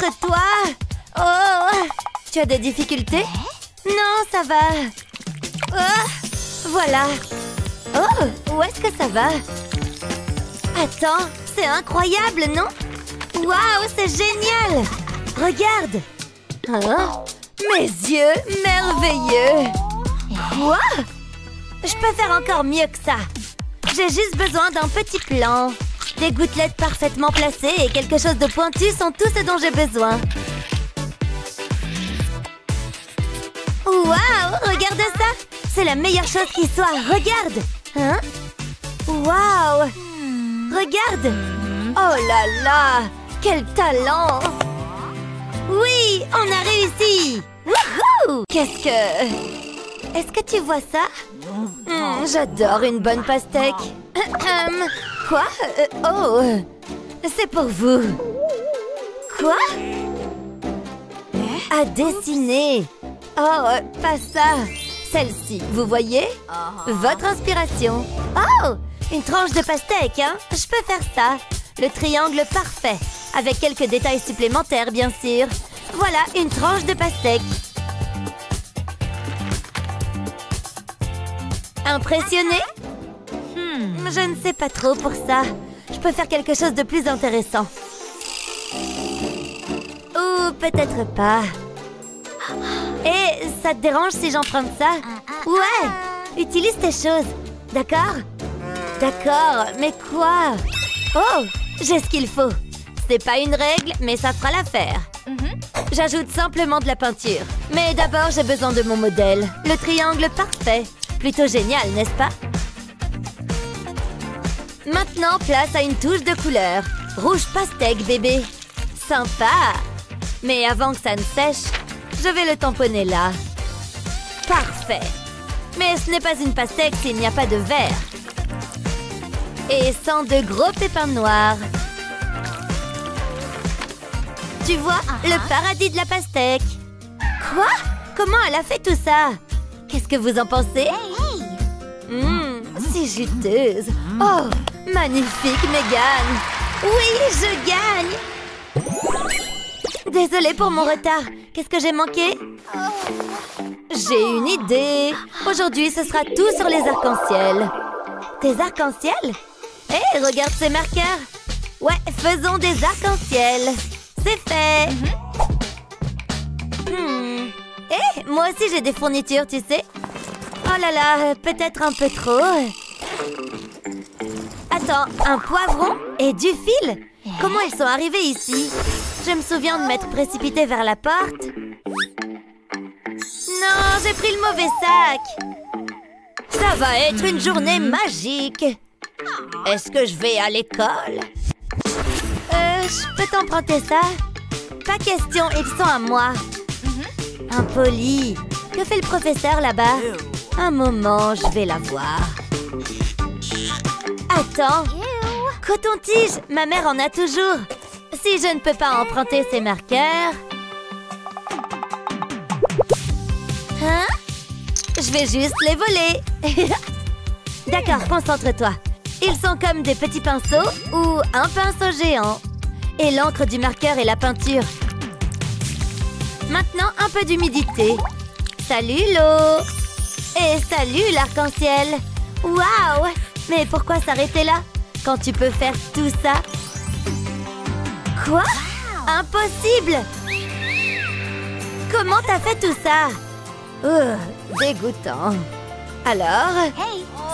Concentre-toi. Oh, tu as des difficultés? Non, ça va. Oh, voilà. Oh, où est-ce que ça va? Attends, c'est incroyable, non? Waouh, c'est génial! Regarde! Hein? Mes yeux merveilleux! Quoi? Je peux faire encore mieux que ça! J'ai juste besoin d'un petit plan. Des gouttelettes parfaitement placées et quelque chose de pointu sont tout ce dont j'ai besoin. Waouh! Regarde ça! C'est la meilleure chose qui soit! Regarde! Hein? Waouh! Regarde! Oh là là! Quel talent! Oui! On a réussi! Wouhou! Qu'est-ce que... Est-ce que tu vois ça? J'adore une bonne pastèque! Quoi? Oh! C'est pour vous! Quoi? À dessiner! Oh, pas ça! Celle-ci, vous voyez? Votre inspiration! Oh! Une tranche de pastèque, hein? Je peux faire ça! Le triangle parfait! Avec quelques détails supplémentaires, bien sûr! Voilà, une tranche de pastèque! Impressionné? Je ne sais pas trop pour ça. Je peux faire quelque chose de plus intéressant. Ou peut-être pas. Et ça te dérange si j'emprunte ça? Ouais! Utilise tes choses. D'accord? D'accord, mais quoi? Oh! J'ai ce qu'il faut. C'est pas une règle, mais ça fera l'affaire. J'ajoute simplement de la peinture. Mais d'abord, j'ai besoin de mon modèle. Le triangle parfait. Plutôt génial, n'est-ce pas? Maintenant, place à une touche de couleur. Rouge pastèque, bébé. Sympa. Mais avant que ça ne sèche, je vais le tamponner là. Parfait. Mais ce n'est pas une pastèque s'il n'y a pas de verre. Et sans de gros pépins noirs. Tu vois, le paradis de la pastèque. Quoi? Comment elle a fait tout ça? Qu'est-ce que vous en pensez? Si juteuse. Oh, magnifique, Megan. Oui, je gagne. Désolée pour mon retard. Qu'est-ce que j'ai manqué? J'ai une idée. Aujourd'hui, ce sera tout sur les arcs-en-ciel. Des arcs-en-ciel? Hé, regarde ces marqueurs. Ouais, faisons des arcs-en-ciel. C'est fait. Hé, moi aussi j'ai des fournitures, tu sais. Oh là là, peut-être un peu trop. Attends, un poivron et du fil? Comment ils sont arrivés ici? Je me souviens de m'être précipitée vers la porte. Non, j'ai pris le mauvais sac. Ça va être une journée magique. Est-ce que je vais à l'école? Je peux t'emprunter ça? Pas question, ils sont à moi. Impoli. Que fait le professeur là-bas? Un moment, je vais la voir. Attends. Coton-tige, ma mère en a toujours. Si je ne peux pas emprunter ces marqueurs... Hein? Je vais juste les voler. D'accord, concentre-toi. Ils sont comme des petits pinceaux ou un pinceau géant. Et l'encre du marqueur et la peinture. Maintenant, un peu d'humidité. Salut l'eau. Et salut l'arc-en-ciel. Waouh! Mais pourquoi s'arrêter là quand tu peux faire tout ça? Quoi? Impossible! Comment t'as fait tout ça? Dégoûtant. Alors,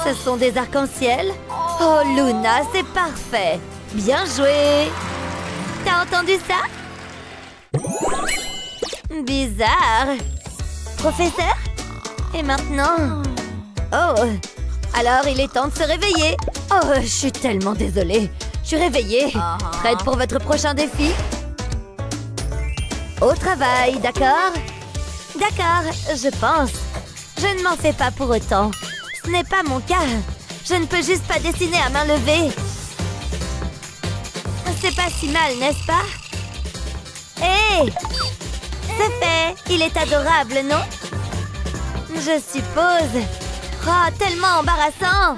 ce sont des arcs-en-ciel? Oh, Luna, c'est parfait. Bien joué. T'as entendu ça? Bizarre. Professeur? Et maintenant? Oh, alors il est temps de se réveiller. Oh, je suis tellement désolée. Je suis réveillée. Prête pour votre prochain défi? Au travail, d'accord? D'accord, je pense. Je ne m'en fais pas pour autant. Ce n'est pas mon cas. Je ne peux juste pas dessiner à main levée. C'est pas si mal, n'est-ce pas? Hé! C'est fait! Il est adorable, non? Je suppose. Oh, tellement embarrassant!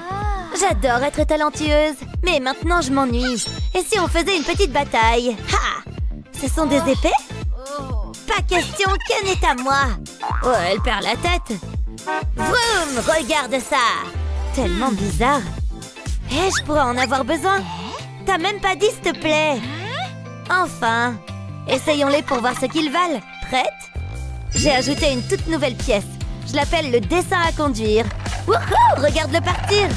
J'adore être talentueuse. Mais maintenant, je m'ennuie. Et si on faisait une petite bataille? Ha! Ce sont des épées? Pas question, Ken est à moi. Oh, elle perd la tête. Vroom, regarde ça. Tellement bizarre. Eh, je pourrais en avoir besoin. T'as même pas dit, s'il te plaît. Enfin. Essayons-les pour voir ce qu'ils valent. Prête? J'ai ajouté une toute nouvelle pièce. Je l'appelle le dessin à conduire. Wouhou! Regarde-le partir.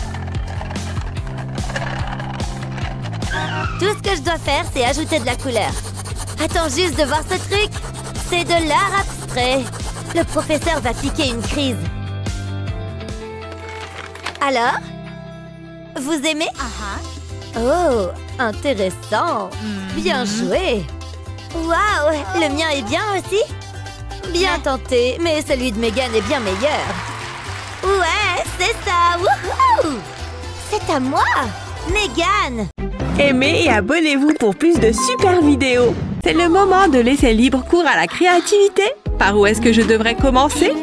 Tout ce que je dois faire, c'est ajouter de la couleur. Attends juste de voir ce truc. C'est de l'art abstrait. Le professeur va piquer une crise. Alors? Vous aimez? Oh, intéressant. Bien joué. Waouh, le mien est bien aussi? Bien tenté, mais celui de Megan est bien meilleur. Ouais, c'est ça. Wouhou! C'est à moi, Megan. Aimez et abonnez-vous pour plus de super vidéos. C'est le moment de laisser libre cours à la créativité. Par où est-ce que je devrais commencer?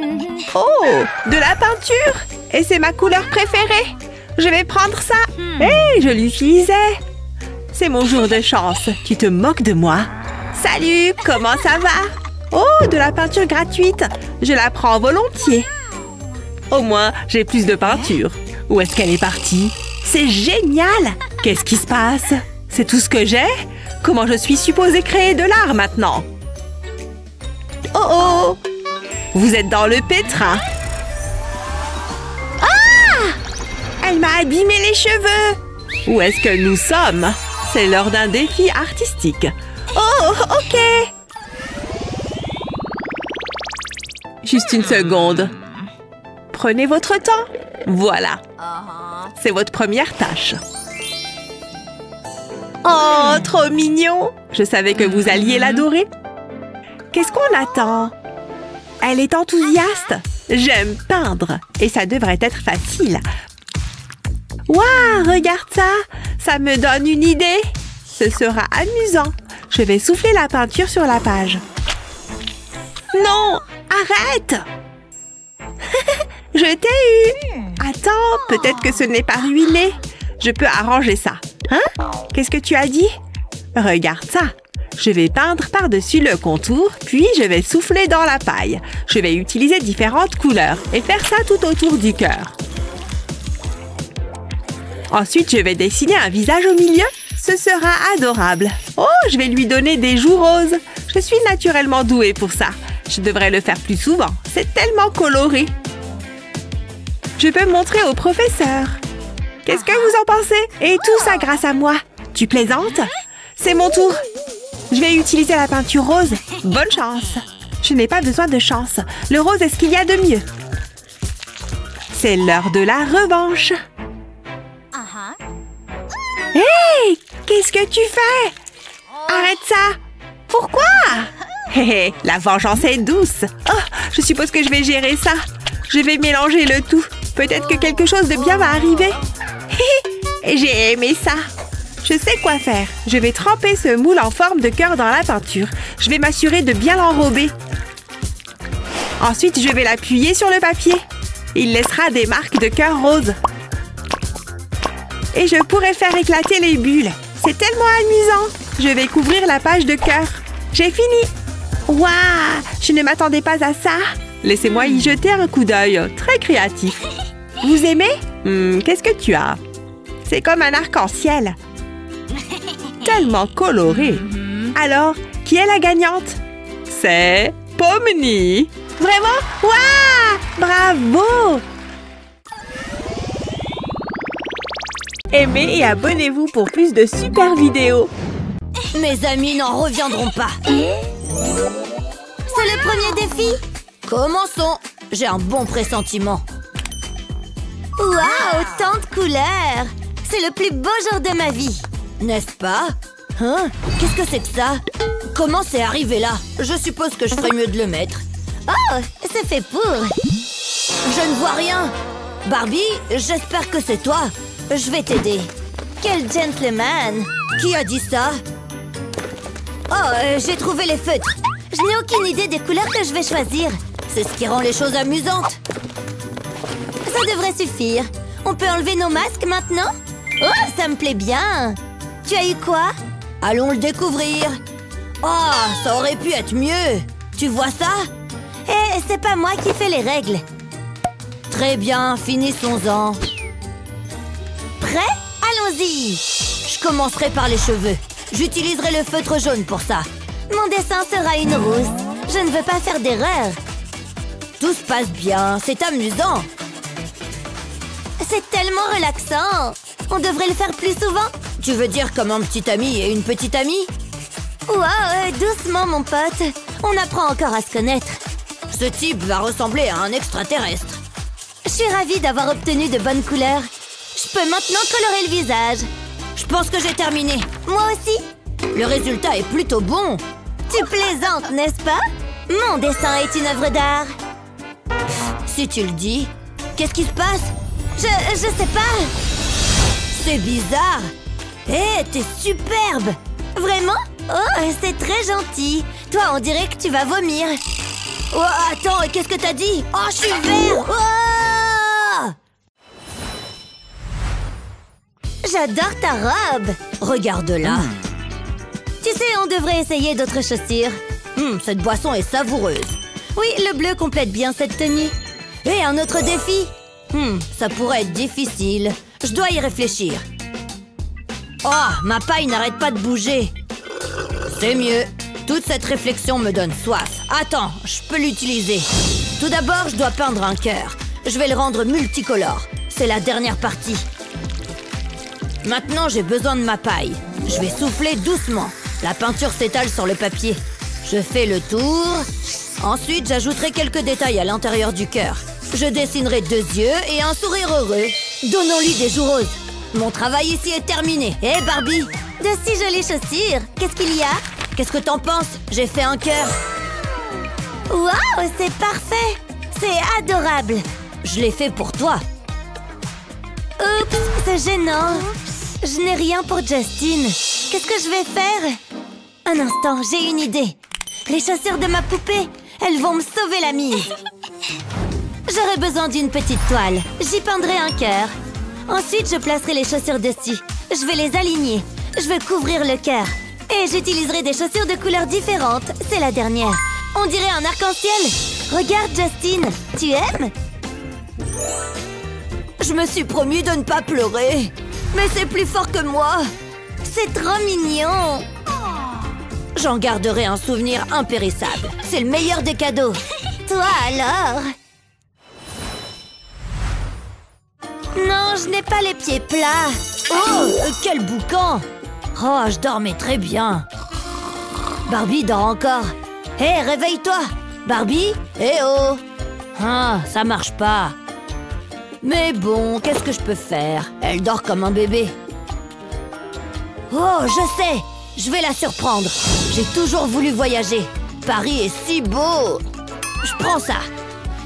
Oh, de la peinture! Et c'est ma couleur préférée. Je vais prendre ça. Hé, je l'utilisais. C'est mon jour de chance. Tu te moques de moi? Salut, comment ça va? Oh, de la peinture gratuite. Je la prends volontiers. Au moins, j'ai plus de peinture. Où est-ce qu'elle est partie? C'est génial! Qu'est-ce qui se passe? C'est tout ce que j'ai? Comment je suis supposée créer de l'art maintenant? Oh oh! Vous êtes dans le pétrin. Ah! Elle m'a abîmé les cheveux. Où est-ce que nous sommes? C'est l'heure d'un défi artistique. Oh, ok! Juste une seconde. Prenez votre temps. Voilà. C'est votre première tâche. Oh, trop mignon! Je savais que vous alliez l'adorer. Qu'est-ce qu'on attend? Elle est enthousiaste. J'aime peindre. Et ça devrait être facile. Waouh, regarde ça! Ça me donne une idée. Ce sera amusant. Je vais souffler la peinture sur la page. Non! Arrête! Je t'ai eu! Attends, peut-être que ce n'est pas ruiné. Je peux arranger ça. Hein? Qu'est-ce que tu as dit? Regarde ça. Je vais peindre par-dessus le contour, puis je vais souffler dans la paille. Je vais utiliser différentes couleurs et faire ça tout autour du cœur. Ensuite, je vais dessiner un visage au milieu. Ce sera adorable. Oh, je vais lui donner des joues roses. Je suis naturellement douée pour ça. Je devrais le faire plus souvent. C'est tellement coloré. Je peux montrer au professeur. Qu'est-ce que vous en pensez? Et tout ça grâce à moi. Tu plaisantes? C'est mon tour. Je vais utiliser la peinture rose. Bonne chance. Je n'ai pas besoin de chance. Le rose est ce qu'il y a de mieux. C'est l'heure de la revanche. Hey! Qu'est-ce que tu fais? Arrête ça! Pourquoi? Hé hé, la vengeance est douce. Oh, je suppose que je vais gérer ça. Je vais mélanger le tout. Peut-être que quelque chose de bien va arriver. Hé, j'ai aimé ça. Je sais quoi faire. Je vais tremper ce moule en forme de cœur dans la peinture. Je vais m'assurer de bien l'enrober. Ensuite, je vais l'appuyer sur le papier. Il laissera des marques de cœur rose. Et je pourrais faire éclater les bulles. C'est tellement amusant. Je vais couvrir la page de cœur. J'ai fini. Waouh! Je ne m'attendais pas à ça. Laissez-moi y jeter un coup d'œil. Très créatif. Vous aimez? Qu'est-ce que tu as? C'est comme un arc-en-ciel. Tellement coloré. Alors, qui est la gagnante? C'est Pomni. Vraiment? Waouh! Bravo! Aimez et abonnez-vous pour plus de super vidéos. Mes amis n'en reviendront pas. C'est le premier défi. Commençons. J'ai un bon pressentiment. Waouh, tant de couleurs. C'est le plus beau jour de ma vie. N'est-ce pas? Hein? Qu'est-ce que c'est que ça? Comment c'est arrivé là? Je suppose que je ferais mieux de le mettre. Oh, c'est fait pour. Je ne vois rien. Barbie, j'espère que c'est toi. Je vais t'aider. Quel gentleman! Qui a dit ça? Oh, j'ai trouvé les feutres. Je n'ai aucune idée des couleurs que je vais choisir. C'est ce qui rend les choses amusantes. Ça devrait suffire. On peut enlever nos masques maintenant? Oh, ça me plaît bien. Tu as eu quoi? Allons le découvrir. Oh, ça aurait pu être mieux. Tu vois ça? Eh, c'est pas moi qui fais les règles. Très bien, finissons-en. Prêt? Allons-y. Je commencerai par les cheveux. J'utiliserai le feutre jaune pour ça. Mon dessin sera une rousse. Je ne veux pas faire d'erreur. Tout se passe bien, c'est amusant. C'est tellement relaxant. On devrait le faire plus souvent. Tu veux dire comme un petit ami et une petite amie? Wow, doucement mon pote. On apprend encore à se connaître. Ce type va ressembler à un extraterrestre. Je suis ravie d'avoir obtenu de bonnes couleurs. Je peux maintenant colorer le visage. Je pense que j'ai terminé. Moi aussi. Le résultat est plutôt bon. Tu plaisantes, n'est-ce pas? Mon dessin est une œuvre d'art. Si tu le dis. Qu'est-ce qui se passe? Je sais pas. C'est bizarre. Hé, t'es superbe. Vraiment? Oh, c'est très gentil. Toi, on dirait que tu vas vomir. Oh, attends, qu'est-ce que t'as dit? Oh, je suis vert. Oh! J'adore ta robe. Regarde-la. Tu sais, on devrait essayer d'autres chaussures. Cette boisson est savoureuse. Oui, le bleu complète bien cette tenue. Et un autre défi? Ça pourrait être difficile. Je dois y réfléchir. Oh, ma paille n'arrête pas de bouger. C'est mieux. Toute cette réflexion me donne soif. Attends, je peux l'utiliser. Tout d'abord, je dois peindre un cœur. Je vais le rendre multicolore. C'est la dernière partie. Maintenant, j'ai besoin de ma paille. Je vais souffler doucement. La peinture s'étale sur le papier. Je fais le tour. Ensuite, j'ajouterai quelques détails à l'intérieur du cœur. Je dessinerai 2 yeux et un sourire heureux. Donnons-lui des joues roses. Mon travail ici est terminé. Hé, Barbie! De si jolies chaussures. Qu'est-ce qu'il y a? Qu'est-ce que t'en penses? J'ai fait un cœur. Waouh, c'est parfait! C'est adorable. Je l'ai fait pour toi. Oups, c'est gênant. Je n'ai rien pour Justine. Qu'est-ce que je vais faire? Un instant, j'ai une idée. Les chaussures de ma poupée, elles vont me sauver la mise. J'aurai besoin d'une petite toile. J'y peindrai un cœur. Ensuite, je placerai les chaussures dessus. Je vais les aligner. Je vais couvrir le cœur. Et j'utiliserai des chaussures de couleurs différentes. C'est la dernière. On dirait un arc-en-ciel. Regarde, Justine. Tu aimes? Je me suis promis de ne pas pleurer. Mais c'est plus fort que moi. C'est trop mignon. J'en garderai un souvenir impérissable. C'est le meilleur des cadeaux. Toi alors? Non, je n'ai pas les pieds plats. Oh, quel boucan! Oh, je dormais très bien. Barbie dort encore. Hé, réveille-toi! Barbie? Eh oh! Ah, ça marche pas. Mais bon, qu'est-ce que je peux faire? Elle dort comme un bébé. Oh, je sais! Je vais la surprendre. J'ai toujours voulu voyager. Paris est si beau. Je prends ça.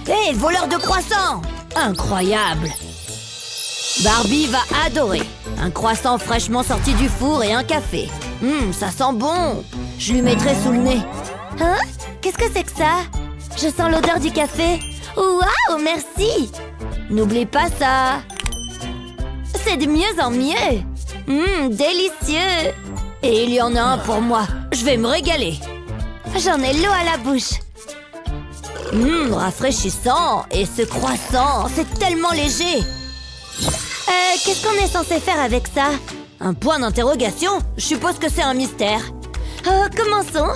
Hé, voleur de croissants! Incroyable! Barbie va adorer. Un croissant fraîchement sorti du four et un café. Ça sent bon. Je lui mettrai sous le nez. Hein? Qu'est-ce que c'est que ça? Je sens l'odeur du café. Waouh, merci. N'oublie pas ça. C'est de mieux en mieux. Délicieux. Et il y en a un pour moi. Je vais me régaler. J'en ai l'eau à la bouche. Rafraîchissant. Et ce croissant, c'est tellement léger. Qu'est-ce qu'on est censé faire avec ça? Un point d'interrogation? Je suppose que c'est un mystère. Commençons.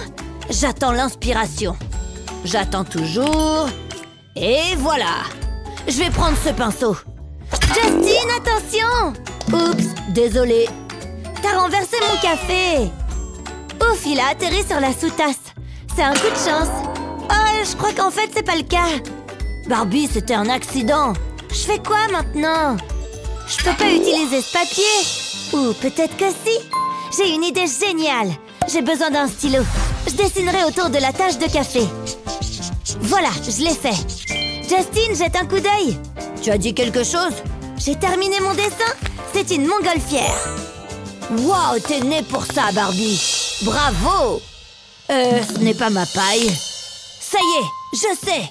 J'attends l'inspiration. J'attends toujours. Et voilà. Je vais prendre ce pinceau. Justine, attention! Oups, désolée. T'as renversé mon café. Ouf, il a atterri sur la sous-tasse. C'est un coup de chance. Oh, je crois qu'en fait, c'est pas le cas. Barbie, c'était un accident. Je fais quoi maintenant? Je peux pas utiliser ce papier. Ou peut-être que si. J'ai une idée géniale. J'ai besoin d'un stylo. Je dessinerai autour de la tache de café. Voilà, je l'ai fait. Justine, jette un coup d'œil. Tu as dit quelque chose? J'ai terminé mon dessin. C'est une montgolfière. Wow, t'es née pour ça, Barbie. Bravo. Ce n'est pas ma paille. Ça y est, je sais.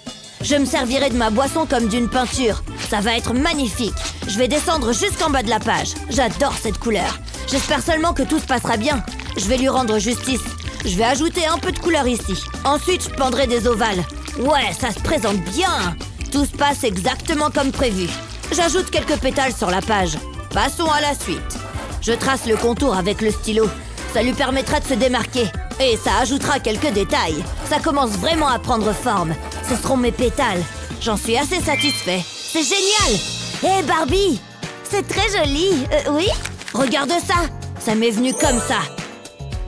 Je me servirai de ma boisson comme d'une peinture. Ça va être magnifique. Je vais descendre jusqu'en bas de la page. J'adore cette couleur. J'espère seulement que tout se passera bien. Je vais lui rendre justice. Je vais ajouter un peu de couleur ici. Ensuite, je peindrai des ovales. Ouais, ça se présente bien. Tout se passe exactement comme prévu. J'ajoute quelques pétales sur la page. Passons à la suite. Je trace le contour avec le stylo. Ça lui permettra de se démarquer. Et ça ajoutera quelques détails. Ça commence vraiment à prendre forme. Ce seront mes pétales. J'en suis assez satisfait. C'est génial! Hé, Barbie! C'est très joli. Oui? Regarde ça! Ça m'est venu comme ça.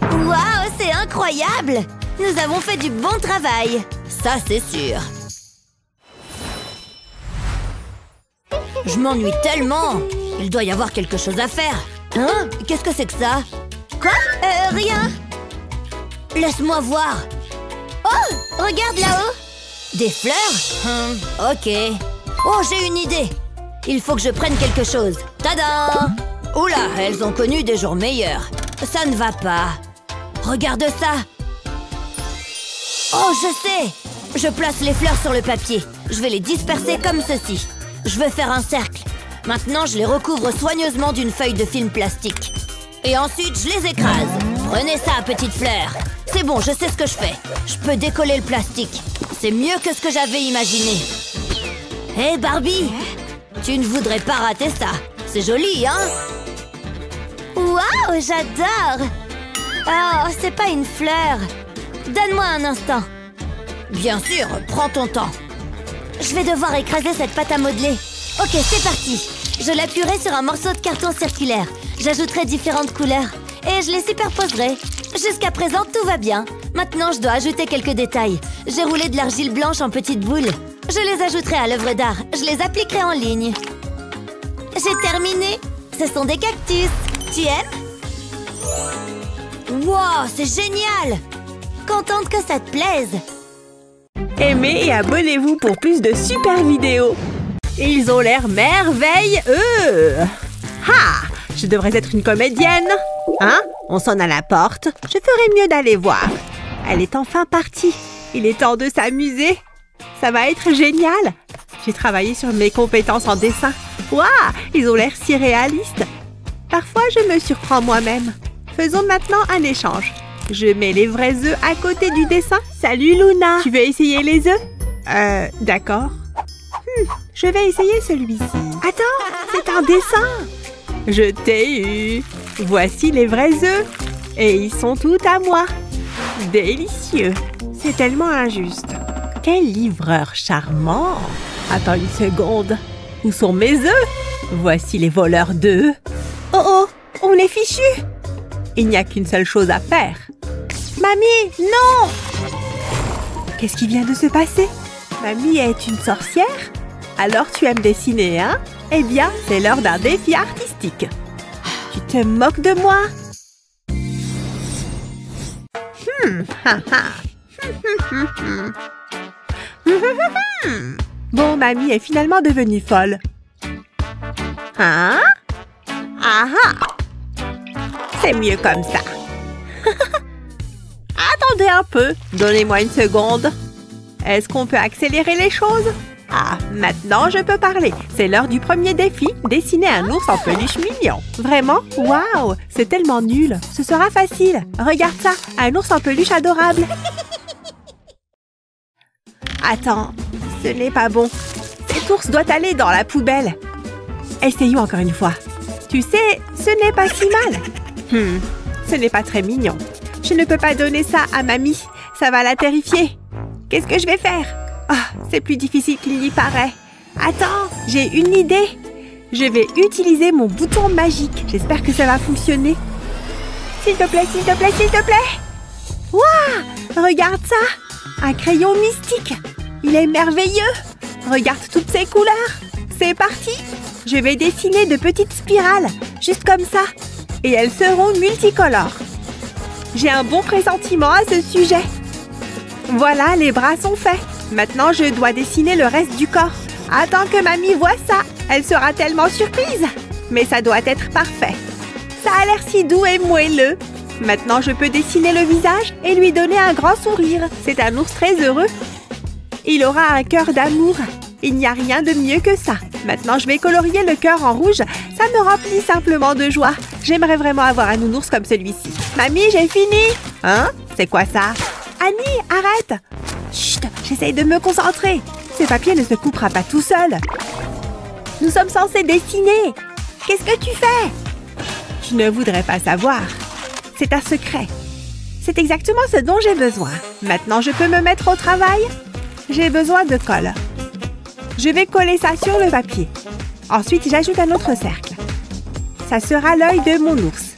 Waouh, c'est incroyable! Nous avons fait du bon travail. Ça, c'est sûr. Je m'ennuie tellement. Il doit y avoir quelque chose à faire. Hein? Qu'est-ce que c'est que ça? Quoi? Rien. Laisse-moi voir. Oh! Regarde là-haut. Des fleurs? Ok. Oh, j'ai une idée. Il faut que je prenne quelque chose. Tada! Oula, elles ont connu des jours meilleurs. Ça ne va pas. Regarde ça. Oh, je sais. Je place les fleurs sur le papier. Je vais les disperser comme ceci. Je veux faire un cercle. Maintenant, je les recouvre soigneusement d'une feuille de film plastique. Et ensuite, je les écrase. Prenez ça, petite fleur. C'est bon, je sais ce que je fais. Je peux décoller le plastique. C'est mieux que ce que j'avais imaginé. Hé, Barbie! Tu ne voudrais pas rater ça. C'est joli, hein? Waouh, j'adore! Oh, c'est pas une fleur. Donne-moi un instant. Bien sûr, prends ton temps. Je vais devoir écraser cette pâte à modeler. Ok, c'est parti. Je l'appuierai sur un morceau de carton circulaire. J'ajouterai différentes couleurs. Et je les superposerai. Jusqu'à présent, tout va bien. Maintenant, je dois ajouter quelques détails. J'ai roulé de l'argile blanche en petites boules. Je les ajouterai à l'œuvre d'art. Je les appliquerai en ligne. J'ai terminé. Ce sont des cactus. Tu aimes? Wow, c'est génial! Contente que ça te plaise. Aimez et abonnez-vous pour plus de super vidéos. Ils ont l'air merveilleux. Ha! Je devrais être une comédienne. Hein? On sonne à la porte. Je ferais mieux d'aller voir. Elle est enfin partie. Il est temps de s'amuser. Ça va être génial. J'ai travaillé sur mes compétences en dessin. Waouh! Ils ont l'air si réalistes. Parfois, je me surprends moi-même. Faisons maintenant un échange. Je mets les vrais œufs à côté du dessin. Salut Luna! Tu veux essayer les œufs? D'accord. Je vais essayer celui-ci. Attends, c'est un dessin! Je t'ai eu! Voici les vrais œufs. Et ils sont tout à moi. Délicieux! C'est tellement injuste. Quel livreur charmant! Attends une seconde. Où sont mes œufs? Voici les voleurs d'œufs. Oh oh! On est fichus! Il n'y a qu'une seule chose à faire. Mamie, non! Qu'est-ce qui vient de se passer? Mamie est une sorcière? Alors tu aimes dessiner, hein? Eh bien, c'est l'heure d'un défi artistique. Tu te moques de moi? Bon, Mamie est finalement devenue folle. Hein? Ah ah! C'est mieux comme ça. Attendez un peu. Donnez-moi une seconde. Est-ce qu'on peut accélérer les choses? Ah, maintenant je peux parler. C'est l'heure du premier défi. Dessiner un ours en peluche mignon. Vraiment? Waouh! C'est tellement nul. Ce sera facile. Regarde ça. Un ours en peluche adorable. Attends. Ce n'est pas bon. Cet ours doit aller dans la poubelle. Essayons encore une fois. Tu sais, ce n'est pas si mal. Ce n'est pas très mignon. Je ne peux pas donner ça à mamie. Ça va la terrifier. Qu'est-ce que je vais faire? Oh, c'est plus difficile qu'il n'y paraît. Attends, j'ai une idée. Je vais utiliser mon bouton magique. J'espère que ça va fonctionner. S'il te plaît, s'il te plaît, s'il te plaît. Waouh! Regarde ça! Un crayon mystique. Il est merveilleux. Regarde toutes ces couleurs. C'est parti. Je vais dessiner de petites spirales, juste comme ça. Et elles seront multicolores. J'ai un bon pressentiment à ce sujet. Voilà, les bras sont faits. Maintenant, je dois dessiner le reste du corps. Attends que mamie voie ça. Elle sera tellement surprise. Mais ça doit être parfait. Ça a l'air si doux et moelleux. Maintenant, je peux dessiner le visage et lui donner un grand sourire. C'est un ours très heureux. Il aura un cœur d'amour. Il n'y a rien de mieux que ça. Maintenant, je vais colorier le cœur en rouge. Ça me remplit simplement de joie. J'aimerais vraiment avoir un nounours comme celui-ci. Mamie, j'ai fini. Hein? C'est quoi ça? Annie, arrête! Chut, j'essaye de me concentrer. Ce papier ne se coupera pas tout seul. Nous sommes censés dessiner. Qu'est-ce que tu fais? Tu ne voudrais pas savoir. C'est un secret. C'est exactement ce dont j'ai besoin. Maintenant, je peux me mettre au travail? J'ai besoin de colle. Je vais coller ça sur le papier. Ensuite, j'ajoute un autre cercle. Ça sera l'œil de mon ours.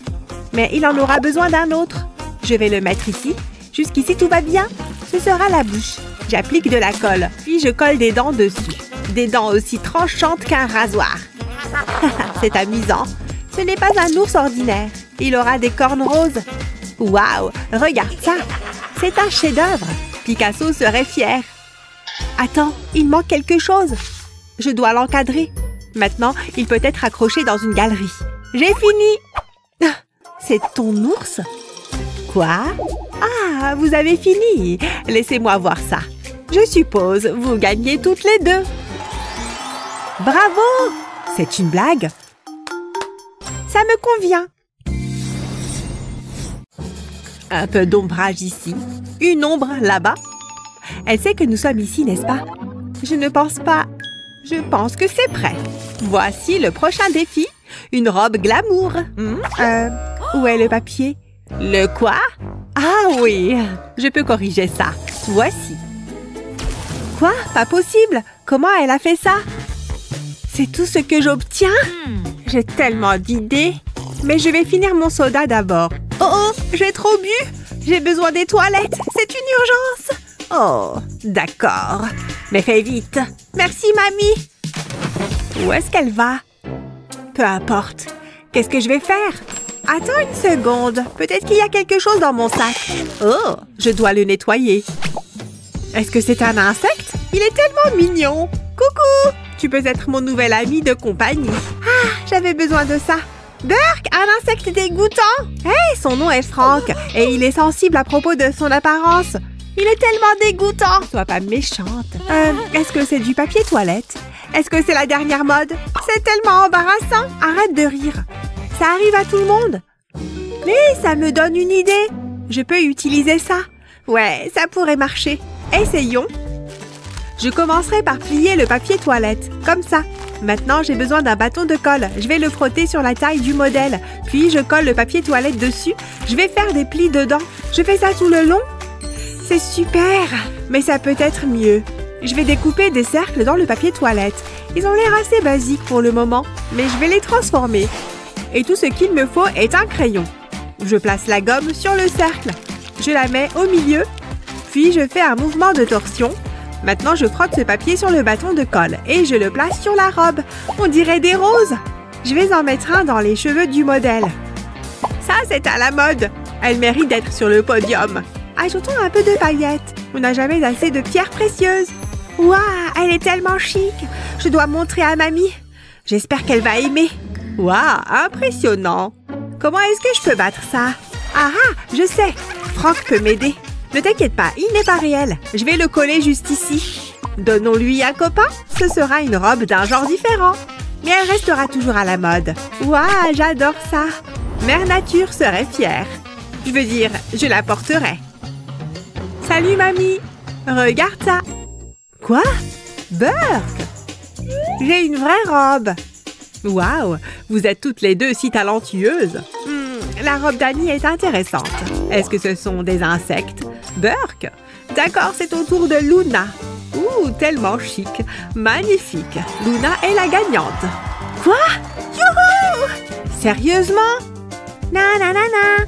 Mais il en aura besoin d'un autre. Je vais le mettre ici. Jusqu'ici, tout va bien. Ce sera la bouche. J'applique de la colle, puis je colle des dents dessus. Des dents aussi tranchantes qu'un rasoir. C'est amusant. Ce n'est pas un ours ordinaire. Il aura des cornes roses. Waouh! Regarde ça! C'est un chef-d'œuvre. Picasso serait fier. Attends, il manque quelque chose. Je dois l'encadrer. Maintenant, il peut être accroché dans une galerie. J'ai fini! C'est ton ours? Quoi? Ah, vous avez fini! Laissez-moi voir ça. Je suppose, vous gagnez toutes les deux. Bravo! C'est une blague? Ça me convient. Un peu d'ombrage ici. Une ombre là-bas. Elle sait que nous sommes ici, n'est-ce pas? Je ne pense pas. Je pense que c'est prêt. Voici le prochain défi. Une robe glamour. Où est le papier? Le quoi? Ah oui, je peux corriger ça. Voici. Quoi? Pas possible. Comment elle a fait ça? C'est tout ce que j'obtiens? J'ai tellement d'idées. Mais je vais finir mon soda d'abord. Oh, j'ai trop bu. J'ai besoin des toilettes. C'est une urgence. Oh, d'accord. Mais fais vite. Merci, mamie. Où est-ce qu'elle va? Peu importe. Qu'est-ce que je vais faire? Attends une seconde. Peut-être qu'il y a quelque chose dans mon sac. Oh, je dois le nettoyer. Est-ce que c'est un insecte? Il est tellement mignon. Coucou! Tu peux être mon nouvel ami de compagnie. Ah, j'avais besoin de ça. Burk, un insecte dégoûtant! Hey, son nom est Frank et il est sensible à propos de son apparence. Il est tellement dégoûtant! Sois pas méchante. Est-ce que c'est du papier toilette? Est-ce que c'est la dernière mode? C'est tellement embarrassant! Arrête de rire. Ça arrive à tout le monde. Mais ça me donne une idée. Je peux utiliser ça. Ouais, ça pourrait marcher. Essayons. Je commencerai par plier le papier toilette, comme ça. Maintenant, j'ai besoin d'un bâton de colle. Je vais le frotter sur la taille du modèle. Puis, je colle le papier toilette dessus. Je vais faire des plis dedans. Je fais ça tout le long. C'est super! Mais ça peut être mieux. Je vais découper des cercles dans le papier toilette. Ils ont l'air assez basiques pour le moment, mais je vais les transformer. Et tout ce qu'il me faut est un crayon. Je place la gomme sur le cercle. Je la mets au milieu. Puis, je fais un mouvement de torsion. Maintenant, je frotte ce papier sur le bâton de colle et je le place sur la robe. On dirait des roses. Je vais en mettre un dans les cheveux du modèle. Ça, c'est à la mode. Elle mérite d'être sur le podium. Ajoutons un peu de paillettes. On n'a jamais assez de pierres précieuses. Waouh, elle est tellement chic. Je dois montrer à mamie. J'espère qu'elle va aimer. Waouh, impressionnant. Comment est-ce que je peux battre ça? Ah, je sais. Franck peut m'aider. Ne t'inquiète pas, il n'est pas réel. Je vais le coller juste ici. Donnons-lui un copain. Ce sera une robe d'un genre différent. Mais elle restera toujours à la mode. Waouh, j'adore ça. Mère Nature serait fière. Je veux dire, je la porterai. Salut, mamie. Regarde ça. Quoi? Burk? J'ai une vraie robe. Waouh, vous êtes toutes les deux si talentueuses. La robe d'Annie est intéressante. Est-ce que ce sont des insectes? Burk? D'accord, c'est au tour de Luna. Ouh, tellement chic. Magnifique. Luna est la gagnante. Quoi? Youhou! Sérieusement? Nanana!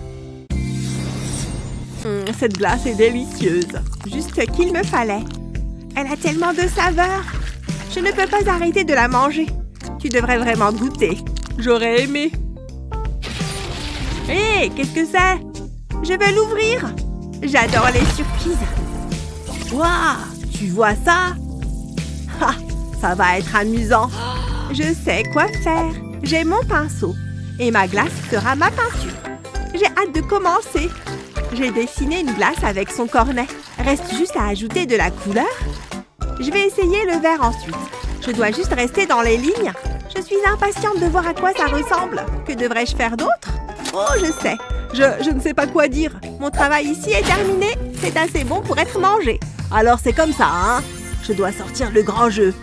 Cette glace est délicieuse. Juste ce qu'il me fallait. Elle a tellement de saveur. Je ne peux pas arrêter de la manger. Tu devrais vraiment goûter. J'aurais aimé. Hé, qu'est-ce que c'est? Je veux l'ouvrir. J'adore les surprises. Waouh, tu vois ça? Ha, ça va être amusant. Je sais quoi faire. J'ai mon pinceau. Et ma glace sera ma peinture. J'ai hâte de commencer. J'ai dessiné une glace avec son cornet. Reste juste à ajouter de la couleur. Je vais essayer le vert ensuite. Je dois juste rester dans les lignes. Je suis impatiente de voir à quoi ça ressemble. Que devrais-je faire d'autre? Oh, je sais. Je ne sais pas quoi dire. Mon travail ici est terminé. C'est assez bon pour être mangé. Alors c'est comme ça, hein? Je dois sortir le grand jeu.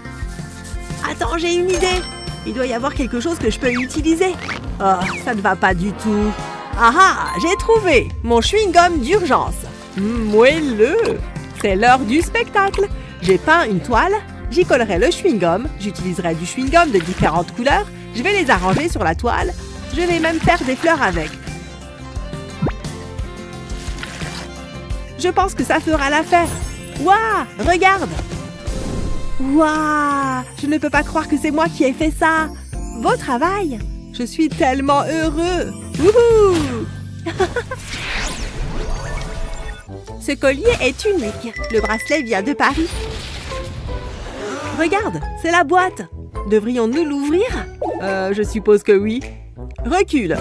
Attends, j'ai une idée. Il doit y avoir quelque chose que je peux utiliser. Oh, ça ne va pas du tout. Ah ah, j'ai trouvé mon chewing-gum d'urgence. Moelleux. C'est l'heure du spectacle. J'ai peint une toile. J'y collerai le chewing-gum. J'utiliserai du chewing-gum de différentes couleurs. Je vais les arranger sur la toile. Je vais même faire des fleurs avec. Je pense que ça fera l'affaire. Waouh, regarde. Waouh, je ne peux pas croire que c'est moi qui ai fait ça. Beau travail. Je suis tellement heureux. Wouhou. Ce collier est unique. Le bracelet vient de Paris. Regarde, c'est la boîte. Devrions-nous l'ouvrir? Je suppose que oui. Recule.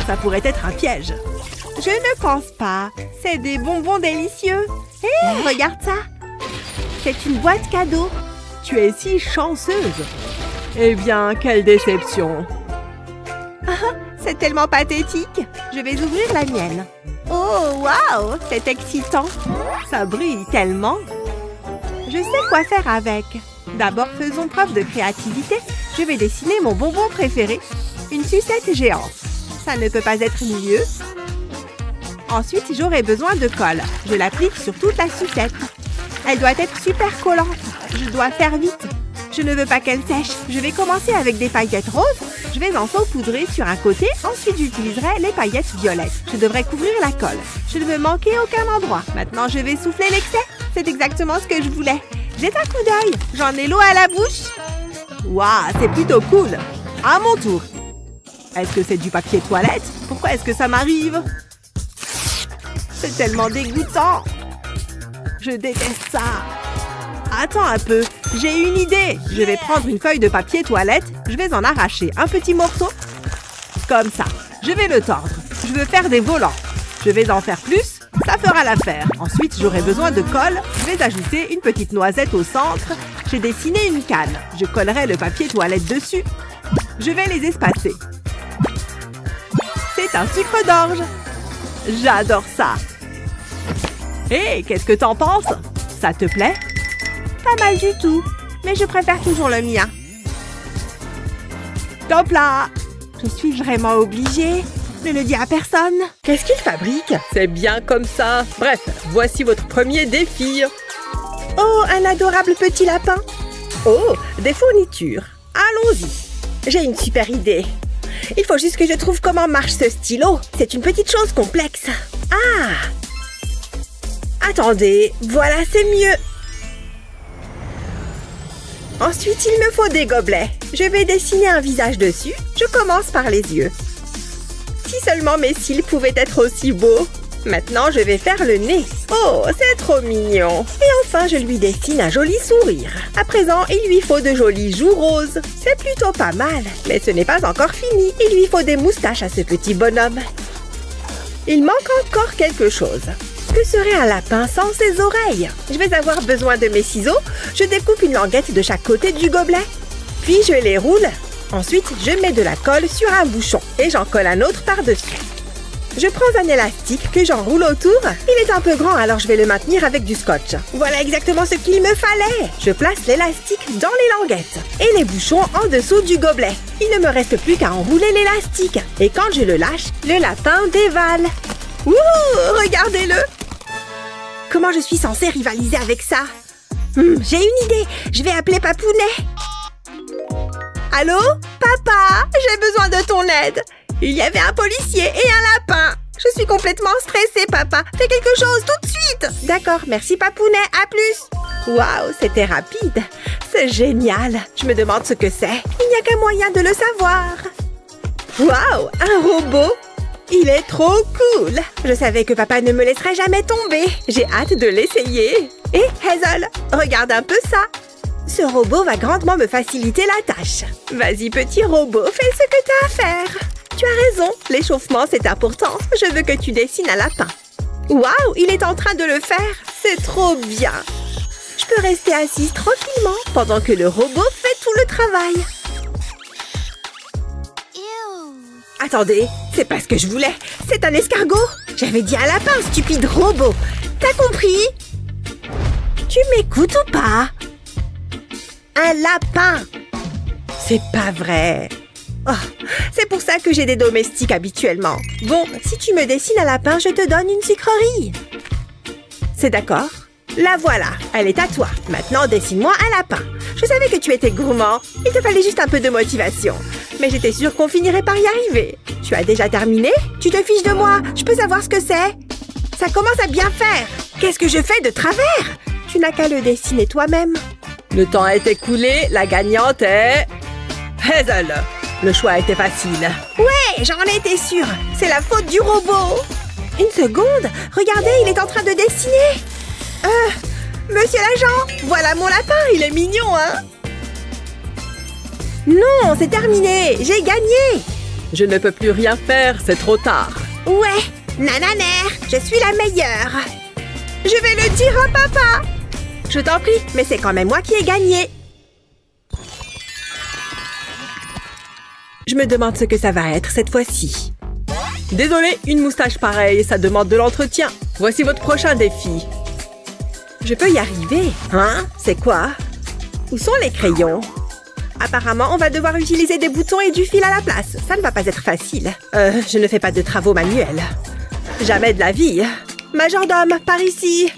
Ça pourrait être un piège. Je ne pense pas. C'est des bonbons délicieux. Hé, regarde ça. C'est une boîte cadeau. Tu es si chanceuse. Eh bien, quelle déception. C'est tellement pathétique. Je vais ouvrir la mienne. Oh, waouh, c'est excitant. Ça brille tellement. Je sais quoi faire avec. D'abord, faisons preuve de créativité. Je vais dessiner mon bonbon préféré. Une sucette géante. Ça ne peut pas être mieux. Ensuite, j'aurai besoin de colle. Je l'applique sur toute la sucette. Elle doit être super collante. Je dois faire vite. Je ne veux pas qu'elle sèche. Je vais commencer avec des paillettes roses. Je vais en saupoudrer sur un côté. Ensuite, j'utiliserai les paillettes violettes. Je devrais couvrir la colle. Je ne veux manquer aucun endroit. Maintenant, je vais souffler l'excès. C'est exactement ce que je voulais. Jette un coup d'œil. J'en ai l'eau à la bouche. Waouh, c'est plutôt cool. À mon tour. Est-ce que c'est du papier toilette? Pourquoi est-ce que ça m'arrive? C'est tellement dégoûtant. Je déteste ça. Attends un peu. J'ai une idée. Je vais prendre une feuille de papier toilette. Je vais en arracher un petit morceau. Comme ça. Je vais le tordre. Je veux faire des volants. Je vais en faire plus. Ça fera l'affaire. Ensuite, j'aurai besoin de colle. Je vais ajouter une petite noisette au centre. J'ai dessiné une canne. Je collerai le papier toilette dessus. Je vais les espacer. C'est un sucre d'orge. J'adore ça. Hé, qu'est-ce que t'en penses? Ça te plaît? Pas mal du tout, mais je préfère toujours le mien. Top là! Je suis vraiment obligée. Ne le dis à personne. Qu'est-ce qu'il fabrique? C'est bien comme ça. Bref, voici votre premier défi. Oh, un adorable petit lapin. Oh, des fournitures. Allons-y. J'ai une super idée. Il faut juste que je trouve comment marche ce stylo. C'est une petite chose complexe. Ah! Attendez, voilà, c'est mieux. Ensuite, il me faut des gobelets. Je vais dessiner un visage dessus. Je commence par les yeux. Si seulement mes cils pouvaient être aussi beaux. Maintenant, je vais faire le nez. Oh, c'est trop mignon. Et enfin, je lui dessine un joli sourire. À présent, il lui faut de jolies joues roses. C'est plutôt pas mal, mais ce n'est pas encore fini. Il lui faut des moustaches à ce petit bonhomme. Il manque encore quelque chose. Que serait un lapin sans ses oreilles? Je vais avoir besoin de mes ciseaux. Je découpe une languette de chaque côté du gobelet. Puis je les roule. Ensuite, je mets de la colle sur un bouchon et j'en colle un autre par-dessus. Je prends un élastique que j'enroule autour. Il est un peu grand, alors je vais le maintenir avec du scotch. Voilà exactement ce qu'il me fallait. Je place l'élastique dans les languettes et les bouchons en dessous du gobelet. Il ne me reste plus qu'à enrouler l'élastique. Et quand je le lâche, le lapin dévale. Wouhou! Regardez-le! Comment je suis censée rivaliser avec ça? J'ai une idée. Je vais appeler Papounet. Allô? Papa, j'ai besoin de ton aide. Il y avait un policier et un lapin. Je suis complètement stressée, papa. Fais quelque chose tout de suite. D'accord, merci Papounet. À plus. Waouh, c'était rapide. C'est génial. Je me demande ce que c'est. Il n'y a qu'un moyen de le savoir. Waouh, un robot. Il est trop cool. Je savais que papa ne me laisserait jamais tomber. J'ai hâte de l'essayer. Et Hazel, regarde un peu ça. Ce robot va grandement me faciliter la tâche. Vas-y, petit robot, fais ce que t'as à faire. Tu as raison, l'échauffement, c'est important. Je veux que tu dessines un lapin. Waouh, il est en train de le faire. C'est trop bien. Je peux rester assise tranquillement pendant que le robot fait tout le travail. Attendez, c'est pas ce que je voulais. C'est un escargot. J'avais dit un lapin, stupide robot. T'as compris? Tu m'écoutes ou pas? Un lapin. C'est pas vrai. Oh, c'est pour ça que j'ai des domestiques habituellement. Bon, si tu me dessines un lapin, je te donne une sucrerie. C'est d'accord? La voilà, elle est à toi. Maintenant, dessine-moi un lapin. Je savais que tu étais gourmand. Il te fallait juste un peu de motivation. Mais j'étais sûre qu'on finirait par y arriver. Tu as déjà terminé? Tu te fiches de moi? Je peux savoir ce que c'est? Ça commence à bien faire. Qu'est-ce que je fais de travers? Tu n'as qu'à le dessiner toi-même. Le temps est écoulé, la gagnante est... Hazel. Le choix était facile. Ouais, j'en étais sûre. C'est la faute du robot. Une seconde. Regardez, il est en train de dessiner. Monsieur l'agent, voilà mon lapin. Il est mignon, hein? Non, c'est terminé. J'ai gagné. Je ne peux plus rien faire, c'est trop tard. Ouais, nananer, je suis la meilleure. Je vais le dire à papa. Je t'en prie, mais c'est quand même moi qui ai gagné. Je me demande ce que ça va être cette fois-ci. Désolé, une moustache pareille, ça demande de l'entretien. Voici votre prochain défi. Je peux y arriver. Hein? C'est quoi? Où sont les crayons? Apparemment, on va devoir utiliser des boutons et du fil à la place. Ça ne va pas être facile. Je ne fais pas de travaux manuels. Jamais de la vie. Majordome, par ici.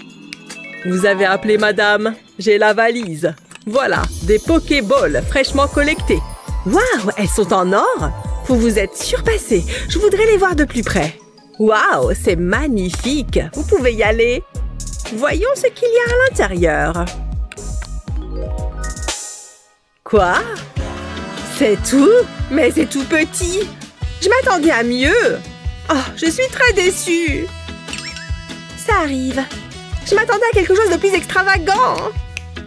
Vous avez appelé madame. J'ai la valise. Voilà, des Pokéballs fraîchement collectés. Waouh, elles sont en or? Vous vous êtes surpassé. Je voudrais les voir de plus près. Waouh, c'est magnifique. Vous pouvez y aller. Voyons ce qu'il y a à l'intérieur. Quoi? C'est tout? Mais c'est tout petit. Je m'attendais à mieux. Oh, je suis très déçue. Ça arrive. Je m'attendais à quelque chose de plus extravagant.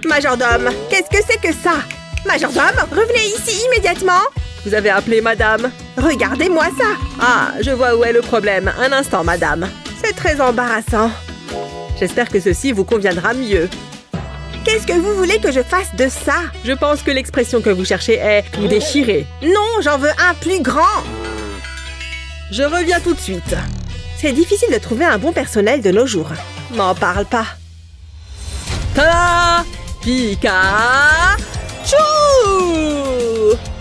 Majordome, qu'est-ce que c'est que ça? Majordome, revenez ici immédiatement. Vous avez appelé madame. Regardez-moi ça. Ah, je vois où est le problème. Un instant, madame. C'est très embarrassant. J'espère que ceci vous conviendra mieux. Qu'est-ce que vous voulez que je fasse de ça? Je pense que l'expression que vous cherchez est « tout déchirer ». Non, j'en veux un plus grand. Je reviens tout de suite. C'est difficile de trouver un bon personnel de nos jours. M'en parle pas. Ta-da! Pikachu!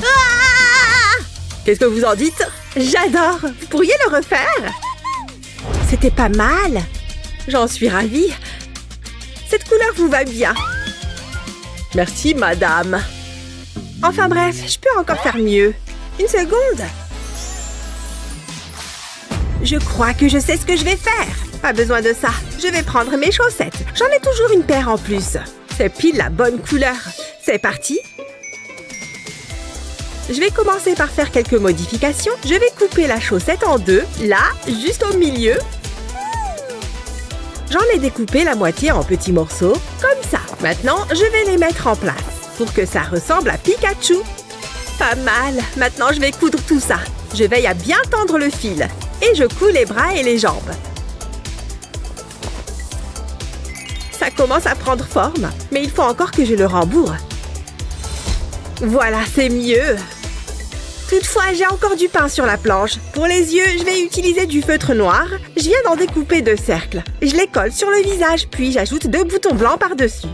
Ah! Qu'est-ce que vous en dites? J'adore! Vous pourriez le refaire? C'était pas mal. J'en suis ravie. Cette couleur vous va bien. Merci, madame. Enfin bref, je peux encore faire mieux. Une seconde. Je crois que je sais ce que je vais faire. Pas besoin de ça. Je vais prendre mes chaussettes. J'en ai toujours une paire en plus. C'est pile la bonne couleur. C'est parti. Je vais commencer par faire quelques modifications. Je vais couper la chaussette en deux. Là, juste au milieu. J'en ai découpé la moitié en petits morceaux, comme ça. Maintenant, je vais les mettre en place pour que ça ressemble à Pikachu. Pas mal. Maintenant, je vais coudre tout ça. Je veille à bien tendre le fil. Et je couds les bras et les jambes. Ça commence à prendre forme, mais il faut encore que je le rembourre. Voilà, c'est mieux. Toutefois, j'ai encore du pain sur la planche. Pour les yeux, je vais utiliser du feutre noir. Je viens d'en découper 2 cercles. Je les colle sur le visage, puis j'ajoute 2 boutons blancs par-dessus.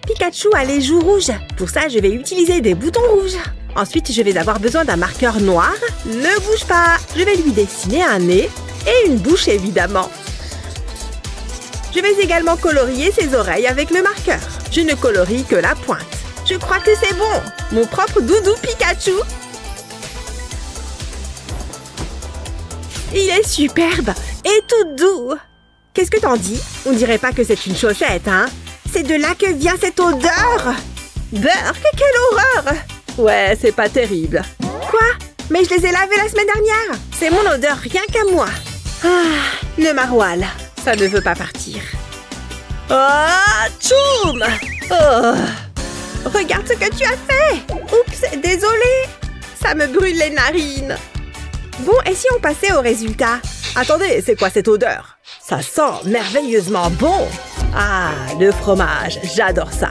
Pikachu a les joues rouges. Pour ça, je vais utiliser des boutons rouges. Ensuite, je vais avoir besoin d'un marqueur noir. Ne bouge pas. Je vais lui dessiner un nez et une bouche, évidemment. Je vais également colorier ses oreilles avec le marqueur. Je ne colorie que la pointe. Je crois que c'est bon. Mon propre doudou Pikachu. Il est superbe et tout doux. Qu'est-ce que t'en dis? On dirait pas que c'est une chaussette, hein? C'est de là que vient cette odeur. Burk, quelle horreur! Ouais, c'est pas terrible. Quoi? Mais je les ai lavés la semaine dernière. C'est mon odeur, rien qu'à moi. Ah, le maroilles. Ça ne veut pas partir. Ah, tchoum! Oh. Regarde ce que tu as fait! Oups, désolée! Ça me brûle les narines. Bon, et si on passait au résultat? Attendez, c'est quoi cette odeur? Ça sent merveilleusement bon. Ah, le fromage, j'adore ça.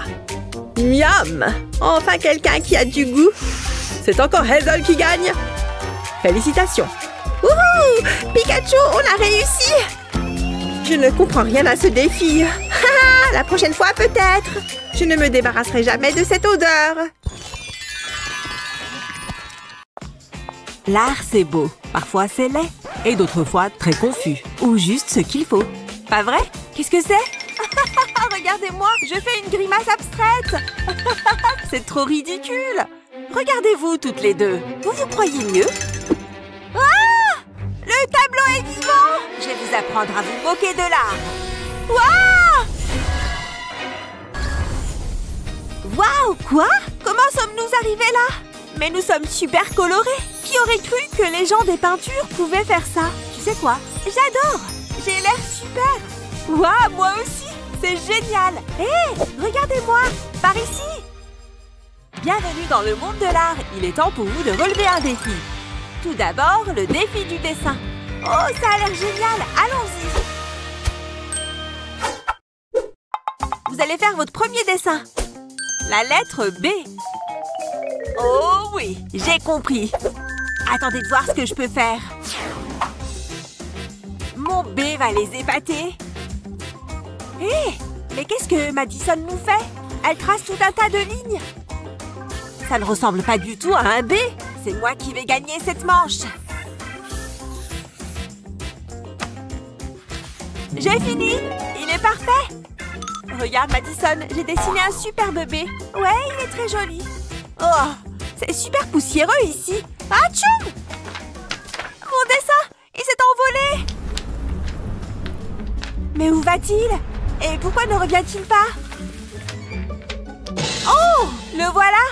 Miam! Enfin quelqu'un qui a du goût. C'est encore Hazel qui gagne? Félicitations! Wouhou! Pikachu, on a réussi! Je ne comprends rien à ce défi. La prochaine fois, peut-être. Je ne me débarrasserai jamais de cette odeur. L'art, c'est beau. Parfois, c'est laid. Et d'autres fois, très confus. Ou juste ce qu'il faut. Pas vrai? Qu'est-ce que c'est? Regardez-moi, je fais une grimace abstraite. C'est trop ridicule. Regardez-vous toutes les deux. Vous vous croyez mieux? Ah! Le tableau est vivant! Je vais vous apprendre à vous moquer de l'art. Waouh! Waouh, quoi? Comment sommes-nous arrivés là? Mais nous sommes super colorés. Qui aurait cru que les gens des peintures pouvaient faire ça? Tu sais quoi? J'adore! J'ai l'air super! Waouh, moi aussi! C'est génial! Hé! Regardez-moi! Par ici! Bienvenue dans le monde de l'art. Il est temps pour vous de relever un défi. Tout d'abord, le défi du dessin. Oh, ça a l'air génial! Allons-y! Vous allez faire votre premier dessin. La lettre B. Oh oui, j'ai compris. Attendez de voir ce que je peux faire. Mon B va les épater. Hé! Mais qu'est-ce que Madison nous fait? Elle trace tout un tas de lignes. Ça ne ressemble pas du tout à un B. C'est moi qui vais gagner cette manche. J'ai fini. Il est parfait. Regarde, Madison, j'ai dessiné un superbe B. Ouais, il est très joli. Oh, c'est super poussiéreux ici. Atchoum! Mon dessin, il s'est envolé. Mais où va-t-il? Et pourquoi ne revient-il pas? Oh, le voilà.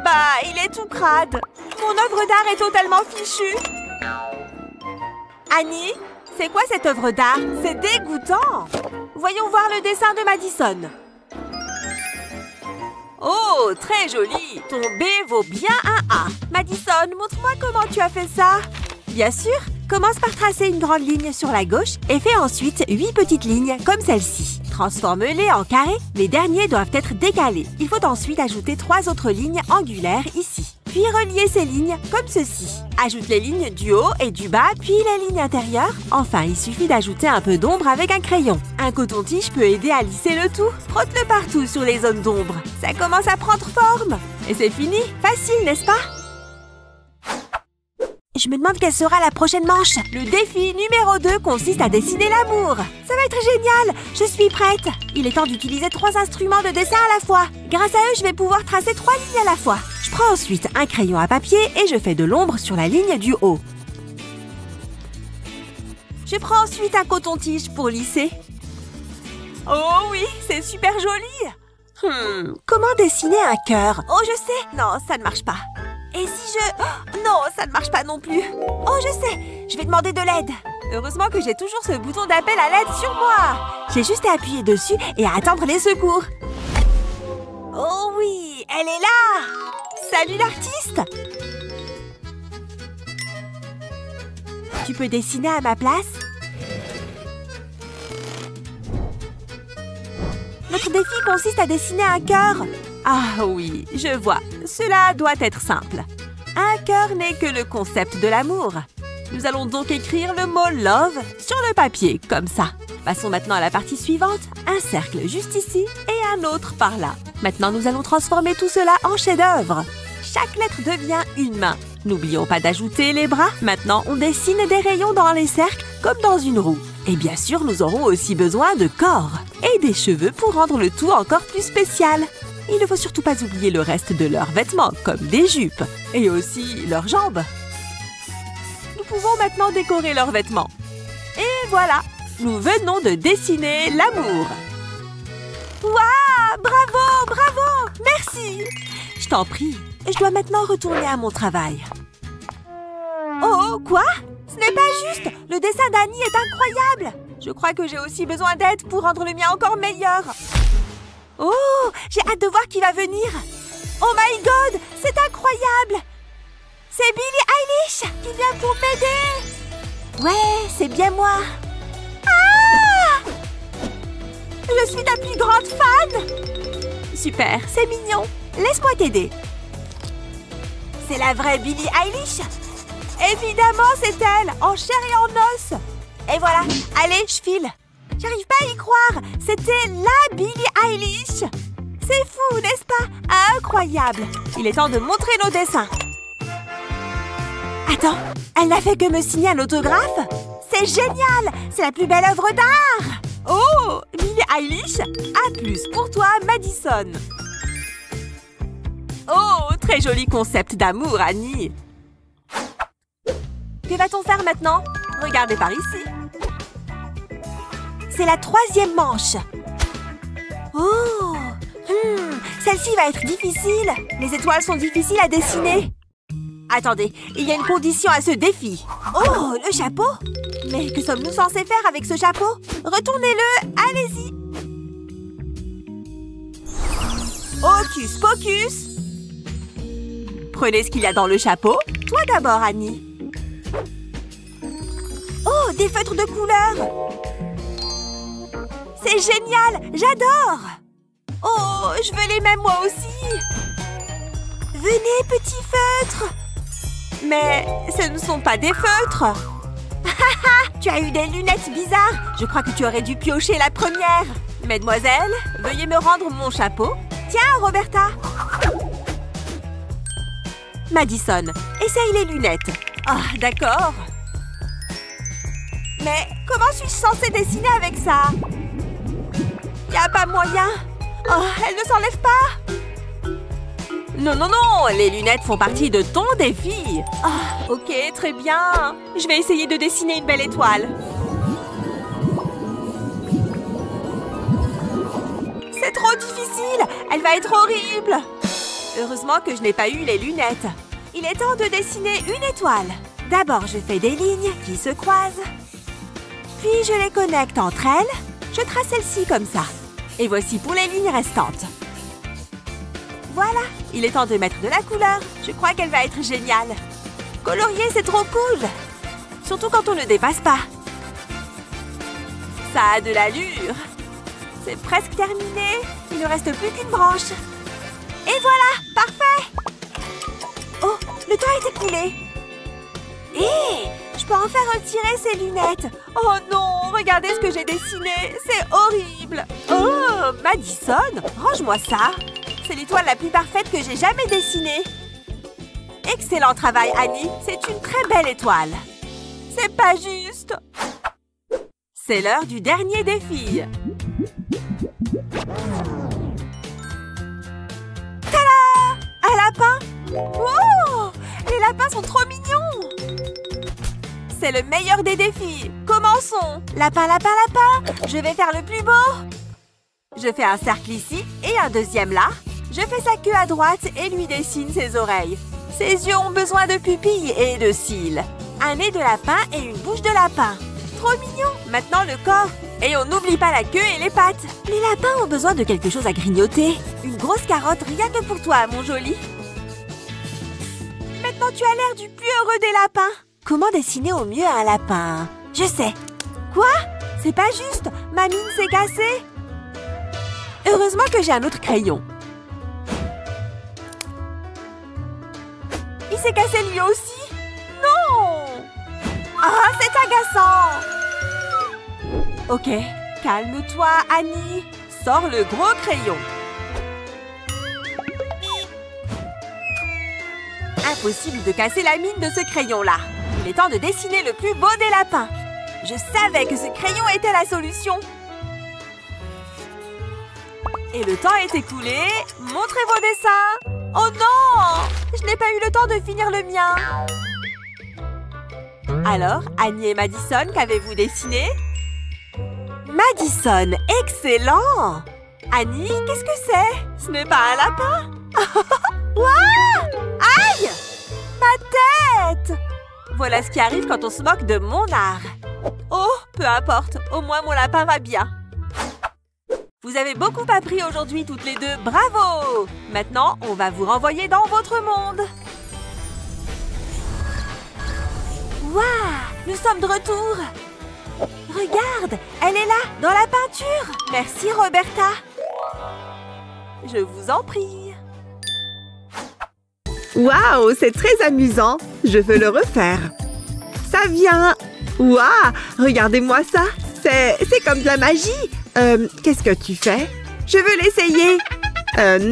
Bah, il est tout crade. Mon œuvre d'art est totalement fichue. Annie, c'est quoi cette œuvre d'art? C'est dégoûtant. Voyons voir le dessin de Madison. Oh, très joli. Ton B vaut bien un A. Madison, montre-moi comment tu as fait ça. Bien sûr, commence par tracer une grande ligne sur la gauche et fais ensuite 8 petites lignes comme celle-ci. Transforme-les en carrés. Les derniers doivent être décalés. Il faut ensuite ajouter 3 autres lignes angulaires ici. Puis relier ces lignes comme ceci. Ajoute les lignes du haut et du bas, puis les lignes intérieures. Enfin, il suffit d'ajouter un peu d'ombre avec un crayon. Un coton-tige peut aider à lisser le tout. Frotte-le partout sur les zones d'ombre. Ça commence à prendre forme. Et c'est fini. Facile, n'est-ce pas? Je me demande quelle sera la prochaine manche. Le défi numéro 2 consiste à dessiner l'amour. Ça va être génial. Je suis prête. Il est temps d'utiliser 3 instruments de dessin à la fois. Grâce à eux, je vais pouvoir tracer 3 lignes à la fois. Je prends ensuite un crayon à papier et je fais de l'ombre sur la ligne du haut. Je prends ensuite un coton-tige pour lisser. Oh oui, c'est super joli. Comment dessiner un cœur? Oh, je sais. Non, ça ne marche pas. Et si je... Oh, non, ça ne marche pas non plus. Oh, je sais. Je vais demander de l'aide. Heureusement que j'ai toujours ce bouton d'appel à l'aide sur moi. J'ai juste à appuyer dessus et à attendre les secours. Oh oui, elle est là. Salut l'artiste. Tu peux dessiner à ma place? Notre défi consiste à dessiner un cœur. Ah oui, je vois. Cela doit être simple. Un cœur n'est que le concept de l'amour. Nous allons donc écrire le mot « love » sur le papier, comme ça. Passons maintenant à la partie suivante. Un cercle juste ici et un autre par là. Maintenant, nous allons transformer tout cela en chef-d'œuvre. Chaque lettre devient une main. N'oublions pas d'ajouter les bras. Maintenant, on dessine des rayons dans les cercles, comme dans une roue. Et bien sûr, nous aurons aussi besoin de corps et des cheveux pour rendre le tout encore plus spécial. Il ne faut surtout pas oublier le reste de leurs vêtements, comme des jupes, et aussi leurs jambes. Nous pouvons maintenant décorer leurs vêtements. Et voilà, nous venons de dessiner l'amour. Waouh! Bravo, bravo! Merci! Je t'en prie, je dois maintenant retourner à mon travail. Oh, quoi? Ce n'est pas juste! Le dessin d'Annie est incroyable! Je crois que j'ai aussi besoin d'aide pour rendre le mien encore meilleur. Oh, j'ai hâte de voir qui va venir. Oh my God, c'est incroyable. C'est Billie Eilish qui vient pour m'aider. Ouais, c'est bien moi. Ah! Je suis ta plus grande fan. Super, c'est mignon. Laisse-moi t'aider. C'est la vraie Billie Eilish. Évidemment, c'est elle, en chair et en os. Et voilà, allez, je file. J'arrive pas à y croire, c'était la Billie Eilish. C'est fou, n'est-ce pas? Incroyable. Il est temps de montrer nos dessins. Attends, elle n'a fait que me signer un autographe? C'est génial! C'est la plus belle œuvre d'art! Oh, Billie Eilish, A+ pour toi, Madison. Oh, très joli concept d'amour, Annie. Que va-t-on faire maintenant? Regardez par ici. C'est la 3e manche. Oh, celle-ci va être difficile. Les étoiles sont difficiles à dessiner. Attendez, il y a une condition à ce défi. Oh, le chapeau? Mais que sommes-nous censés faire avec ce chapeau? Retournez-le, allez-y. Hocus pocus. Prenez ce qu'il y a dans le chapeau. Toi d'abord, Annie. Oh, des feutres de couleur. C'est génial, j'adore. Oh, je veux les mêmes moi aussi. Venez, petits feutres. Mais ce ne sont pas des feutres. Tu as eu des lunettes bizarres. Je crois que tu aurais dû piocher la première. Mademoiselle, veuillez me rendre mon chapeau. Tiens, Roberta. Madison, essaye les lunettes. Ah, d'accord. Mais comment suis-je censée dessiner avec ça? Y a pas moyen. Oh, elle ne s'enlève pas. Non, non, non, les lunettes font partie de ton défi. Ah, ok, très bien. Je vais essayer de dessiner une belle étoile. C'est trop difficile. Elle va être horrible. Heureusement que je n'ai pas eu les lunettes. Il est temps de dessiner une étoile. D'abord, je fais des lignes qui se croisent. Puis, je les connecte entre elles. Je trace celle-ci comme ça. Et voici pour les lignes restantes. Voilà, il est temps de mettre de la couleur. Je crois qu'elle va être géniale. Colorier, c'est trop cool. Surtout quand on ne dépasse pas. Ça a de l'allure. C'est presque terminé. Il ne reste plus qu'une branche. Et voilà, parfait. Oh, le temps est écoulé. Hé, je peux enfin retirer ces lunettes. Oh non, regardez ce que j'ai dessiné. C'est horrible. Oh, Madison, range-moi ça. C'est l'étoile la plus parfaite que j'ai jamais dessinée. Excellent travail, Annie. C'est une très belle étoile. C'est pas juste. C'est l'heure du dernier défi. Tada! Un lapin. Oh! Les lapins sont trop mignons. C'est le meilleur des défis. Commençons. Lapin, lapin, lapin. Je vais faire le plus beau. Je fais un cercle ici et un deuxième là. Je fais sa queue à droite et lui dessine ses oreilles. Ses yeux ont besoin de pupilles et de cils. Un nez de lapin et une bouche de lapin. Trop mignon. Maintenant le corps. Et on n'oublie pas la queue et les pattes. Les lapins ont besoin de quelque chose à grignoter. Une grosse carotte rien que pour toi, mon joli. Maintenant tu as l'air du plus heureux des lapins. Comment dessiner au mieux un lapin? Je sais. Quoi? C'est pas juste. Ma mine s'est cassée. Heureusement que j'ai un autre crayon. Il s'est cassé lui aussi? Non! Ah, c'est agaçant! Ok, calme-toi, Annie. Sors le gros crayon. Impossible de casser la mine de ce crayon-là. Il est temps de dessiner le plus beau des lapins. Je savais que ce crayon était la solution. Et le temps est écoulé. Montrez vos dessins. Oh non! Je n'ai pas eu le temps de finir le mien. Alors, Annie et Madison, qu'avez-vous dessiné? Madison, excellent! Annie, qu'est-ce que c'est? Ce n'est pas un lapin? Ouah! Aïe! Ma tête! Voilà ce qui arrive quand on se moque de mon art. Oh, peu importe, au moins mon lapin va bien. Vous avez beaucoup appris aujourd'hui toutes les deux, bravo! Maintenant, on va vous renvoyer dans votre monde. Waouh! Nous sommes de retour! Regarde, elle est là, dans la peinture! Merci, Roberta! Je vous en prie! Waouh, c'est très amusant. Je veux le refaire. Ça vient. Waouh, regardez-moi ça. C'est comme de la magie. Qu'est-ce que tu fais? Je veux l'essayer.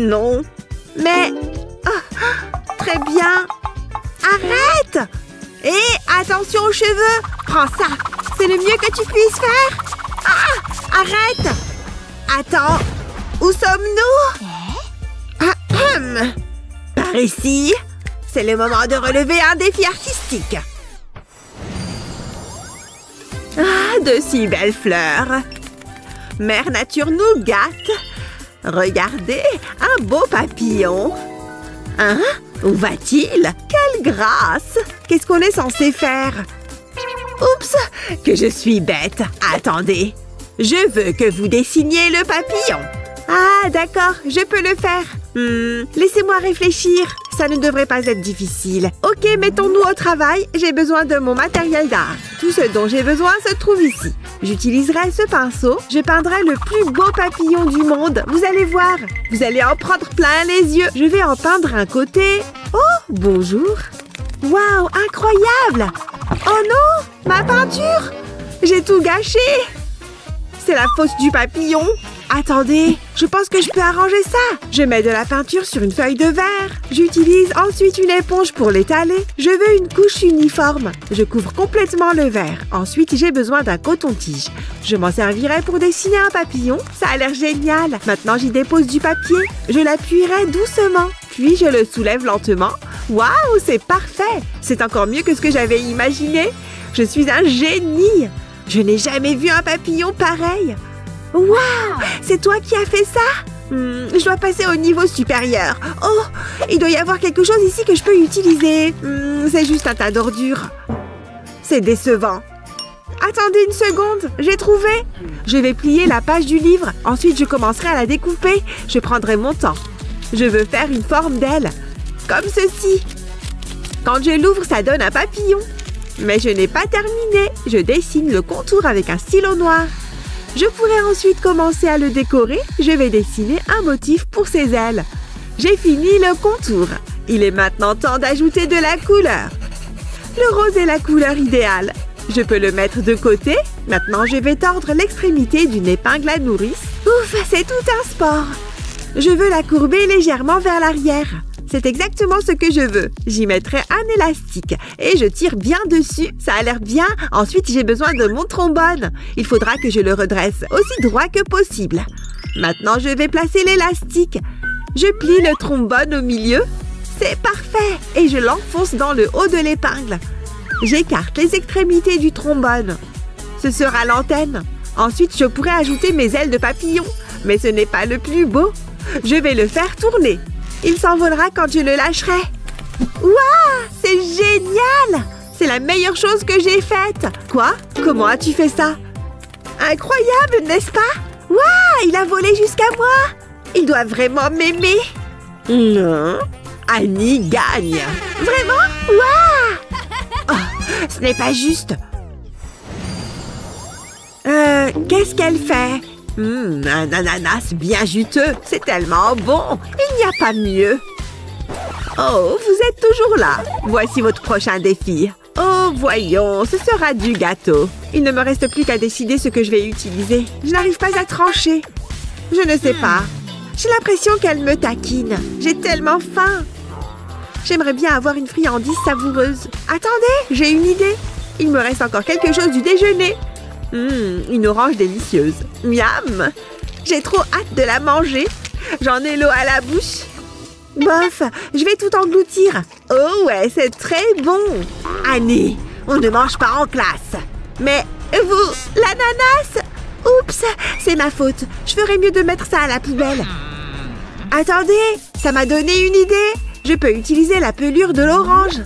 Non. Mais... très bien. Arrête! Et attention aux cheveux. Prends ça. C'est le mieux que tu puisses faire. Ah! Arrête! Attends. Où sommes-nous? Par ici. C'est le moment de relever un défi artistique. Ah, de si belles fleurs. Mère Nature nous gâte. Regardez, un beau papillon. Hein? Où va-t-il? Quelle grâce! Qu'est-ce qu'on est censé faire? Oups! Que je suis bête. Attendez. Je veux que vous dessiniez le papillon. Ah, d'accord, je peux le faire. Laissez-moi réfléchir. Ça ne devrait pas être difficile. Ok, mettons-nous au travail. J'ai besoin de mon matériel d'art. Tout ce dont j'ai besoin se trouve ici. J'utiliserai ce pinceau. Je peindrai le plus beau papillon du monde. Vous allez voir. Vous allez en prendre plein les yeux. Je vais en peindre un côté. Oh, bonjour. Waouh, incroyable. Oh non, ma peinture. J'ai tout gâché. C'est la faute du papillon. Attendez, je pense que je peux arranger ça. Je mets de la peinture sur une feuille de verre. J'utilise ensuite une éponge pour l'étaler. Je veux une couche uniforme. Je couvre complètement le verre. Ensuite, j'ai besoin d'un coton-tige. Je m'en servirai pour dessiner un papillon. Ça a l'air génial. Maintenant, j'y dépose du papier. Je l'appuierai doucement. Puis, je le soulève lentement. Waouh, c'est parfait. C'est encore mieux que ce que j'avais imaginé. Je suis un génie. Je n'ai jamais vu un papillon pareil. Waouh! C'est toi qui as fait ça? Je dois passer au niveau supérieur. Oh! Il doit y avoir quelque chose ici que je peux utiliser. C'est juste un tas d'ordures. C'est décevant. Attendez une seconde, j'ai trouvé. Je vais plier la page du livre. Ensuite, je commencerai à la découper. Je prendrai mon temps. Je veux faire une forme d'aile. Comme ceci. Quand je l'ouvre, ça donne un papillon. Mais je n'ai pas terminé. Je dessine le contour avec un stylo noir. Je pourrais ensuite commencer à le décorer. Je vais dessiner un motif pour ses ailes. J'ai fini le contour. Il est maintenant temps d'ajouter de la couleur. Le rose est la couleur idéale. Je peux le mettre de côté. Maintenant, je vais tordre l'extrémité d'une épingle à nourrice. Ouf, c'est tout un sport. Je veux la courber légèrement vers l'arrière. C'est exactement ce que je veux. J'y mettrai un élastique et je tire bien dessus. Ça a l'air bien. Ensuite, j'ai besoin de mon trombone. Il faudra que je le redresse aussi droit que possible. Maintenant, je vais placer l'élastique. Je plie le trombone au milieu. C'est parfait. Et je l'enfonce dans le haut de l'épingle. J'écarte les extrémités du trombone. Ce sera l'antenne. Ensuite, je pourrai ajouter mes ailes de papillon. Mais ce n'est pas le plus beau. Je vais le faire tourner. Il s'envolera quand je le lâcherai. Waouh! C'est génial! C'est la meilleure chose que j'ai faite. Quoi? Comment as-tu fait ça? Incroyable, n'est-ce pas? Waouh! Il a volé jusqu'à moi. Il doit vraiment m'aimer. Non. Annie gagne. Vraiment? Waouh! Oh, ce n'est pas juste. Qu'est-ce qu'elle fait? Un ananas bien juteux. C'est tellement bon. Il n'y a pas mieux. Oh, vous êtes toujours là. Voici votre prochain défi. Oh, voyons, ce sera du gâteau. Il ne me reste plus qu'à décider ce que je vais utiliser. Je n'arrive pas à trancher. Je ne sais pas. J'ai l'impression qu'elle me taquine. J'ai tellement faim. J'aimerais bien avoir une friandise savoureuse. Attendez, j'ai une idée. Il me reste encore quelque chose du déjeuner. Une orange délicieuse. Miam! J'ai trop hâte de la manger. J'en ai l'eau à la bouche. Bof, je vais tout engloutir. Oh ouais, c'est très bon. Annie, on ne mange pas en classe. Mais vous, l'ananas? Oups, c'est ma faute. Je ferais mieux de mettre ça à la poubelle. Attendez, ça m'a donné une idée. Je peux utiliser la pelure de l'orange.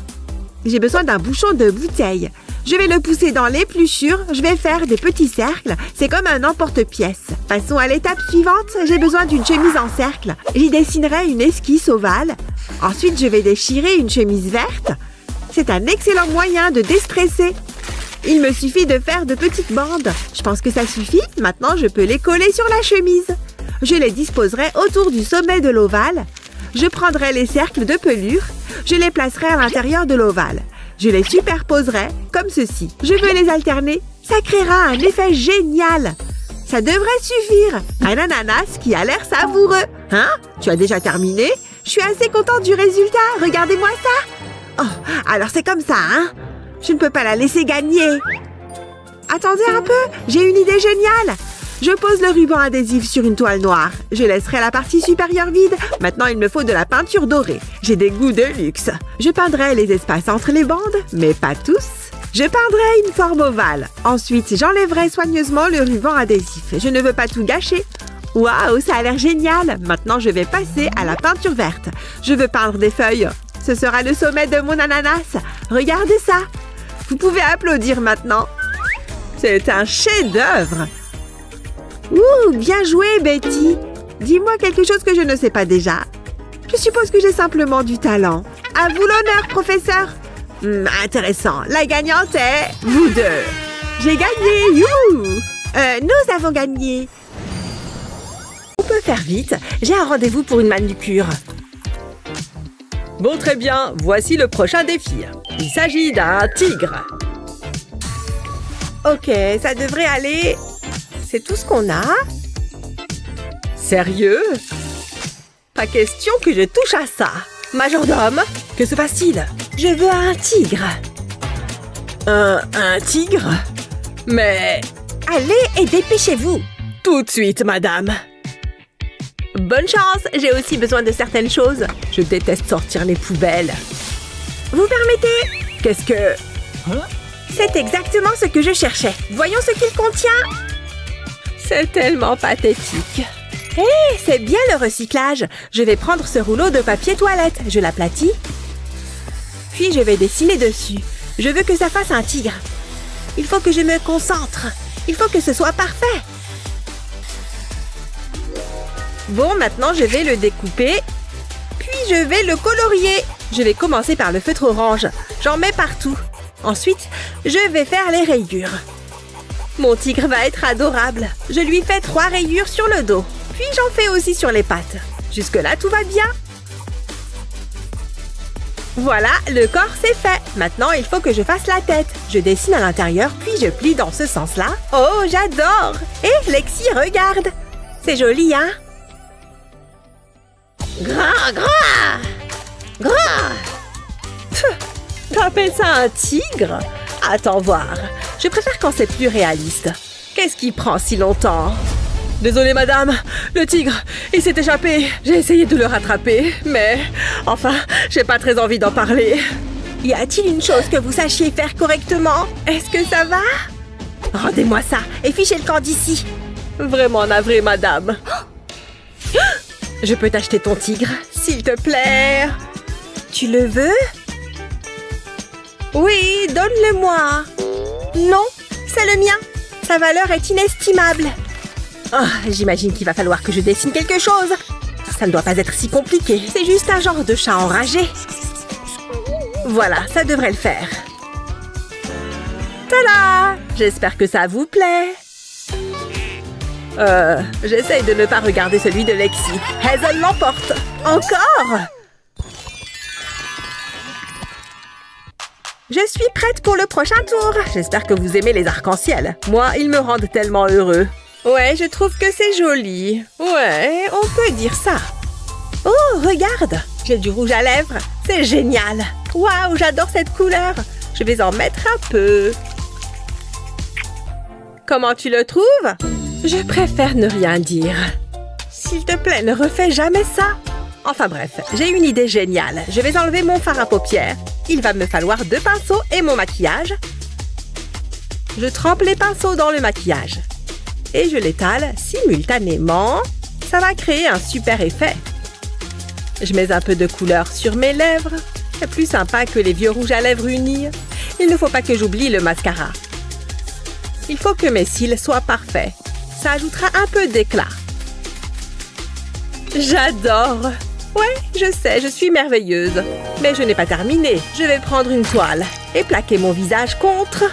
J'ai besoin d'un bouchon de bouteille. Je vais le pousser dans l'épluchure. Je vais faire des petits cercles. C'est comme un emporte-pièce. Passons à l'étape suivante. J'ai besoin d'une chemise en cercle. J'y dessinerai une esquisse ovale. Ensuite, je vais déchirer une chemise verte. C'est un excellent moyen de déstresser. Il me suffit de faire de petites bandes. Je pense que ça suffit. Maintenant, je peux les coller sur la chemise. Je les disposerai autour du sommet de l'ovale. Je prendrai les cercles de pelure. Je les placerai à l'intérieur de l'ovale. Je les superposerai comme ceci. Je veux les alterner. Ça créera un effet génial. Ça devrait suffire. Un ananas qui a l'air savoureux. Hein? Tu as déjà terminé? Je suis assez contente du résultat. Regardez-moi ça. Oh, alors c'est comme ça, hein? Je ne peux pas la laisser gagner. Attendez un peu. J'ai une idée géniale. Je pose le ruban adhésif sur une toile noire. Je laisserai la partie supérieure vide. Maintenant, il me faut de la peinture dorée. J'ai des goûts de luxe. Je peindrai les espaces entre les bandes, mais pas tous. Je peindrai une forme ovale. Ensuite, j'enlèverai soigneusement le ruban adhésif. Je ne veux pas tout gâcher. Waouh, ça a l'air génial! Maintenant, je vais passer à la peinture verte. Je veux peindre des feuilles. Ce sera le sommet de mon ananas. Regardez ça! Vous pouvez applaudir maintenant. C'est un chef-d'œuvre! Ouh, bien joué, Betty! Dis-moi quelque chose que je ne sais pas déjà. Je suppose que j'ai simplement du talent. À vous l'honneur, professeur! Intéressant. La gagnante est vous deux. J'ai gagné! Youhou! Nous avons gagné. On peut faire vite. J'ai un rendez-vous pour une manucure. Bon, très bien. Voici le prochain défi. Il s'agit d'un tigre. Ok, ça devrait aller. C'est tout ce qu'on a? Sérieux? Pas question que je touche à ça. Majordome, Que se passe-t-il? je veux un tigre. Un tigre? Mais... Allez et dépêchez-vous. Tout de suite, madame. Bonne chance, j'ai aussi besoin de certaines choses. Je déteste sortir les poubelles. Vous permettez? Qu'est-ce que... C'est exactement ce que je cherchais. Voyons ce qu'il contient. C'est tellement pathétique. Hé, c'est bien le recyclage. Je vais prendre ce rouleau de papier toilette. Je l'aplatis. Puis je vais dessiner dessus. Je veux que ça fasse un tigre. Il faut que je me concentre. Il faut que ce soit parfait. Bon, maintenant je vais le découper. Puis je vais le colorier. Je vais commencer par le feutre orange. J'en mets partout. Ensuite, je vais faire les rayures. Mon tigre va être adorable. Je lui fais 3 rayures sur le dos. Puis j'en fais aussi sur les pattes. Jusque-là, tout va bien. Voilà, le corps c'est fait. Maintenant, il faut que je fasse la tête. Je dessine à l'intérieur, puis je plie dans ce sens-là. Oh, j'adore! Et Lexi, regarde! C'est joli, hein? Grand, grand! Grand! T'appelles ça un tigre? Attends voir. Je préfère quand c'est plus réaliste. Qu'est-ce qui prend si longtemps? Désolée, madame. Le tigre, il s'est échappé. J'ai essayé de le rattraper, mais... Enfin, j'ai pas très envie d'en parler. Y a-t-il une chose que vous sachiez faire correctement? Est-ce que ça va? Rendez-moi ça et fichez le camp d'ici. Vraiment navrée, madame. Je peux t'acheter ton tigre, s'il te plaît? Tu le veux? Oui, donne-le-moi. Non, c'est le mien. Sa valeur est inestimable. Oh, j'imagine qu'il va falloir que je dessine quelque chose. Ça ne doit pas être si compliqué. C'est juste un genre de chat enragé. Voilà, ça devrait le faire. Tada! J'espère que ça vous plaît. J'essaye de ne pas regarder celui de Lexi. Hazel l'emporte. Encore? Je suis prête pour le prochain tour. J'espère que vous aimez les arcs-en-ciel. Moi, ils me rendent tellement heureux. Ouais, je trouve que c'est joli. Ouais, on peut dire ça. Oh, regarde! J'ai du rouge à lèvres. C'est génial. Waouh, j'adore cette couleur. Je vais en mettre un peu. Comment tu le trouves? Je préfère ne rien dire. S'il te plaît, ne refais jamais ça. Enfin bref, j'ai une idée géniale. Je vais enlever mon fard à paupières. Il va me falloir 2 pinceaux et mon maquillage. Je trempe les pinceaux dans le maquillage. Et je l'étale simultanément. Ça va créer un super effet. Je mets un peu de couleur sur mes lèvres. C'est plus sympa que les vieux rouges à lèvres unis. Il ne faut pas que j'oublie le mascara. Il faut que mes cils soient parfaits. Ça ajoutera un peu d'éclat. J'adore! Ouais, je sais, je suis merveilleuse. Mais je n'ai pas terminé. Je vais prendre une toile et plaquer mon visage contre.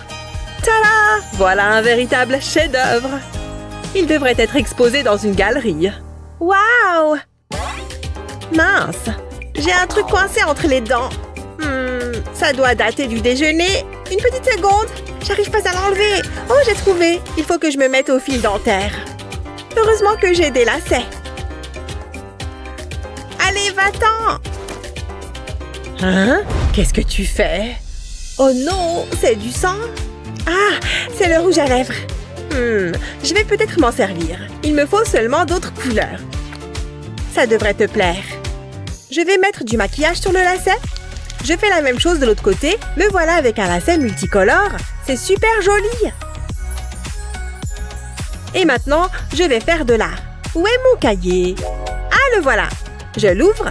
Tada! Voilà un véritable chef-d'œuvre. Il devrait être exposé dans une galerie. Waouh! Mince! J'ai un truc coincé entre les dents. Ça doit dater du déjeuner. Une petite seconde. J'arrive pas à l'enlever. Oh, j'ai trouvé. Il faut que je me mette au fil dentaire. Heureusement que j'ai des lacets. Allez, va-t'en. Hein? Qu'est-ce que tu fais? Oh non, c'est du sang. Ah, c'est le rouge à lèvres. Je vais peut-être m'en servir. Il me faut seulement d'autres couleurs. Ça devrait te plaire. Je vais mettre du maquillage sur le lacet. Je fais la même chose de l'autre côté. Me voilà avec un lacet multicolore. C'est super joli. Et maintenant, je vais faire de l'art. Où est mon cahier? Ah, le voilà. Je l'ouvre.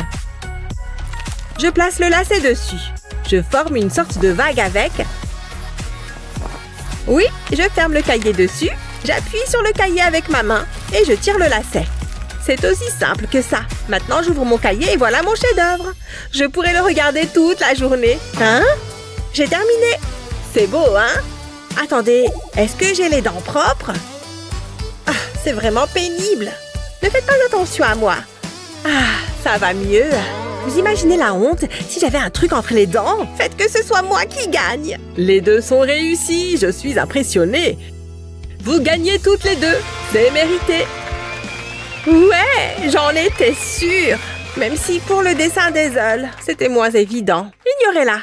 Je place le lacet dessus. Je forme une sorte de vague avec. Oui, je ferme le cahier dessus. J'appuie sur le cahier avec ma main et je tire le lacet. C'est aussi simple que ça. Maintenant, j'ouvre mon cahier et voilà mon chef-d'œuvre. Je pourrais le regarder toute la journée. Hein? J'ai terminé. C'est beau, hein? Attendez, est-ce que j'ai les dents propres? Ah, c'est vraiment pénible. Ne faites pas attention à moi. Ah, ça va mieux. Vous imaginez la honte si j'avais un truc entre les dents? Faites que ce soit moi qui gagne. Les deux sont réussis. Je suis impressionnée. Vous gagnez toutes les deux. C'est mérité. Ouais, j'en étais sûre. Même si pour le dessin des œufs, c'était moins évident. Ignorez-la.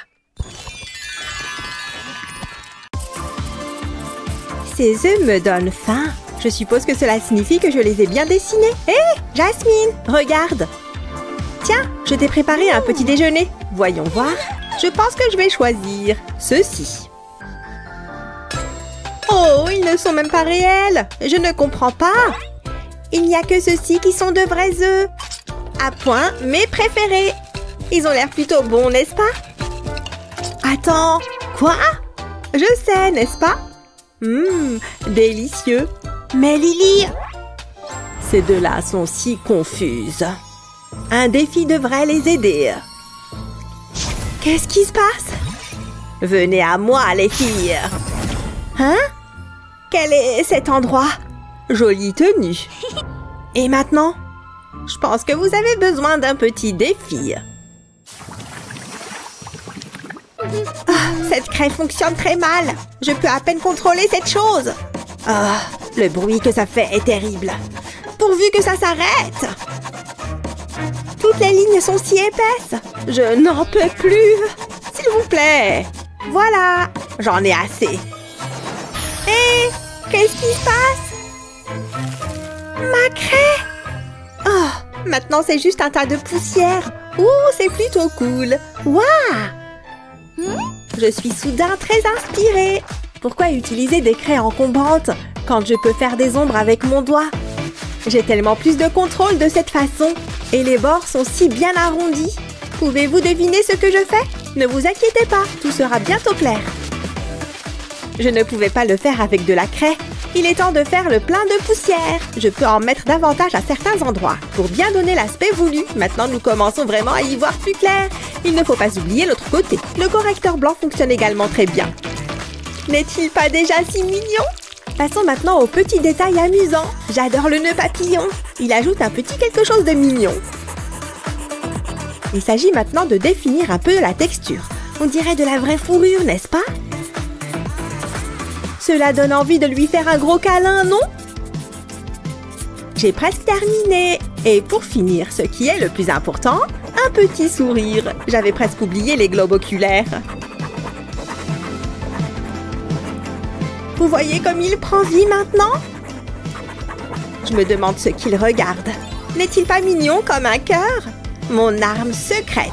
Ces œufs me donnent faim. Je suppose que cela signifie que je les ai bien dessinés. Hé, Jasmine, regarde. Tiens, je t'ai préparé un petit déjeuner. Voyons voir. Je pense que je vais choisir ceci. Oh, ils ne sont même pas réels. Je ne comprends pas. Il n'y a que ceux-ci qui sont de vrais œufs. À point, mes préférés. Ils ont l'air plutôt bons, n'est-ce pas? Attends, quoi? Je sais, n'est-ce pas? Délicieux. Mais Lily, ces deux-là sont si confuses. Un défi devrait les aider. Qu'est-ce qui se passe? Venez à moi, les filles. Hein? Quel est cet endroit? Jolie tenue. Et maintenant? Je pense que vous avez besoin d'un petit défi. Cette craie fonctionne très mal. Je peux à peine contrôler cette chose. Le bruit que ça fait est terrible. Pourvu que ça s'arrête. Toutes les lignes sont si épaisses. Je n'en peux plus. S'il vous plaît. Voilà. J'en ai assez. Hé, qu'est-ce qui se passe? Ma craie. Oh, maintenant c'est juste un tas de poussière. Ouh, c'est plutôt cool. Waouh! Je suis soudain très inspirée. Pourquoi utiliser des craies encombrantes quand je peux faire des ombres avec mon doigt? J'ai tellement plus de contrôle de cette façon. Et les bords sont si bien arrondis. Pouvez-vous deviner ce que je fais? Ne vous inquiétez pas, tout sera bientôt clair. Je ne pouvais pas le faire avec de la craie. Il est temps de faire le plein de poussière. Je peux en mettre davantage à certains endroits pour bien donner l'aspect voulu. Maintenant, nous commençons vraiment à y voir plus clair. Il ne faut pas oublier l'autre côté. Le correcteur blanc fonctionne également très bien. N'est-il pas déjà si mignon? Passons maintenant aux petits détails amusants. J'adore le nœud papillon. Il ajoute un petit quelque chose de mignon. Il s'agit maintenant de définir un peu la texture. On dirait de la vraie fourrure, n'est-ce pas? Cela donne envie de lui faire un gros câlin, non? J'ai presque terminé. Et pour finir, ce qui est le plus important, un petit sourire. J'avais presque oublié les globes oculaires. Vous voyez comme il prend vie maintenant? Je me demande ce qu'il regarde. N'est-il pas mignon comme un cœur? Mon arme secrète.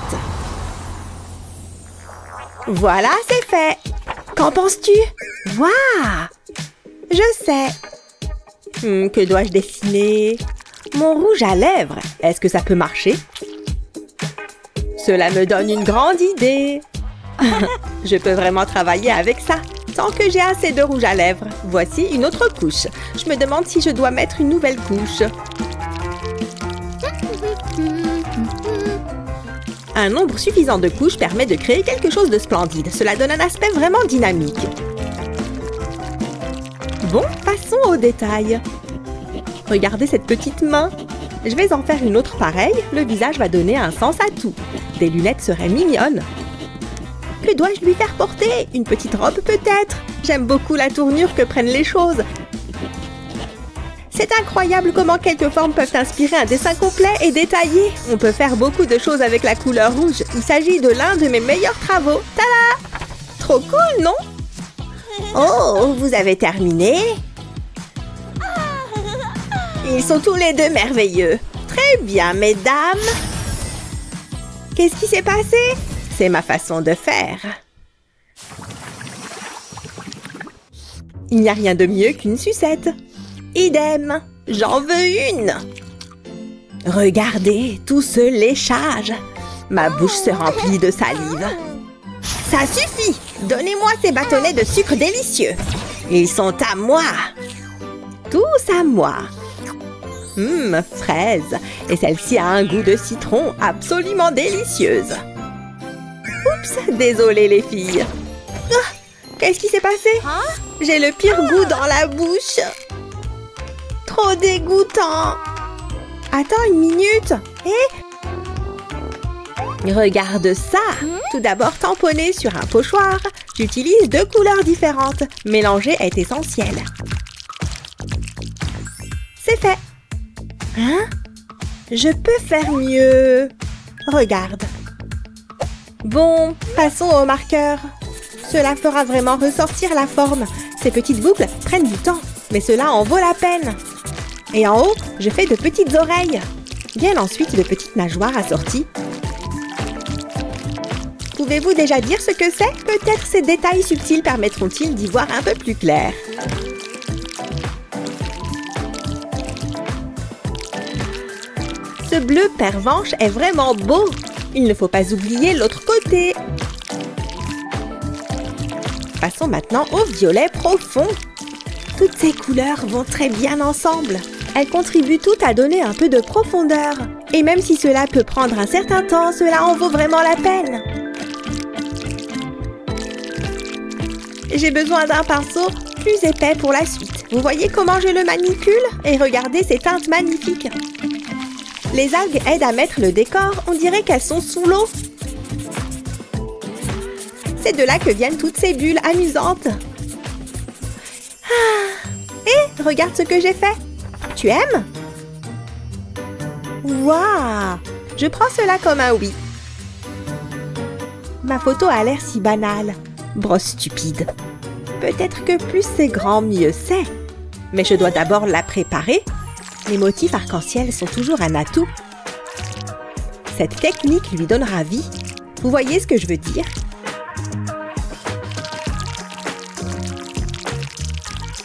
Voilà, c'est fait. Qu'en penses-tu? Waouh! Je sais. Que dois-je dessiner? Mon rouge à lèvres. Est-ce que ça peut marcher? Cela me donne une grande idée. Je peux vraiment travailler avec ça. Tant que j'ai assez de rouge à lèvres. Voici une autre couche. Je me demande si je dois mettre une nouvelle couche. Un nombre suffisant de couches permet de créer quelque chose de splendide. Cela donne un aspect vraiment dynamique. Bon, passons aux détails. Regardez cette petite main. Je vais en faire une autre pareille. Le visage va donner un sens à tout. Des lunettes seraient mignonnes. Que dois-je lui faire porter? Une petite robe peut-être? J'aime beaucoup la tournure que prennent les choses. C'est incroyable comment quelques formes peuvent inspirer un dessin complet et détaillé. On peut faire beaucoup de choses avec la couleur rouge. Il s'agit de l'un de mes meilleurs travaux. Tada! Trop cool, non? Oh, vous avez terminé? Ils sont tous les deux merveilleux. Très bien, mesdames. Qu'est-ce qui s'est passé? C'est ma façon de faire. Il n'y a rien de mieux qu'une sucette. Idem, j'en veux une. Regardez tout ce léchage. Ma bouche se remplit de salive. Ça suffit. Donnez-moi ces bâtonnets de sucre délicieux. Ils sont à moi. Tous à moi. Fraise. Et celle-ci a un goût de citron absolument délicieuse. Oups, désolée les filles. Qu'est-ce qui s'est passé? J'ai le pire goût dans la bouche. Trop dégoûtant. Attends une minute. Regarde ça. Tout d'abord tamponné sur un pochoir. J'utilise 2 couleurs différentes. Mélanger est essentiel. C'est fait. Hein? Je peux faire mieux. Regarde. Bon, passons au marqueur. Cela fera vraiment ressortir la forme. Ces petites boucles prennent du temps, mais cela en vaut la peine. Et en haut, je fais de petites oreilles. Viennent ensuite de petites nageoires assorties. Pouvez-vous déjà dire ce que c'est? Peut-être ces détails subtils permettront-ils d'y voir un peu plus clair. Ce bleu pervenche est vraiment beau. Il ne faut pas oublier l'autre côté. Passons maintenant au violet profond. Toutes ces couleurs vont très bien ensemble. Elles contribuent toutes à donner un peu de profondeur. Et même si cela peut prendre un certain temps, cela en vaut vraiment la peine. J'ai besoin d'un pinceau plus épais pour la suite. Vous voyez comment je le manipule? Et regardez ces teintes magnifiques. Les algues aident à mettre le décor. On dirait qu'elles sont sous l'eau. C'est de là que viennent toutes ces bulles amusantes. Et regarde ce que j'ai fait. Tu aimes? Waouh! Je prends cela comme un oui. Ma photo a l'air si banale. Brosse stupide. Peut-être que plus c'est grand, mieux c'est. Mais je dois d'abord la préparer. Les motifs arc-en-ciel sont toujours un atout. Cette technique lui donnera vie. Vous voyez ce que je veux dire?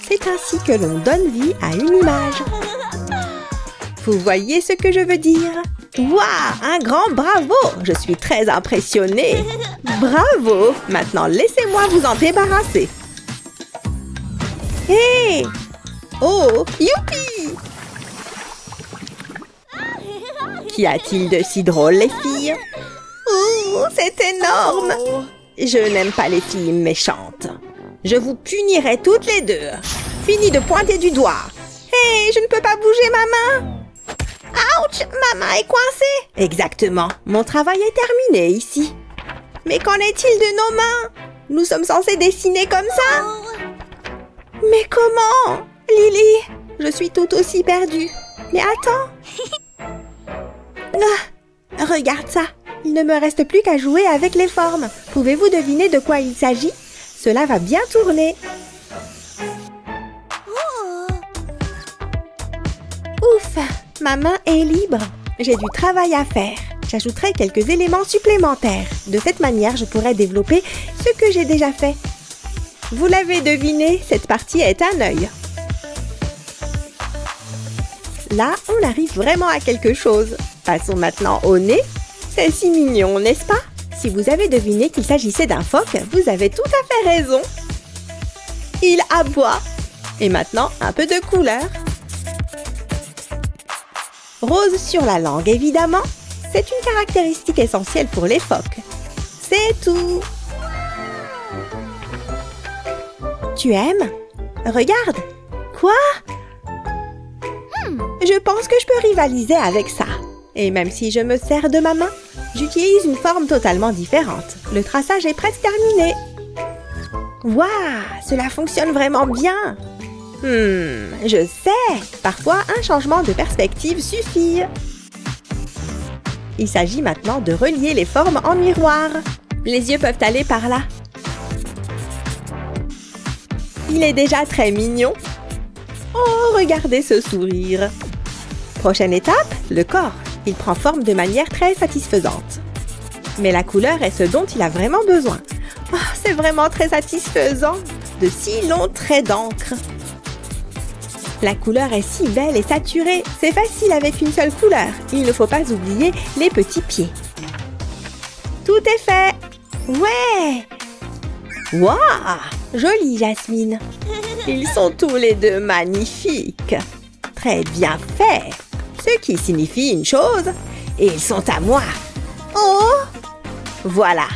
C'est ainsi que l'on donne vie à une image. Vous voyez ce que je veux dire? Waouh! Un grand bravo! Je suis très impressionnée. Bravo! Maintenant, laissez-moi vous en débarrasser. Hé! Oh! Youpi! Qu'y a-t-il de si drôle, les filles? Oh, c'est énorme! Je n'aime pas les filles méchantes. Je vous punirai toutes les deux. Fini de pointer du doigt. Hé, je ne peux pas bouger ma main. Ouch, ma main est coincée. Exactement. Mon travail est terminé ici. Mais qu'en est-il de nos mains? Nous sommes censés dessiner comme ça? Mais comment? Lily, je suis tout aussi perdue. Mais attends. Regarde ça. Il ne me reste plus qu'à jouer avec les formes. Pouvez-vous deviner de quoi il s'agit? Cela va bien tourner. Ouf, ma main est libre. J'ai du travail à faire. J'ajouterai quelques éléments supplémentaires. De cette manière, je pourrai développer ce que j'ai déjà fait. Vous l'avez deviné, cette partie est un œil. Là, on arrive vraiment à quelque chose. Passons maintenant au nez. C'est si mignon, n'est-ce pas? Si vous avez deviné qu'il s'agissait d'un phoque, vous avez tout à fait raison. Il aboie. Et maintenant, un peu de couleur. Rose sur la langue, évidemment. C'est une caractéristique essentielle pour les phoques. C'est tout. Tu aimes? Regarde. Quoi? Je pense que je peux rivaliser avec ça. Et même si je me sers de ma main, j'utilise une forme totalement différente. Le traçage est presque terminé. Waouh, cela fonctionne vraiment bien. Je sais. Parfois, un changement de perspective suffit. Il s'agit maintenant de relier les formes en miroir. Les yeux peuvent aller par là. Il est déjà très mignon. Oh, regardez ce sourire. Prochaine étape, le corps. Il prend forme de manière très satisfaisante. Mais la couleur est ce dont il a vraiment besoin. Oh, c'est vraiment très satisfaisant. De si longs traits d'encre. La couleur est si belle et saturée. C'est facile avec une seule couleur. Il ne faut pas oublier les petits pieds. Tout est fait. Ouais. Waouh, jolie Jasmine. Ils sont tous les deux magnifiques. Très bien fait. Ce qui signifie une chose. Et ils sont à moi. Oh! Voilà.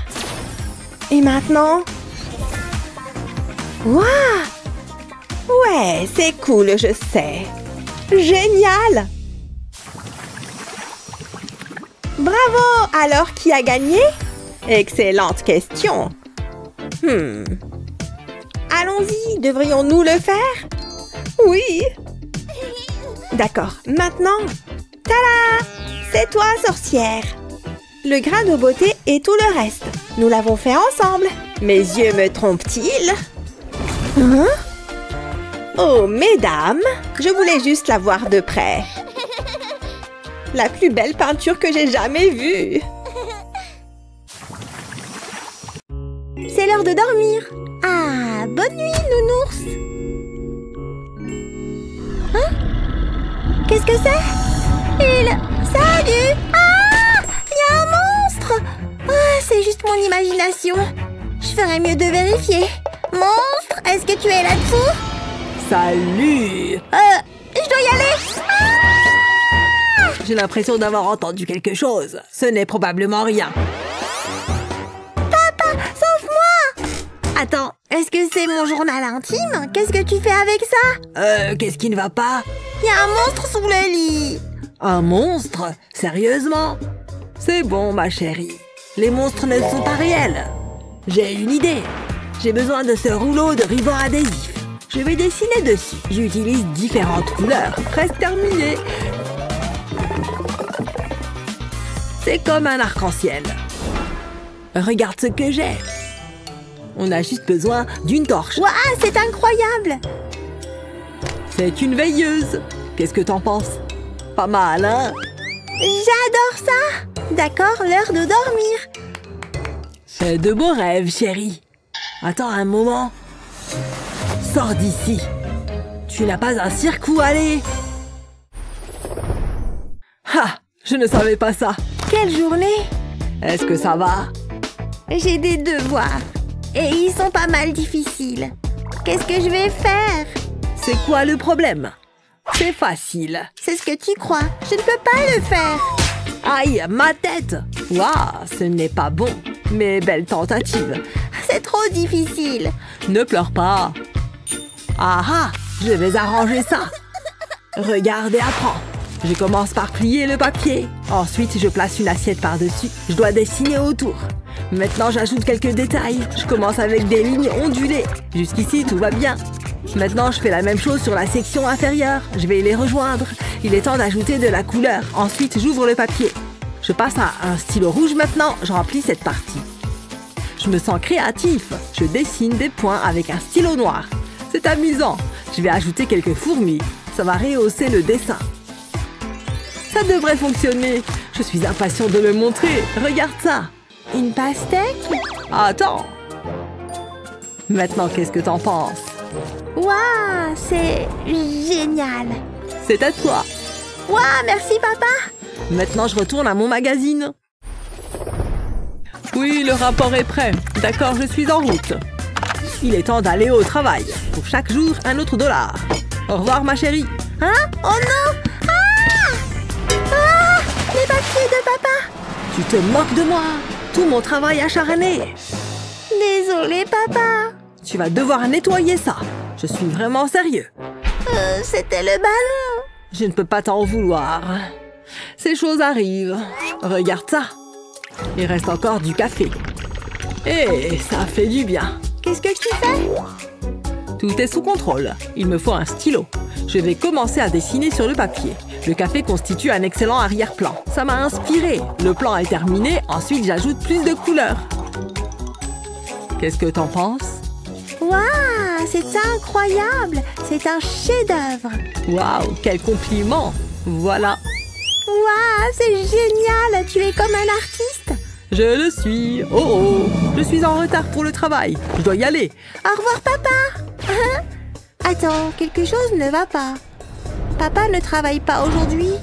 Et maintenant? Waouh! Ouais, c'est cool, je sais. Génial! Bravo! Alors, qui a gagné? Excellente question. Allons-y, devrions-nous le faire? Oui! D'accord, maintenant, tada! C'est toi, sorcière! Le grain de beauté et tout le reste. Nous l'avons fait ensemble. Mes yeux me trompent-ils? Hein? Oh, mesdames, je voulais juste la voir de près. La plus belle peinture que j'ai jamais vue. C'est l'heure de dormir. Ah, bonne nuit, nounours. Hein? Qu'est-ce que c'est? Salut! Ah! Il y a un monstre! Ah, c'est juste mon imagination. Je ferais mieux de vérifier. Monstre, est-ce que tu es là-dessous? Salut! Je dois y aller! Ah! J'ai l'impression d'avoir entendu quelque chose. Ce n'est probablement rien. Papa, sauve-moi! Attends, est-ce que c'est mon journal intime? Qu'est-ce que tu fais avec ça? Qu'est-ce qui ne va pas? Il y a un monstre sous le lit. Un monstre? Sérieusement? C'est bon, ma chérie. Les monstres ne sont pas réels. J'ai une idée. J'ai besoin de ce rouleau de ruban adhésif. Je vais dessiner dessus. J'utilise différentes couleurs. Presque terminé. C'est comme un arc-en-ciel. Regarde ce que j'ai. On a juste besoin d'une torche. Waouh, c'est incroyable! C'est une veilleuse. Qu'est-ce que t'en penses? Pas mal, hein? J'adore ça! D'accord, l'heure de dormir. Fais de beaux rêves, chérie. Attends un moment. Sors d'ici. Tu n'as pas un cirque où aller? Ah! Je ne savais pas ça. Quelle journée! Est-ce que ça va? J'ai des devoirs. Et ils sont pas mal difficiles. Qu'est-ce que je vais faire? C'est quoi le problème? C'est facile. C'est ce que tu crois. Je ne peux pas le faire. Aïe, ma tête! Waouh, ce n'est pas bon. Mais belle tentative. C'est trop difficile. Ne pleure pas. Ah ah, je vais arranger ça. Regarde et apprends. Je commence par plier le papier. Ensuite, je place une assiette par-dessus. Je dois dessiner autour. Maintenant, j'ajoute quelques détails. Je commence avec des lignes ondulées. Jusqu'ici, tout va bien. Maintenant, je fais la même chose sur la section inférieure. Je vais les rejoindre. Il est temps d'ajouter de la couleur. Ensuite, j'ouvre le papier. Je passe à un stylo rouge maintenant. Je remplis cette partie. Je me sens créatif. Je dessine des points avec un stylo noir. C'est amusant. Je vais ajouter quelques fourmis. Ça va rehausser le dessin. Ça devrait fonctionner. Je suis impatient de le montrer. Regarde ça. Une pastèque? Attends. Maintenant, qu'est-ce que t'en penses? Waouh, c'est génial. C'est à toi. Waouh, merci papa. Maintenant, je retourne à mon magazine. Oui, le rapport est prêt. D'accord, je suis en route. Il est temps d'aller au travail. Pour chaque jour, un autre $. Au revoir, ma chérie. Hein? Oh non! Ah! Ah! Les papiers de papa! Tu te moques de moi. Tout mon travail acharné. Désolée, papa. Tu vas devoir nettoyer ça. Je suis vraiment sérieux. C'était le ballon. Je ne peux pas t'en vouloir. Ces choses arrivent. Regarde ça. Il reste encore du café. Et ça fait du bien. Qu'est-ce que tu fais? Tout est sous contrôle. Il me faut un stylo. Je vais commencer à dessiner sur le papier. Le café constitue un excellent arrière-plan. Ça m'a inspiré. Le plan est terminé. Ensuite, j'ajoute plus de couleurs. Qu'est-ce que t'en penses? Waouh, c'est incroyable! C'est un chef-d'œuvre! Waouh, quel compliment! Voilà. Waouh, c'est génial! Tu es comme un artiste! Je le suis. Oh oh, je suis en retard pour le travail. Je dois y aller. Au revoir, papa! Attends, quelque chose ne va pas. Papa ne travaille pas aujourd'hui.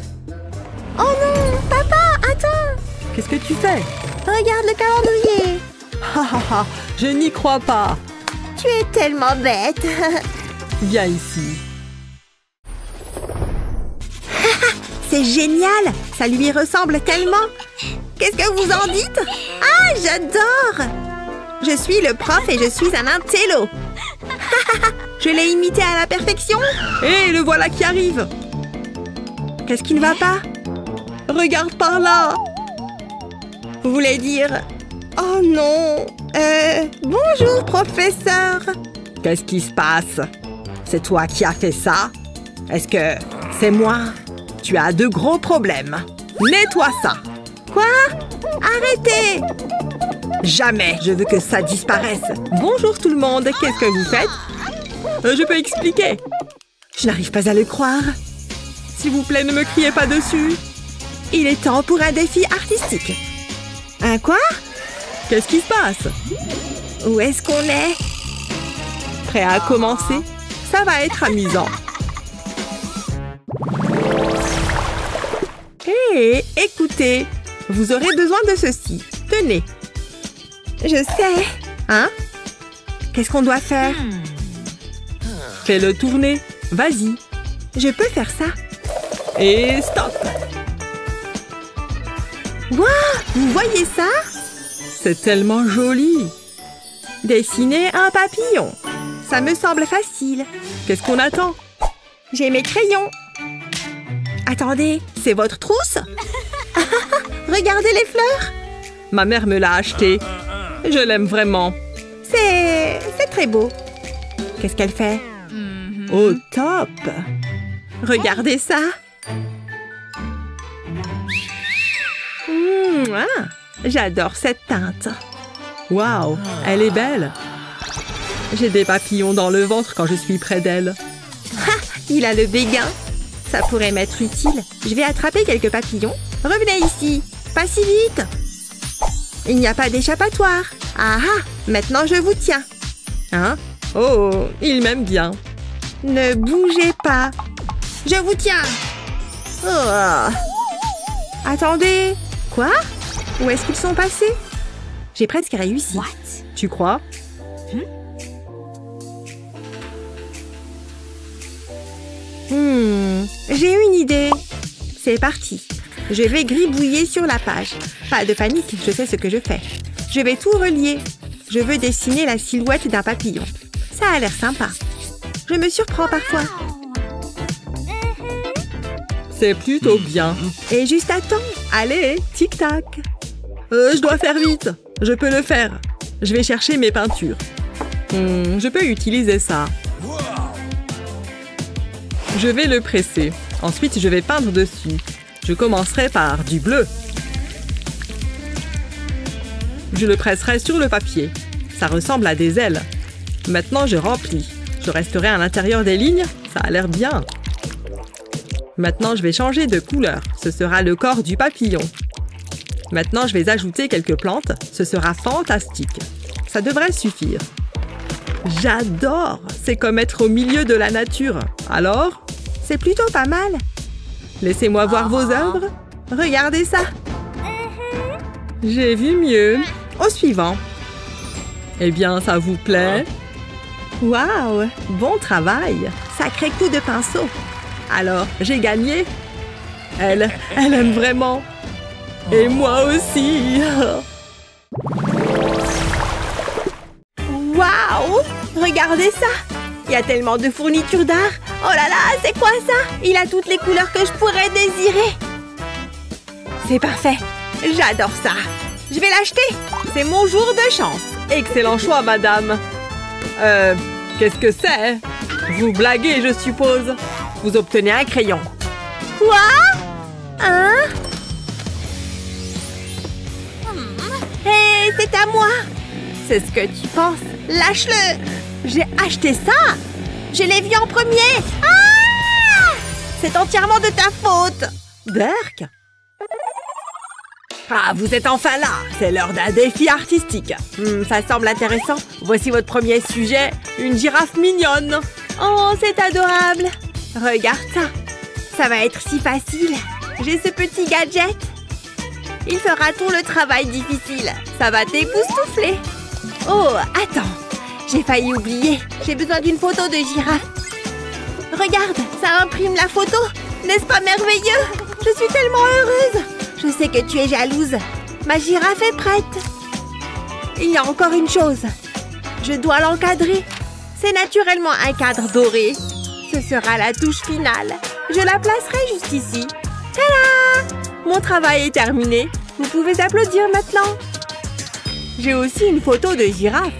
Oh non, papa, attends! Qu'est-ce que tu fais? Regarde le calendrier! Ha ha ha, je n'y crois pas. Tu es tellement bête! Viens ici. C'est génial! Ça lui ressemble tellement! Qu'est-ce que vous en dites? Ah, j'adore! Je suis le prof et je suis un intello! Je l'ai imité à la perfection! Hé, le voilà qui arrive! Qu'est-ce qui ne va pas? Regarde par là! Vous voulez dire... Oh non! Bonjour, professeur! Qu'est-ce qui se passe? C'est toi qui as fait ça? Est-ce que c'est moi? Tu as de gros problèmes. Nettoie ça! Quoi? Arrêtez! Jamais je veux que ça disparaisse. Bonjour tout le monde, qu'est-ce que vous faites? Je peux expliquer. Je n'arrive pas à le croire. S'il vous plaît, ne me criez pas dessus. Il est temps pour un défi artistique. Un quoi? Qu'est-ce qui se passe? Où est-ce qu'on est? Prêt à commencer? Ça va être amusant. Hé, écoutez, vous aurez besoin de ceci. Tenez. Je sais. Hein? Qu'est-ce qu'on doit faire? Fais-le tourner. Vas-y. Je peux faire ça. Et stop. Waouh! Vous voyez ça? C'est tellement joli. Dessiner un papillon. Ça me semble facile. Qu'est-ce qu'on attend? J'ai mes crayons. Attendez, c'est votre trousse? Regardez les fleurs. Ma mère me l'a acheté. Je l'aime vraiment. C'est très beau. Qu'est-ce qu'elle fait? Oh, top! Regardez ça. J'adore cette teinte. Waouh, elle est belle. J'ai des papillons dans le ventre quand je suis près d'elle. Il a le béguin. Ça pourrait m'être utile. Je vais attraper quelques papillons. Revenez ici. Pas si vite. Il n'y a pas d'échappatoire. Ah ah, maintenant je vous tiens. Hein? Oh, il m'aime bien. Ne bougez pas. Je vous tiens. Oh. Attendez. Quoi? Où est-ce qu'ils sont passés? J'ai presque réussi. What? Tu crois? J'ai une idée. C'est parti. Je vais gribouiller sur la page. Pas de panique, je sais ce que je fais. Je vais tout relier. Je veux dessiner la silhouette d'un papillon. Ça a l'air sympa. Je me surprends parfois. C'est plutôt bien. Et juste à temps. Allez, tic-tac. Je dois faire vite. Je peux le faire. Je vais chercher mes peintures. Je peux utiliser ça. Je vais le presser. Ensuite, je vais peindre dessus. Je commencerai par du bleu. Je le presserai sur le papier. Ça ressemble à des ailes. Maintenant, je remplis. Je resterai à l'intérieur des lignes. Ça a l'air bien. Maintenant, je vais changer de couleur. Ce sera le corps du papillon. Maintenant, je vais ajouter quelques plantes. Ce sera fantastique. Ça devrait suffire. J'adore! C'est comme être au milieu de la nature. Alors? C'est plutôt pas mal. Laissez-moi voir vos œuvres. Regardez ça. J'ai vu mieux. Au suivant. Eh bien, ça vous plaît? Waouh! Bon travail. Sacré coup de pinceau. Alors, j'ai gagné. Elle aime vraiment. Et moi aussi. Waouh! Regardez ça! Il y a tellement de fournitures d'art. Oh là là, c'est quoi ça? Il a toutes les couleurs que je pourrais désirer. C'est parfait. J'adore ça. Je vais l'acheter. C'est mon jour de chance. Excellent choix, madame. Qu'est-ce que c'est? Vous blaguez, je suppose. Vous obtenez un crayon. Quoi? Hein? Hé, c'est à moi. C'est ce que tu penses. Lâche-le. J'ai acheté ça. Je l'ai vu en premier. Ah! C'est entièrement de ta faute. Burk? Ah, vous êtes enfin là. C'est l'heure d'un défi artistique. Ça semble intéressant. Voici votre premier sujet, une girafe mignonne. Oh, c'est adorable. Regarde ça. Ça va être si facile. J'ai ce petit gadget. Il fera tout le travail difficile. Ça va t'époustoufler. Oh, attends. J'ai failli oublier. J'ai besoin d'une photo de girafe. Regarde, ça imprime la photo. N'est-ce pas merveilleux? Je suis tellement heureuse. Je sais que tu es jalouse. Ma girafe est prête. Il y a encore une chose. Je dois l'encadrer. C'est naturellement un cadre doré. Ce sera la touche finale. Je la placerai juste ici. Tada! Mon travail est terminé. Vous pouvez applaudir maintenant. J'ai aussi une photo de girafe.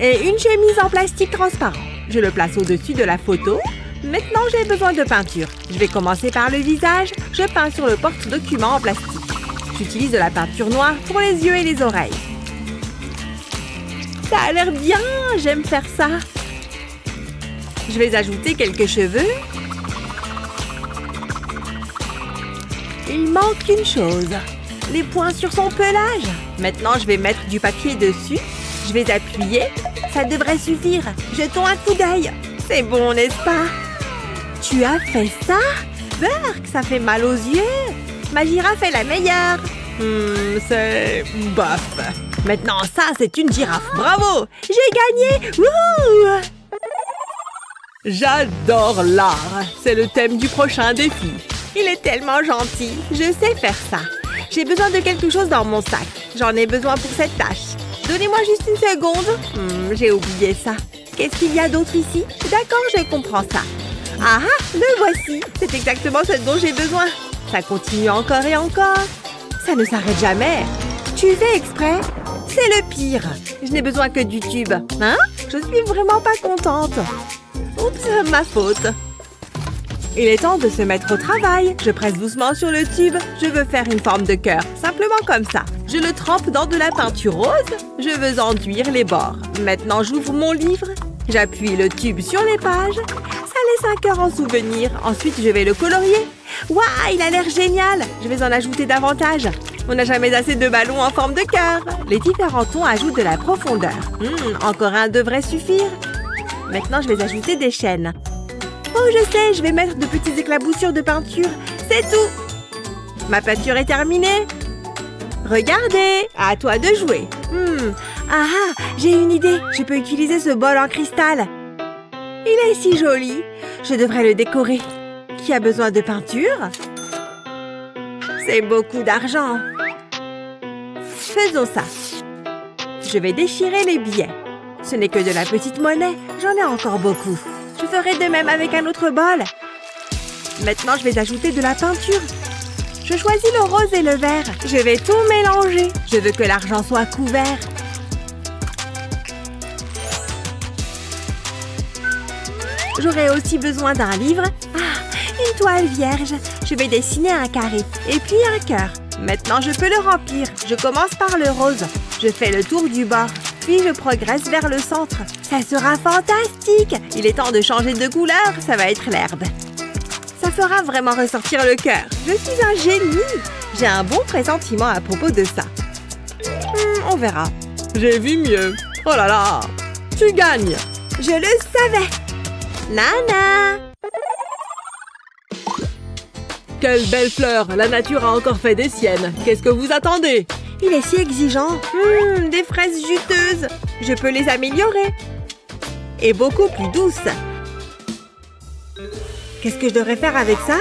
Et une chemise en plastique transparent. Je le place au-dessus de la photo. Maintenant, j'ai besoin de peinture. Je vais commencer par le visage. Je peins sur le porte-document en plastique. J'utilise de la peinture noire pour les yeux et les oreilles. Ça a l'air bien. J'aime faire ça. Je vais ajouter quelques cheveux. Il manque une chose. Les points sur son pelage. Maintenant, je vais mettre du papier dessus. Je vais appuyer. Ça devrait suffire. Jetons un coup d'œil. C'est bon, n'est-ce pas? Tu as fait ça? Burk, ça fait mal aux yeux. Ma girafe est la meilleure. C'est... bof. Maintenant, ça, c'est une girafe. Bravo! J'ai gagné! Wouhou! J'adore l'art. C'est le thème du prochain défi. Il est tellement gentil. Je sais faire ça. J'ai besoin de quelque chose dans mon sac. J'en ai besoin pour cette tâche. Donnez-moi juste une seconde. J'ai oublié ça. Qu'est-ce qu'il y a d'autre ici? D'accord, je comprends ça. Ah, le voici. C'est exactement ce dont j'ai besoin. Ça continue encore et encore. Ça ne s'arrête jamais. Tu fais exprès? C'est le pire. Je n'ai besoin que du tube. Hein? Je suis vraiment pas contente. Oups, ma faute. Il est temps de se mettre au travail. Je presse doucement sur le tube. Je veux faire une forme de cœur, simplement comme ça. Je le trempe dans de la peinture rose. Je veux enduire les bords. Maintenant, j'ouvre mon livre. J'appuie le tube sur les pages. Ça laisse un cœur en souvenir. Ensuite, je vais le colorier. Waouh, il a l'air génial. Je vais en ajouter davantage. On n'a jamais assez de ballons en forme de cœur. Les différents tons ajoutent de la profondeur. Encore un devrait suffire. Maintenant, je vais ajouter des chaînes. Oh, je sais, je vais mettre de petites éclaboussures de peinture. C'est tout. Ma peinture est terminée. Regardez, à toi de jouer. J'ai une idée. Je peux utiliser ce bol en cristal. Il est si joli. Je devrais le décorer. Qui a besoin de peinture? C'est beaucoup d'argent. Faisons ça. Je vais déchirer les billets. Ce n'est que de la petite monnaie. J'en ai encore beaucoup. Je ferai de même avec un autre bol. Maintenant, je vais ajouter de la peinture. Je choisis le rose et le vert. Je vais tout mélanger. Je veux que l'argent soit couvert. J'aurai aussi besoin d'un livre. Une toile vierge. Je vais dessiner un carré et puis un cœur. Maintenant, je peux le remplir. Je commence par le rose. Je fais le tour du bord. Puis, je progresse vers le centre. Ça sera fantastique! Il est temps de changer de couleur. Ça va être l'herbe. Ça fera vraiment ressortir le cœur. Je suis un génie! J'ai un bon pressentiment à propos de ça. On verra. J'ai vu mieux. Oh là là! Tu gagnes! Je le savais! Nana! Quelle belle fleur! La nature a encore fait des siennes. Qu'est-ce que vous attendez? Il est si exigeant. Des fraises juteuses. Je peux les améliorer. Et beaucoup plus douces. Qu'est-ce que je devrais faire avec ça?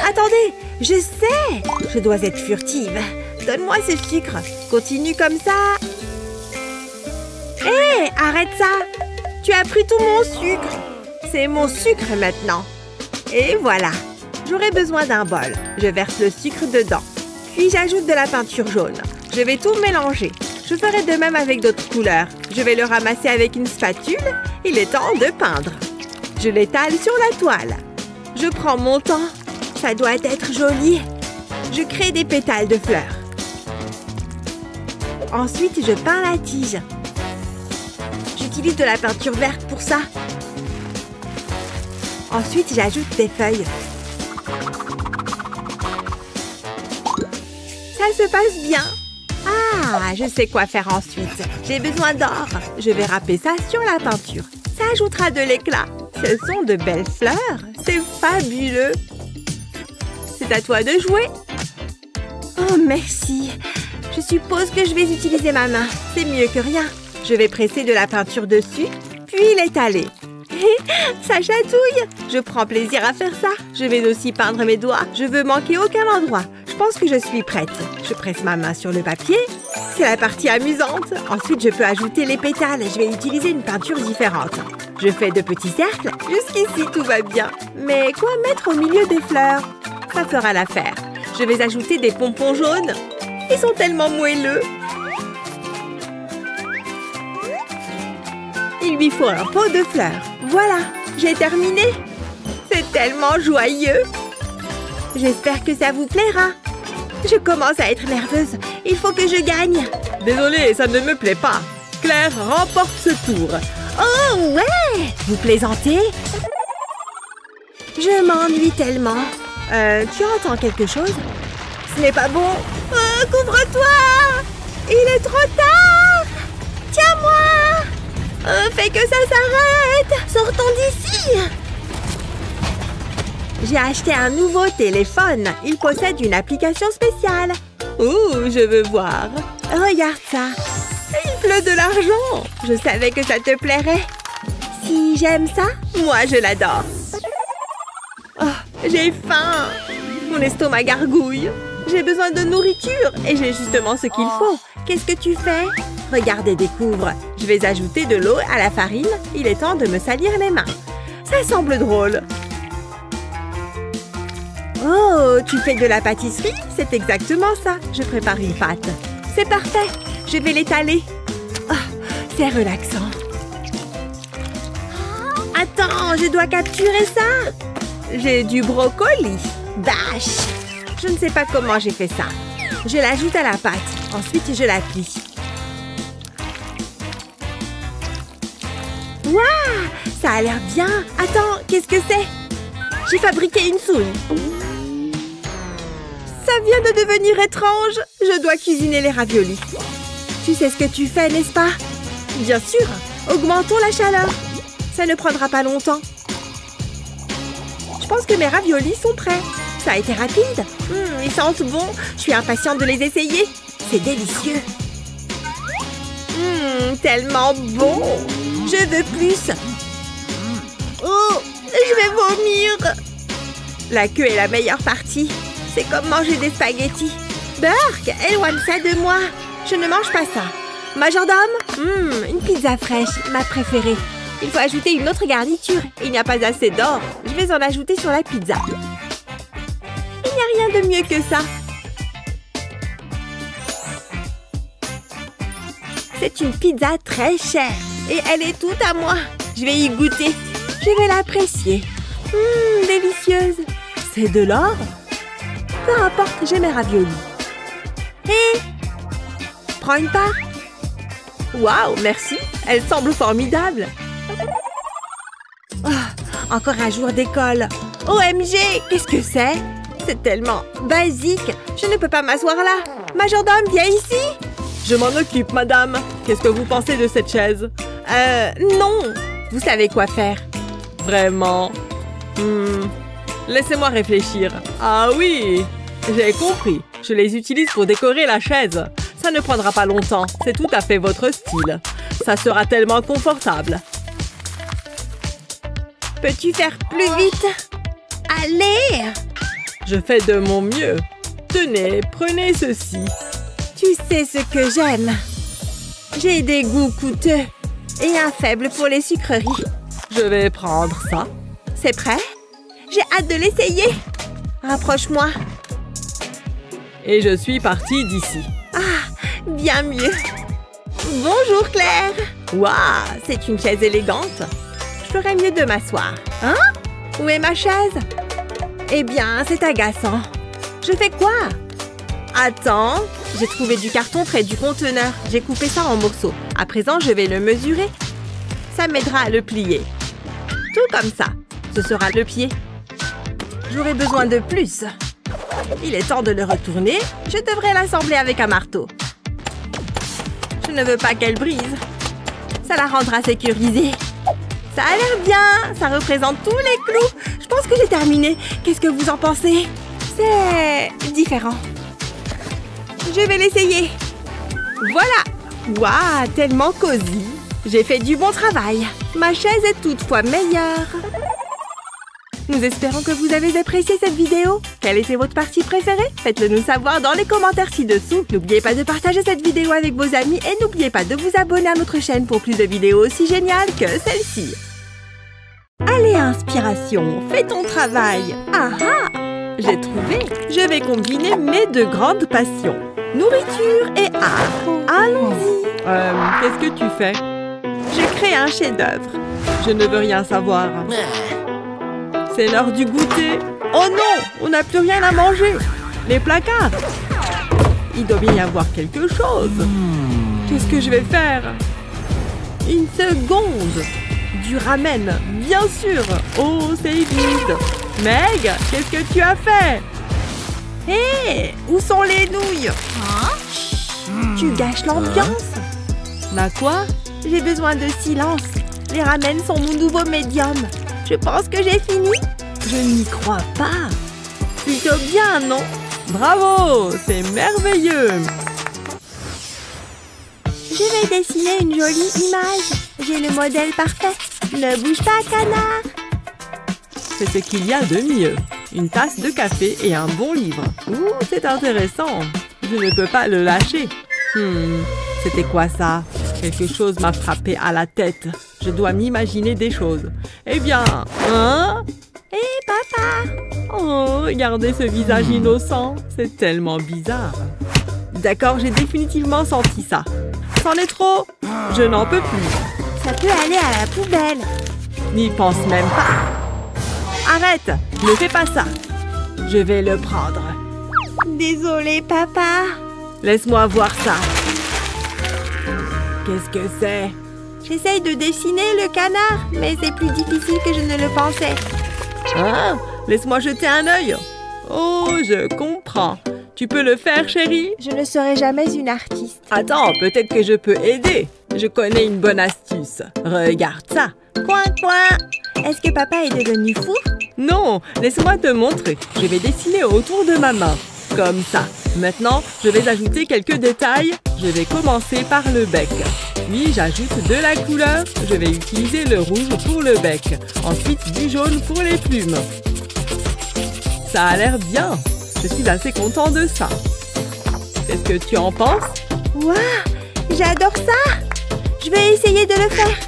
Attendez, je sais! Je dois être furtive. Donne-moi ce sucre. Continue comme ça. Hé, arrête ça! Tu as pris tout mon sucre. C'est mon sucre maintenant. Et voilà. J'aurai besoin d'un bol. Je verse le sucre dedans. Puis j'ajoute de la peinture jaune. Je vais tout mélanger. Je ferai de même avec d'autres couleurs. Je vais le ramasser avec une spatule. Il est temps de peindre. Je l'étale sur la toile. Je prends mon temps. Ça doit être joli. Je crée des pétales de fleurs. Ensuite, je peins la tige. J'utilise de la peinture verte pour ça. Ensuite, j'ajoute des feuilles. Ça se passe bien. Ah, je sais quoi faire ensuite. J'ai besoin d'or. Je vais râper ça sur la peinture. Ça ajoutera de l'éclat. Ce sont de belles fleurs. C'est fabuleux. C'est à toi de jouer. Oh, merci. Je suppose que je vais utiliser ma main. C'est mieux que rien. Je vais presser de la peinture dessus, puis l'étaler. Ça chatouille. Je prends plaisir à faire ça. Je vais aussi peindre mes doigts. Je veux manquer aucun endroit. Je pense que je suis prête. Je presse ma main sur le papier. C'est la partie amusante. Ensuite, je peux ajouter les pétales. Je vais utiliser une peinture différente. Je fais de petits cercles. Jusqu'ici, tout va bien. Mais quoi mettre au milieu des fleurs? Ça fera l'affaire. Je vais ajouter des pompons jaunes. Ils sont tellement moelleux. Il lui faut un pot de fleurs. Voilà, j'ai terminé. C'est tellement joyeux. J'espère que ça vous plaira. Je commence à être nerveuse. Il faut que je gagne. Désolée, ça ne me plaît pas. Claire remporte ce tour. Oh, ouais! Vous plaisantez? Je m'ennuie tellement. Tu entends quelque chose? Ce n'est pas bon. Couvre-toi! Il est trop tard! Tiens-moi! Fais que ça s'arrête! Sortons d'ici! J'ai acheté un nouveau téléphone. Il possède une application spéciale. Ouh, je veux voir. Regarde ça. Il pleut de l'argent. Je savais que ça te plairait. Si j'aime ça, moi je l'adore. Oh, j'ai faim. Mon estomac gargouille. J'ai besoin de nourriture et j'ai justement ce qu'il faut. Qu'est-ce que tu fais? Regarde et découvre. Je vais ajouter de l'eau à la farine. Il est temps de me salir les mains. Ça semble drôle. Oh, tu fais de la pâtisserie? C'est exactement ça. Je prépare une pâte. C'est parfait. Je vais l'étaler. Oh, c'est relaxant. Attends, je dois capturer ça. J'ai du brocoli. Bâche. Je ne sais pas comment j'ai fait ça. Je l'ajoute à la pâte. Ensuite, je la plie. Waouh! Ça a l'air bien. Attends, qu'est-ce que c'est? J'ai fabriqué une soude. Ça vient de devenir étrange. Je dois cuisiner les raviolis. Tu sais ce que tu fais, n'est-ce pas? Bien sûr. Augmentons la chaleur. Ça ne prendra pas longtemps. Je pense que mes raviolis sont prêts. Ça a été rapide. Ils sentent bon. Je suis impatiente de les essayer. C'est délicieux. Tellement bon. Je veux plus. Oh, je vais vomir. La queue est la meilleure partie. C'est comme manger des spaghettis. Burk, éloigne ça de moi. Je ne mange pas ça. Majordome, une pizza fraîche, ma préférée. Il faut ajouter une autre garniture. Il n'y a pas assez d'or. Je vais en ajouter sur la pizza. Il n'y a rien de mieux que ça. C'est une pizza très chère. Et elle est toute à moi. Je vais y goûter. Je vais l'apprécier. Délicieuse. C'est de l'or? Peu importe, j'ai mes raviolis. Hé! Prends une part. Waouh, merci. Elle semble formidable. Oh, encore un jour d'école. OMG, qu'est-ce que c'est? C'est tellement basique. Je ne peux pas m'asseoir là. Majordome, viens ici. Je m'en occupe, madame. Qu'est-ce que vous pensez de cette chaise? Non. Vous savez quoi faire. Vraiment? Laissez-moi réfléchir. Ah oui, j'ai compris. Je les utilise pour décorer la chaise. Ça ne prendra pas longtemps. C'est tout à fait votre style. Ça sera tellement confortable. Peux-tu faire plus vite? Allez! Je fais de mon mieux. Tenez, prenez ceci. Tu sais ce que j'aime. J'ai des goûts coûteux et un faible pour les sucreries. Je vais prendre ça. C'est prêt? J'ai hâte de l'essayer. Rapproche-moi. Et je suis partie d'ici. Ah, bien mieux. Bonjour, Claire. Waouh, c'est une chaise élégante. Je ferais mieux de m'asseoir. Hein? Où est ma chaise? Eh bien, c'est agaçant. Je fais quoi? Attends, j'ai trouvé du carton près du conteneur. J'ai coupé ça en morceaux. À présent, je vais le mesurer. Ça m'aidera à le plier. Tout comme ça. Ce sera le pied. J'aurai besoin de plus. Il est temps de le retourner. Je devrais l'assembler avec un marteau. Je ne veux pas qu'elle brise. Ça la rendra sécurisée. Ça a l'air bien. Ça représente tous les clous. Je pense que j'ai terminé. Qu'est-ce que vous en pensez? C'est différent. Je vais l'essayer. Voilà. Waouh, tellement cosy. J'ai fait du bon travail. Ma chaise est toutefois meilleure. Nous espérons que vous avez apprécié cette vidéo. Quelle était votre partie préférée? Faites-le nous savoir dans les commentaires ci-dessous. N'oubliez pas de partager cette vidéo avec vos amis et n'oubliez pas de vous abonner à notre chaîne pour plus de vidéos aussi géniales que celle-ci. Allez, inspiration, fais ton travail. Ah ah! J'ai trouvé. Je vais combiner mes deux grandes passions. Nourriture et art. Allons-y. Qu'est-ce que tu fais? Je crée un chef-d'œuvre. Je ne veux rien savoir. C'est l'heure du goûter. Oh non, on n'a plus rien à manger. Les placards. Il doit bien y avoir quelque chose. Qu'est-ce que je vais faire? Une seconde. Du ramen, bien sûr. Oh, c'est vide. Meg, qu'est-ce que tu as fait? Hé, où sont les nouilles? Tu gâches l'ambiance. Quoi? J'ai besoin de silence. Les ramen sont mon nouveau médium. Je pense que j'ai fini. Je n'y crois pas. Plutôt bien, non? Bravo, c'est merveilleux. Je vais dessiner une jolie image. J'ai le modèle parfait. Ne bouge pas, canard. C'est ce qu'il y a de mieux. Une tasse de café et un bon livre. Ouh, c'est intéressant. Je ne peux pas le lâcher. C'était quoi ça? Quelque chose m'a frappé à la tête. Je dois m'imaginer des choses. Eh bien, hein? Hé, papa! Oh, regardez ce visage innocent. C'est tellement bizarre. D'accord, j'ai définitivement senti ça. C'en est trop. Je n'en peux plus. Ça peut aller à la poubelle. N'y pense même pas. Arrête! Ne fais pas ça. Je vais le prendre. Désolée, papa. Laisse-moi voir ça. Qu'est-ce que c'est? J'essaye de dessiner le canard, mais c'est plus difficile que je ne le pensais. Ah, laisse-moi jeter un œil. Oh, je comprends. Tu peux le faire, chérie? Je ne serai jamais une artiste. Attends, peut-être que je peux aider. Je connais une bonne astuce. Regarde ça. Coin, coin. Est-ce que papa est devenu fou? Non, laisse-moi te montrer. Je vais dessiner autour de ma main. Comme ça. Maintenant, je vais ajouter quelques détails. Je vais commencer par le bec. Puis, j'ajoute de la couleur. Je vais utiliser le rouge pour le bec. Ensuite, du jaune pour les plumes. Ça a l'air bien. Je suis assez content de ça. Qu'est-ce que tu en penses? Waouh, j'adore ça. Je vais essayer de le faire.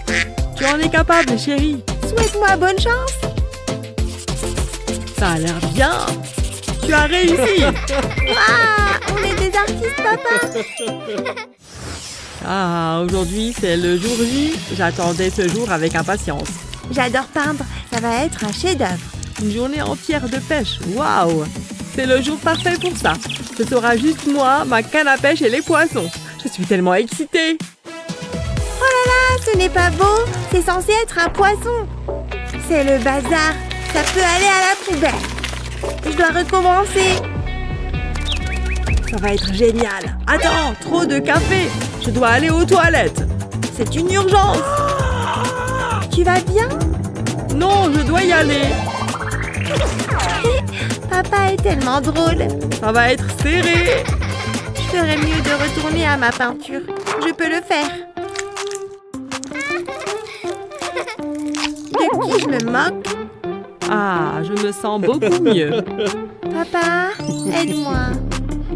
Tu en es capable, chérie. Souhaite-moi bonne chance. Ça a l'air bien. Tu as réussi. Waouh, on est des artistes, papa. Ah, aujourd'hui, c'est le jour J. J'attendais ce jour avec impatience. J'adore peindre. Ça va être un chef-d'œuvre. Une journée entière de pêche. Waouh! C'est le jour parfait pour ça. Ce sera juste moi, ma canne à pêche et les poissons. Je suis tellement excitée. Oh là là, ce n'est pas beau. C'est censé être un poisson. C'est le bazar. Ça peut aller à la poubelle. Je dois recommencer. Ça va être génial. Attends, trop de café. Je dois aller aux toilettes. C'est une urgence. Tu vas bien? Non, je dois y aller. Papa est tellement drôle. Ça va être serré. Je ferais mieux de retourner à ma peinture. Je peux le faire. De qui je me moque? Ah, je me sens beaucoup mieux. Papa, aide-moi.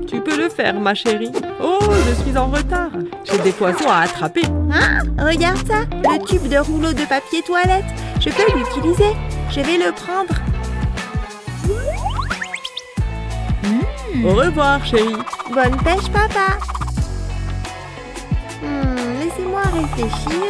Tu peux le faire, ma chérie. Oh, je suis en retard. J'ai des poissons à attraper. Hein? Regarde ça, le tube de rouleau de papier toilette. Je peux l'utiliser. Je vais le prendre. Au revoir, chérie. Bonne pêche, papa. Laissez-moi réfléchir.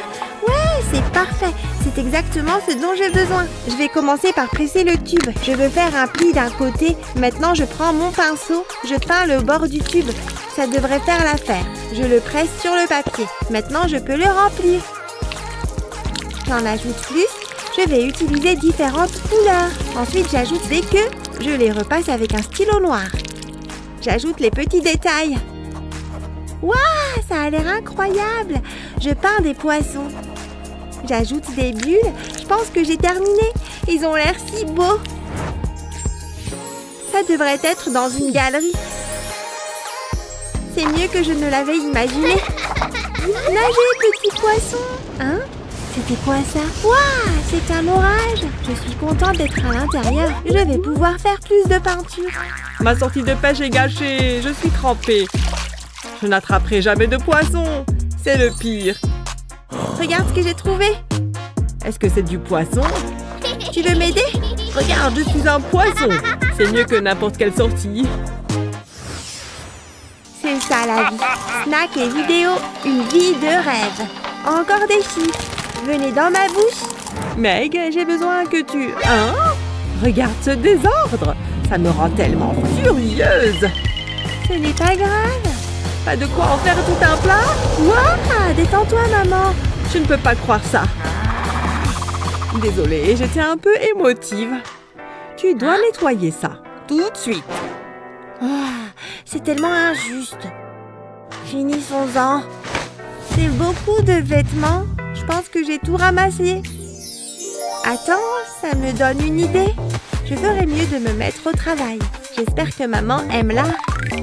Ouais, c'est parfait. C'est exactement ce dont j'ai besoin. Je vais commencer par presser le tube. Je veux faire un pli d'un côté. Maintenant, je prends mon pinceau. Je peins le bord du tube. Ça devrait faire l'affaire. Je le presse sur le papier. Maintenant, je peux le remplir. J'en ajoute plus. Je vais utiliser différentes couleurs. Ensuite, j'ajoute des queues. Je les repasse avec un stylo noir. J'ajoute les petits détails. Waouh, ça a l'air incroyable. Je peins des poissons. J'ajoute des bulles. Je pense que j'ai terminé. Ils ont l'air si beaux. Ça devrait être dans une galerie. C'est mieux que je ne l'avais imaginé. Nagez, petit poisson. Hein? C'était quoi ça? Waouh, c'est un orage. Je suis contente d'être à l'intérieur. Je vais pouvoir faire plus de peinture. Ma sortie de pêche est gâchée. Je suis trempée. Je n'attraperai jamais de poisson. C'est le pire. Regarde ce que j'ai trouvé. Est-ce que c'est du poisson? Tu veux m'aider? Regarde, je suis un poisson. C'est mieux que n'importe quelle sortie. C'est ça la vie. Snack et vidéo, une vie de rêve. Encore des chiffres. Venez dans ma bouche. Meg, j'ai besoin que tu... Hein? Regarde ce désordre. Ça me rend tellement furieuse. Ce n'est pas grave. Pas de quoi en faire tout un plat? Waouh, détends-toi, maman. Je ne peux pas croire ça. Désolée, j'étais un peu émotive. Tu dois nettoyer ça, tout de suite. Oh, c'est tellement injuste. Finissons-en. C'est beaucoup de vêtements. Je pense que j'ai tout ramassé. Attends, ça me donne une idée. Je ferais mieux de me mettre au travail. J'espère que maman aime l'art.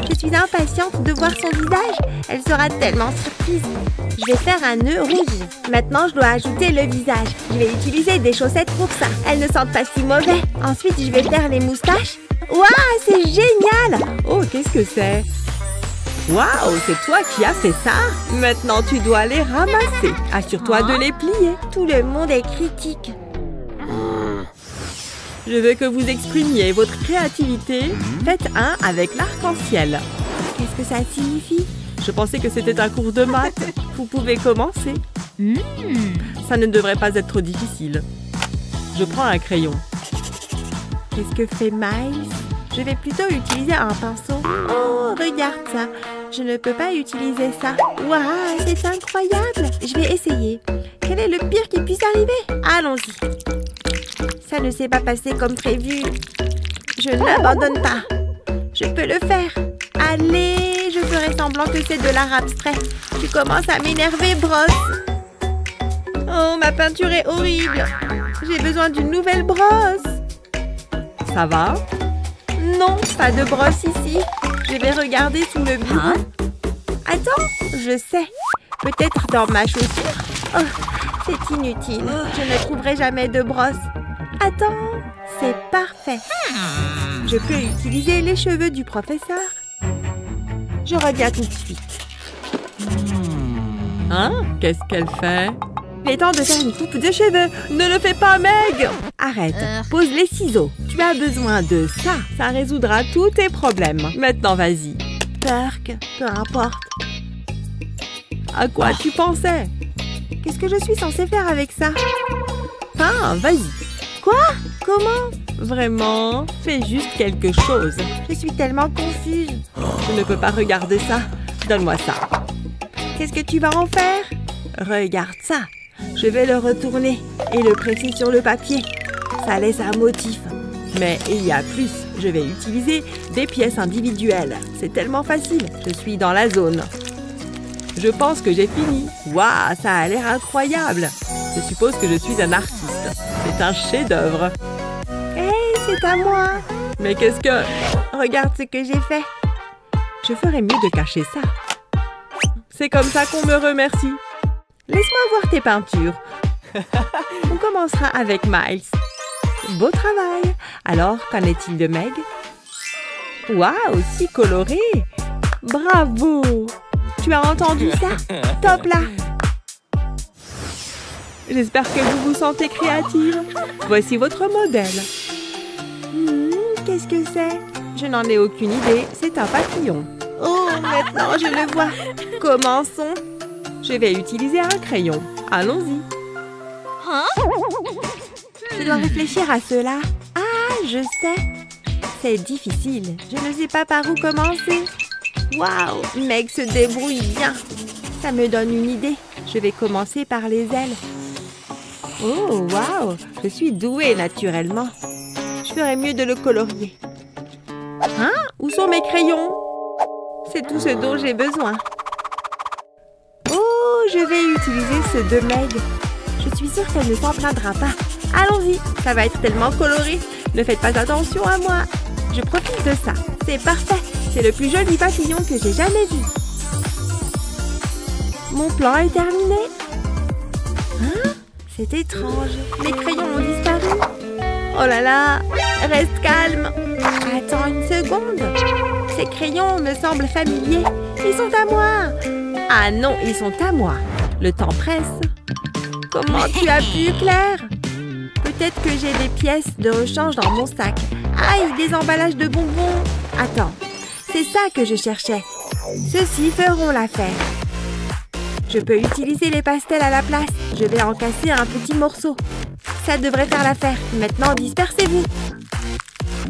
Je suis impatiente de voir son visage. Elle sera tellement surprise. Je vais faire un nœud rouge. Maintenant, je dois ajouter le visage. Je vais utiliser des chaussettes pour ça. Elles ne sentent pas si mauvais. Ensuite, je vais faire les moustaches. Waouh, c'est génial! Oh, qu'est-ce que c'est? Waouh, c'est toi qui as fait ça? Maintenant, tu dois les ramasser. Assure-toi de les plier. Tout le monde est critique. Je veux que vous exprimiez votre créativité. Faites un avec l'arc-en-ciel. Qu'est-ce que ça signifie? Je pensais que c'était un cours de maths. Vous pouvez commencer. Ça ne devrait pas être trop difficile. Je prends un crayon. Qu'est-ce que fait Miles? Je vais plutôt utiliser un pinceau. Oh, regarde ça. Je ne peux pas utiliser ça. Waouh, c'est incroyable. Je vais essayer. Quel est le pire qui puisse arriver? Allons-y. Ça ne s'est pas passé comme prévu. Je n'abandonne pas. Je peux le faire. Allez, je ferai semblant que c'est de l'art abstrait. Tu commences à m'énerver, brosse. Oh, ma peinture est horrible. J'ai besoin d'une nouvelle brosse. Ça va? Non, pas de brosse ici. Je vais regarder sous le bureau. Attends, je sais. Peut-être dans ma chaussure. Oh, c'est inutile. Je ne trouverai jamais de brosse. Attends, c'est parfait. Je peux utiliser les cheveux du professeur. Je reviens tout de suite. Hein? Qu'est-ce qu'elle fait? Il est temps de faire une coupe de cheveux. Ne le fais pas, Meg! Arrête, pose les ciseaux. Tu as besoin de ça. Ça résoudra tous tes problèmes. Maintenant, vas-y. Perk, peu importe. À quoi tu pensais? Qu'est-ce que je suis censée faire avec ça? Enfin, vas-y. Quoi? Comment? Vraiment, fais juste quelque chose. Je suis tellement confuse. Je ne peux pas regarder ça. Donne-moi ça. Qu'est-ce que tu vas en faire? Regarde ça. Je vais le retourner et le presser sur le papier. Ça laisse un motif. Mais il y a plus. Je vais utiliser des pièces individuelles. C'est tellement facile. Je suis dans la zone. Je pense que j'ai fini. Waouh, ça a l'air incroyable. Je suppose que je suis un artiste. C'est un chef-d'œuvre. Hey, c'est à moi. Mais qu'est-ce que... Regarde ce que j'ai fait. Je ferais mieux de cacher ça. C'est comme ça qu'on me remercie. Laisse-moi voir tes peintures. On commencera avec Miles. Beau travail. Alors, qu'en est-il de Meg? Waouh, si coloré. Bravo. Tu as entendu ça? Top là. J'espère que vous vous sentez créative. Voici votre modèle. Qu'est-ce que c'est? Je n'en ai aucune idée. C'est un papillon. Oh, maintenant je le vois. Commençons. Je vais utiliser un crayon. Allons-y. Je dois réfléchir à cela. Ah, je sais. C'est difficile. Je ne sais pas par où commencer. Waouh, Meg se débrouille bien. Ça me donne une idée. Je vais commencer par les ailes. Oh, waouh, je suis douée naturellement. Je ferais mieux de le colorier. Hein? Où sont mes crayons? C'est tout ce dont j'ai besoin. Oh, je vais utiliser ceux de Meg. Je suis sûre qu'elle ne s'en plaindra pas. Allons-y, ça va être tellement coloré. Ne faites pas attention à moi. Je profite de ça. C'est parfait. C'est le plus joli papillon que j'ai jamais vu. Mon plan est terminé. Hein? C'est étrange. Les crayons ont disparu. Oh là là, reste calme. Attends une seconde. Ces crayons me semblent familiers. Ils sont à moi. Ah non, ils sont à moi. Le temps presse. Comment tu as pu, Claire? Peut-être que j'ai des pièces de rechange dans mon sac. Aïe, des emballages de bonbons. Attends, c'est ça que je cherchais. Ceux-ci feront l'affaire. Je peux utiliser les pastels à la place. Je vais en casser un petit morceau. Ça devrait faire l'affaire. Maintenant, dispersez-vous.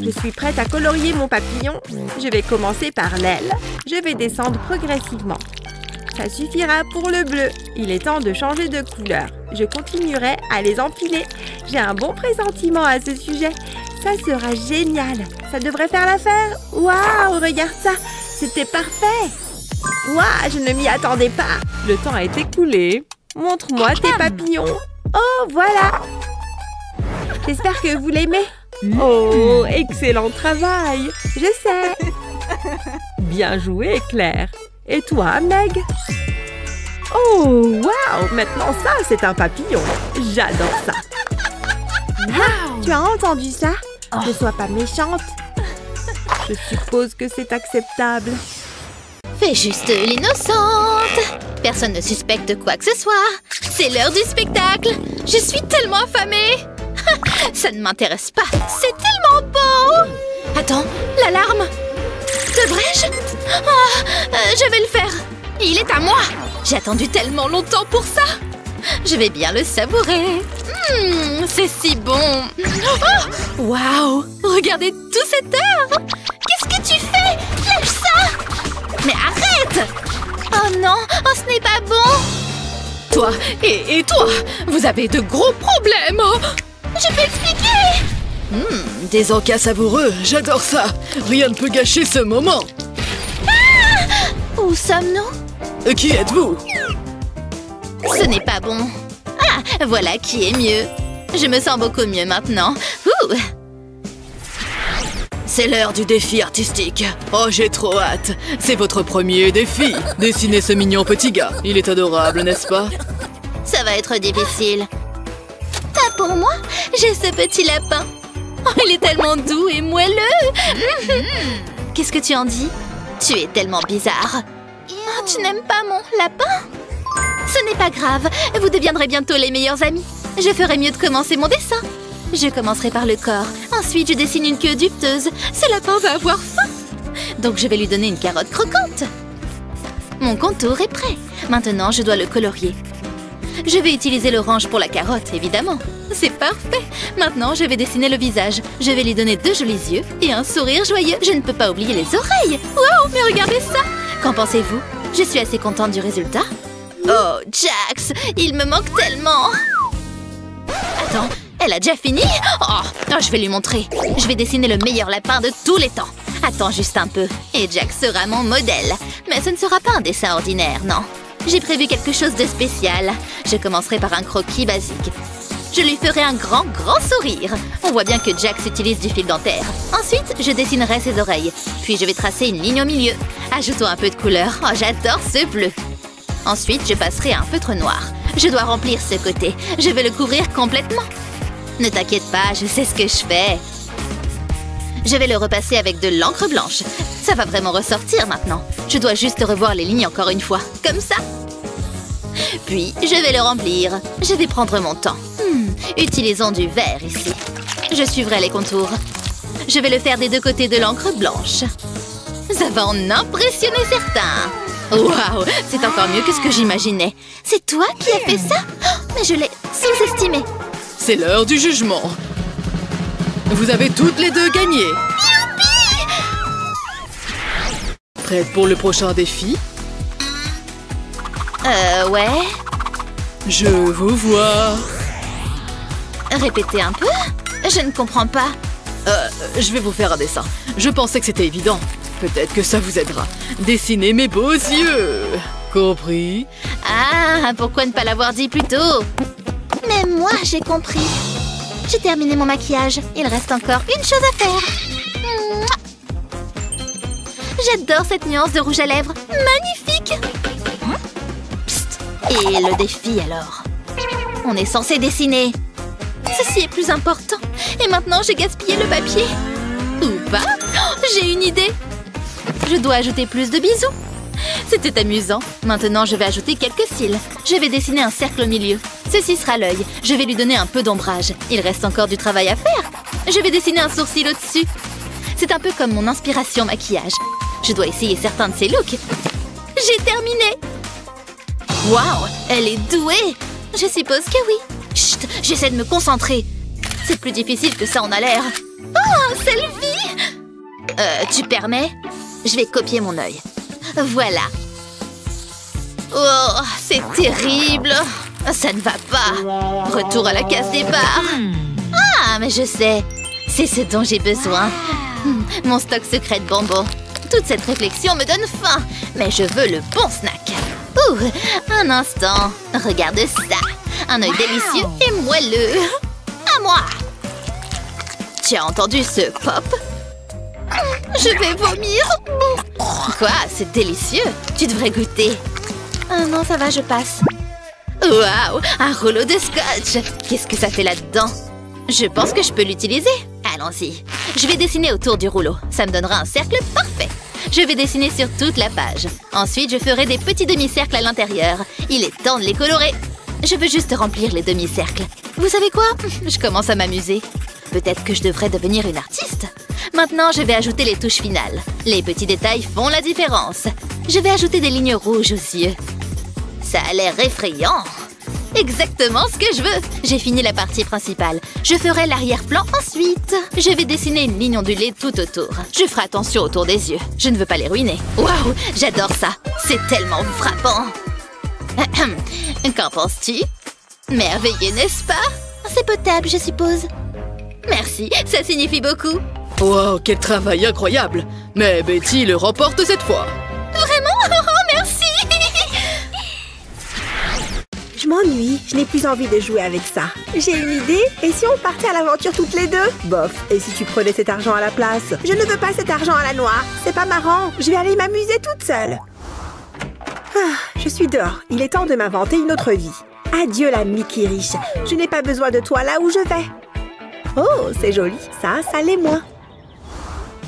Je suis prête à colorier mon papillon. Je vais commencer par l'aile. Je vais descendre progressivement. Ça suffira pour le bleu. Il est temps de changer de couleur. Je continuerai à les empiler. J'ai un bon pressentiment à ce sujet. Ça sera génial. Ça devrait faire l'affaire. Waouh, regarde ça. C'était parfait. Waouh, je ne m'y attendais pas. Le temps est écoulé. Montre-moi tes papillons. Oh, voilà. J'espère que vous l'aimez. Oh, excellent travail. Je sais. Bien joué, Claire. Et toi, Meg? Oh, waouh! Maintenant, ça, c'est un papillon. J'adore ça. Wow. Tu as entendu ça? Ne sois pas méchante. Je suppose que c'est acceptable. Fais juste l'innocente. Personne ne suspecte quoi que ce soit. C'est l'heure du spectacle. Je suis tellement affamée. Ça ne m'intéresse pas. C'est tellement beau. Attends, l'alarme. Devrais-je? Je vais le faire. Il est à moi. J'ai attendu tellement longtemps pour ça. Je vais bien le savourer. C'est si bon. Oh, waouh! Regardez tout cet art. Qu'est-ce que tu fais? Lâche ça. Mais arrête. Oh non, oh, ce n'est pas bon. Toi et toi, vous avez de gros problèmes. Je peux expliquer. Des encas savoureux, j'adore ça. Rien ne peut gâcher ce moment. Où sommes-nous? Qui êtes-vous? Ce n'est pas bon. Ah, voilà qui est mieux. Je me sens beaucoup mieux maintenant. Ouh. C'est l'heure du défi artistique. Oh, j'ai trop hâte. C'est votre premier défi. Dessinez ce mignon petit gars. Il est adorable, n'est-ce pas? Ça va être difficile. Pas pour moi. J'ai ce petit lapin. Oh, il est tellement doux et moelleux. Qu'est-ce que tu en dis? Tu es tellement bizarre. Oh, tu n'aimes pas mon lapin? Ce n'est pas grave. Vous deviendrez bientôt les meilleurs amis. Je ferai mieux de commencer mon dessin. Je commencerai par le corps. Ensuite, je dessine une queue ducteuse. Ce lapin va avoir faim. Donc, je vais lui donner une carotte croquante. Mon contour est prêt. Maintenant, je dois le colorier. Je vais utiliser l'orange pour la carotte, évidemment. C'est parfait. Maintenant, je vais dessiner le visage. Je vais lui donner 2 jolis yeux et un sourire joyeux. Je ne peux pas oublier les oreilles. Wow, mais regardez ça. Qu'en pensez-vous? Je suis assez contente du résultat. Oh, Jax, il me manque tellement. Attends, elle a déjà fini? Oh, je vais lui montrer. Je vais dessiner le meilleur lapin de tous les temps. Attends juste un peu. Et Jax sera mon modèle. Mais ce ne sera pas un dessin ordinaire, non. J'ai prévu quelque chose de spécial. Je commencerai par un croquis basique. Je lui ferai un grand sourire. On voit bien que Jax utilise du fil dentaire. Ensuite, je dessinerai ses oreilles. Puis je vais tracer une ligne au milieu. Ajoutons un peu de couleur. Oh, j'adore ce bleu. Ensuite, je passerai un feutre noir. Je dois remplir ce côté. Je vais le couvrir complètement. Ne t'inquiète pas, je sais ce que je fais. Je vais le repasser avec de l'encre blanche. Ça va vraiment ressortir maintenant. Je dois juste revoir les lignes encore une fois. Comme ça. Puis, je vais le remplir. Je vais prendre mon temps. Utilisons du verre ici. Je suivrai les contours. Je vais le faire des deux côtés de l'encre blanche. Ça va en impressionner certains. Waouh, c'est encore mieux que ce que j'imaginais. C'est toi qui as fait ça? Oh, mais je l'ai sous-estimé. C'est l'heure du jugement. Vous avez toutes les deux gagné. Prête pour le prochain défi? Ouais. Je vous vois. Répétez un peu? Je ne comprends pas. Je vais vous faire un dessin. Je pensais que c'était évident. Peut-être que ça vous aidera. Dessinez mes beaux yeux. Compris? Ah, pourquoi ne pas l'avoir dit plus tôt? Mais moi, j'ai compris. J'ai terminé mon maquillage. Il reste encore une chose à faire. J'adore cette nuance de rouge à lèvres. Magnifique! Psst. Et le défi alors? On est censé dessiner. Ceci est plus important. Et maintenant, j'ai gaspillé le papier. Ou pas? Oh, j'ai une idée. Je dois ajouter plus de bisous. C'était amusant. Maintenant, je vais ajouter quelques cils. Je vais dessiner un cercle au milieu. Ceci sera l'œil. Je vais lui donner un peu d'ombrage. Il reste encore du travail à faire. Je vais dessiner un sourcil au-dessus. C'est un peu comme mon inspiration maquillage. Je dois essayer certains de ces looks. J'ai terminé. Waouh, elle est douée. Je suppose que oui. Chut, j'essaie de me concentrer. C'est plus difficile que ça en a l'air. Oh, selfie! Tu permets? Je vais copier mon œil. Voilà. Oh, c'est terrible. Ça ne va pas. Retour à la case départ. Ah, mais je sais. C'est ce dont j'ai besoin. Mon stock secret de bonbons. Toute cette réflexion me donne faim. Mais je veux le bon snack. Ouh, un instant. Regarde ça. Un œil délicieux et moelleux. À moi. Tu as entendu ce pop? Je vais vomir. Quoi? C'est délicieux. Tu devrais goûter. Ah non, ça va, je passe. Waouh, un rouleau de scotch. Qu'est-ce que ça fait là-dedans? Je pense que je peux l'utiliser. Allons-y. Je vais dessiner autour du rouleau. Ça me donnera un cercle parfait. Je vais dessiner sur toute la page. Ensuite, je ferai des petits demi-cercles à l'intérieur. Il est temps de les colorer. Je veux juste remplir les demi-cercles. Vous savez quoi? Je commence à m'amuser. Peut-être que je devrais devenir une artiste. Maintenant, je vais ajouter les touches finales. Les petits détails font la différence. Je vais ajouter des lignes rouges aux yeux. Ça a l'air effrayant. Exactement ce que je veux. J'ai fini la partie principale. Je ferai l'arrière-plan ensuite. Je vais dessiner une ligne ondulée tout autour. Je ferai attention autour des yeux. Je ne veux pas les ruiner. Waouh, j'adore ça. C'est tellement frappant. Qu'en penses-tu? Merveilleux, n'est-ce pas? C'est potable, je suppose. Merci, ça signifie beaucoup. Wow, quel travail incroyable! Mais Betty le remporte cette fois. Vraiment? Oh, merci! Je m'ennuie, je n'ai plus envie de jouer avec ça. J'ai une idée, et si on partait à l'aventure toutes les deux? Bof, et si tu prenais cet argent à la place? Je ne veux pas cet argent à la noix, c'est pas marrant, je vais aller m'amuser toute seule. Ah, je suis dehors, il est temps de m'inventer une autre vie. Adieu la Mickey riche, je n'ai pas besoin de toi là où je vais. Oh, c'est joli, ça l'est moins.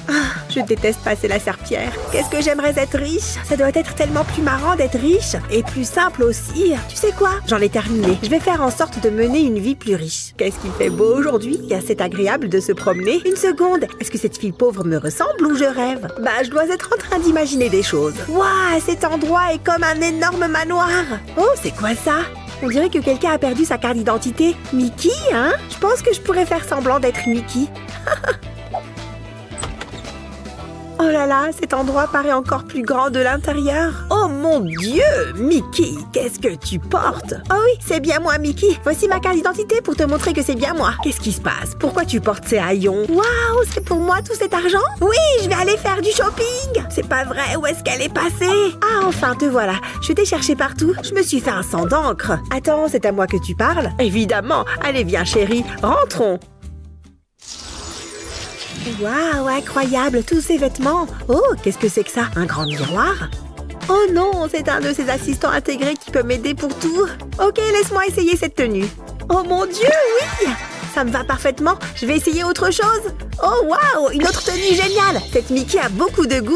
Ah, je déteste passer la serpillière. Qu'est-ce que j'aimerais être riche? Ça doit être tellement plus marrant d'être riche. Et plus simple aussi. Tu sais quoi? J'en ai terminé. Je vais faire en sorte de mener une vie plus riche. Qu'est-ce qu'il fait beau aujourd'hui? Et c'est agréable de se promener. Une seconde. Est-ce que cette fille pauvre me ressemble ou je rêve? Bah, je dois être en train d'imaginer des choses. Waouh, cet endroit est comme un énorme manoir. Oh, c'est quoi ça? On dirait que quelqu'un a perdu sa carte d'identité. Mickey, hein? Je pense que je pourrais faire semblant d'être Mickey. Oh là là, cet endroit paraît encore plus grand de l'intérieur. Oh mon Dieu, Mickey, qu'est-ce que tu portes? Oh oui, c'est bien moi, Mickey. Voici ma carte d'identité pour te montrer que c'est bien moi. Qu'est-ce qui se passe? Pourquoi tu portes ces haillons? Waouh, c'est pour moi tout cet argent? Oui, je vais aller faire du shopping. C'est pas vrai, où est-ce qu'elle est passée? Ah, enfin, te voilà. Je t'ai cherché partout. Je me suis fait un sang d'encre. Attends, c'est à moi que tu parles? Évidemment. Allez, viens, chérie, rentrons. Waouh, incroyable, tous ces vêtements. Oh, qu'est-ce que c'est que ça? Un grand miroir? Oh non, c'est un de ces assistants intégrés qui peut m'aider pour tout. Ok, laisse-moi essayer cette tenue. Oh mon Dieu, oui! Ça me va parfaitement. Je vais essayer autre chose. Oh waouh, une autre tenue géniale. Cette Mickey a beaucoup de goût.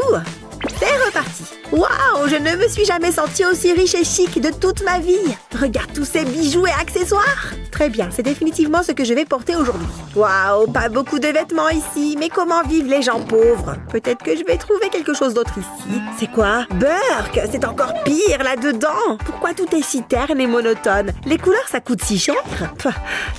C'est reparti. Waouh, je ne me suis jamais sentie aussi riche et chic de toute ma vie. Regarde tous ces bijoux et accessoires. Très bien, c'est définitivement ce que je vais porter aujourd'hui. Waouh, pas beaucoup de vêtements ici, mais comment vivent les gens pauvres? Peut-être que je vais trouver quelque chose d'autre ici. C'est quoi? Burk, c'est encore pire là-dedans. Pourquoi tout est si terne et monotone? Les couleurs, ça coûte si cher?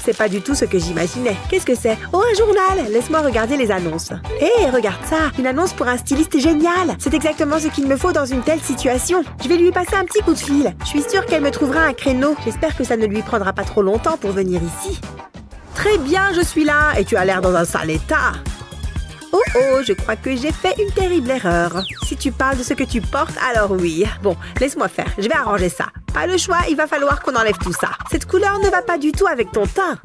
C'est pas du tout ce que j'imaginais. Qu'est-ce que c'est? Oh, un journal. Laisse-moi regarder les annonces. Hé, regarde ça. Une annonce pour un styliste génial. C'est exactement ce qu'il me faut dans une telle situation. Je vais lui passer un petit coup de fil. Je suis sûre qu'elle me trouvera un créneau. J'espère que ça ne lui prendra pas trop longtemps pour venir ici. Très bien, je suis là. Et tu as l'air dans un sale état. Oh oh, je crois que j'ai fait une terrible erreur. Si tu parles de ce que tu portes, alors oui. Bon, laisse-moi faire. Je vais arranger ça. Pas le choix, il va falloir qu'on enlève tout ça. Cette couleur ne va pas du tout avec ton teint.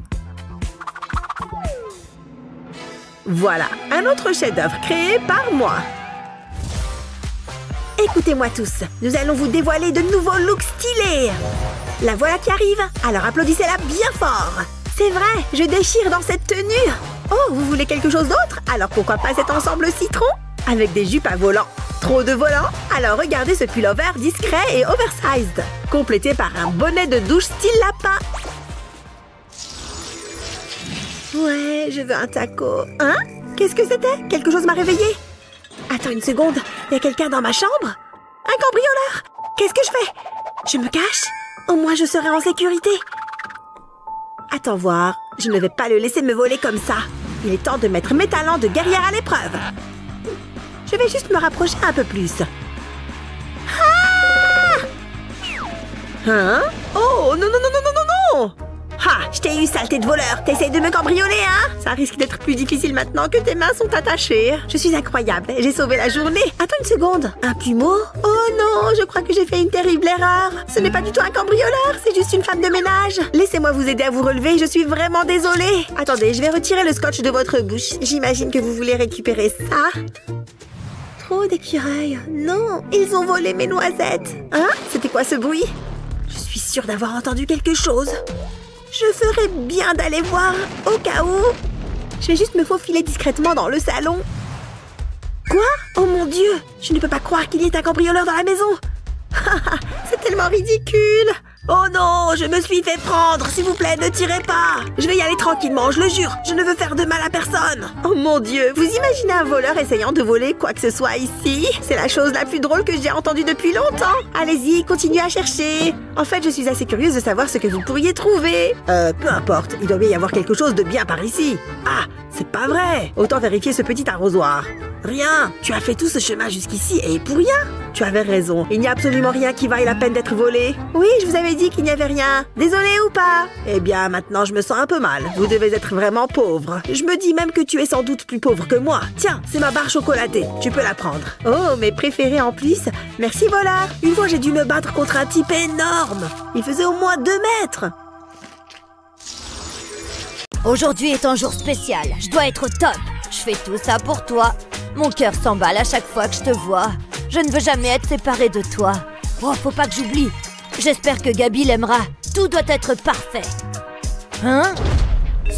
Voilà, un autre chef-d'œuvre créé par moi. Écoutez-moi tous, nous allons vous dévoiler de nouveaux looks stylés. La voilà qui arrive, alors applaudissez-la bien fort. C'est vrai, je déchire dans cette tenue. Oh, vous voulez quelque chose d'autre? Alors pourquoi pas cet ensemble citron? Avec des jupes à volants. Trop de volants? Alors regardez ce pullover discret et oversized, complété par un bonnet de douche style lapin. Ouais, je veux un taco. Hein? Qu'est-ce que c'était? Quelque chose m'a réveillée. Attends une seconde, il y a quelqu'un dans ma chambre? Un cambrioleur? Qu'est-ce que je fais? Je me cache? Au moins je serai en sécurité. Attends voir, je ne vais pas le laisser me voler comme ça. Il est temps de mettre mes talents de guerrière à l'épreuve. Je vais juste me rapprocher un peu plus. Ah! Hein? Oh, non, non, non, non, non, non, non! Ha! Je t'ai eu, saleté de voleur! T'essayes de me cambrioler, hein? Ça risque d'être plus difficile maintenant que tes mains sont attachées. Je suis incroyable, j'ai sauvé la journée. Attends une seconde, un plumeau? Oh non, je crois que j'ai fait une terrible erreur. Ce n'est pas du tout un cambrioleur, c'est juste une femme de ménage. Laissez-moi vous aider à vous relever, je suis vraiment désolée. Attendez, je vais retirer le scotch de votre bouche. J'imagine que vous voulez récupérer ça. Trop d'écureuils. Non, ils ont volé mes noisettes. Hein? C'était quoi ce bruit? Je suis sûre d'avoir entendu quelque chose. Je ferais bien d'aller voir, au cas où. Je vais juste me faufiler discrètement dans le salon. Quoi? Oh mon Dieu! Je ne peux pas croire qu'il y ait un cambrioleur dans la maison. C'est tellement ridicule. Oh non, je me suis fait prendre. S'il vous plaît, ne tirez pas. Je vais y aller tranquillement, je le jure. Je ne veux faire de mal à personne. Oh mon Dieu, vous imaginez un voleur essayant de voler quoi que ce soit ici? C'est la chose la plus drôle que j'ai entendue depuis longtemps. Allez-y, continuez à chercher. En fait, je suis assez curieuse de savoir ce que vous pourriez trouver. Peu importe, il doit bien y avoir quelque chose de bien par ici. Ah, c'est pas vrai. Autant vérifier ce petit arrosoir. Rien. Tu as fait tout ce chemin jusqu'ici et pour rien. Tu avais raison. Il n'y a absolument rien qui vaille la peine d'être volé. Oui, je vous avais dit qu'il n'y avait rien. Désolé ou pas? Eh bien, maintenant, je me sens un peu mal. Vous devez être vraiment pauvre. Je me dis même que tu es sans doute plus pauvre que moi. Tiens, c'est ma barre chocolatée. Tu peux la prendre. Oh, mes préférés en plus. Merci, voleur. Une fois, j'ai dû me battre contre un type énorme. Il faisait au moins 2 mètres. Aujourd'hui est un jour spécial. Je dois être au top. Je fais tout ça pour toi. Mon cœur s'emballe à chaque fois que je te vois. Je ne veux jamais être séparée de toi. Oh, faut pas que j'oublie. J'espère que Gabi l'aimera. Tout doit être parfait. Hein?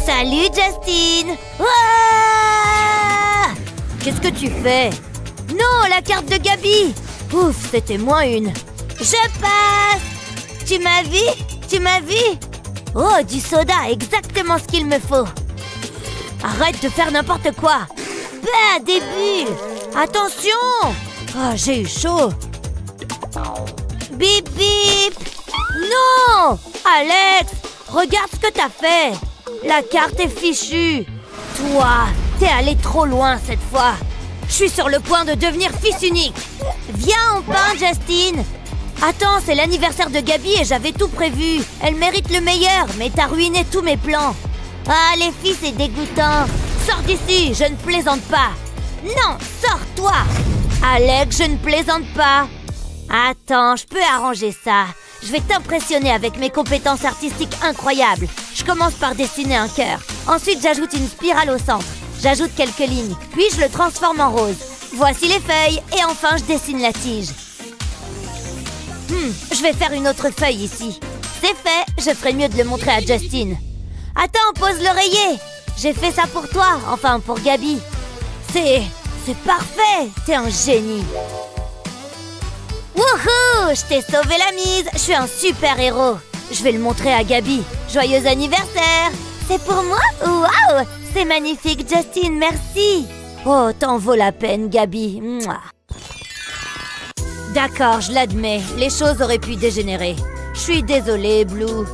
Salut, Justine! Ouah! Qu'est-ce que tu fais? Non, la carte de Gabi! Ouf, c'était moins une. Je passe! Tu m'as vu? Tu m'as vu? Oh, du soda, exactement ce qu'il me faut. Arrête de faire n'importe quoi. Bah, des bulles. Attention! Oh, j'ai eu chaud. Bip, bip. Non! Alex, regarde ce que t'as fait. La carte est fichue. Toi, t'es allé trop loin cette fois. Je suis sur le point de devenir fils unique. Viens, on peint, Justine. Attends, c'est l'anniversaire de Gabi et j'avais tout prévu. Elle mérite le meilleur, mais t'as ruiné tous mes plans. Ah, les filles, c'est dégoûtant. Sors d'ici, je ne plaisante pas. Non, sors-toi. Alex, je ne plaisante pas. Attends, je peux arranger ça. Je vais t'impressionner avec mes compétences artistiques incroyables. Je commence par dessiner un cœur. Ensuite, j'ajoute une spirale au centre. J'ajoute quelques lignes, puis je le transforme en rose. Voici les feuilles, et enfin, je dessine la tige. Je vais faire une autre feuille ici. C'est fait, je ferai mieux de le montrer à Justine. Attends, pose l'oreiller. J'ai fait ça pour toi, enfin pour Gabi. C'est parfait, t'es un génie. Wouhou! Je t'ai sauvé la mise! Je suis un super héros! Je vais le montrer à Gabi. Joyeux anniversaire! C'est pour moi? Waouh! C'est magnifique, Justin, merci! Oh, t'en vaut la peine, Gabi. Mouah. D'accord, je l'admets. Les choses auraient pu dégénérer. Je suis désolée, Blue.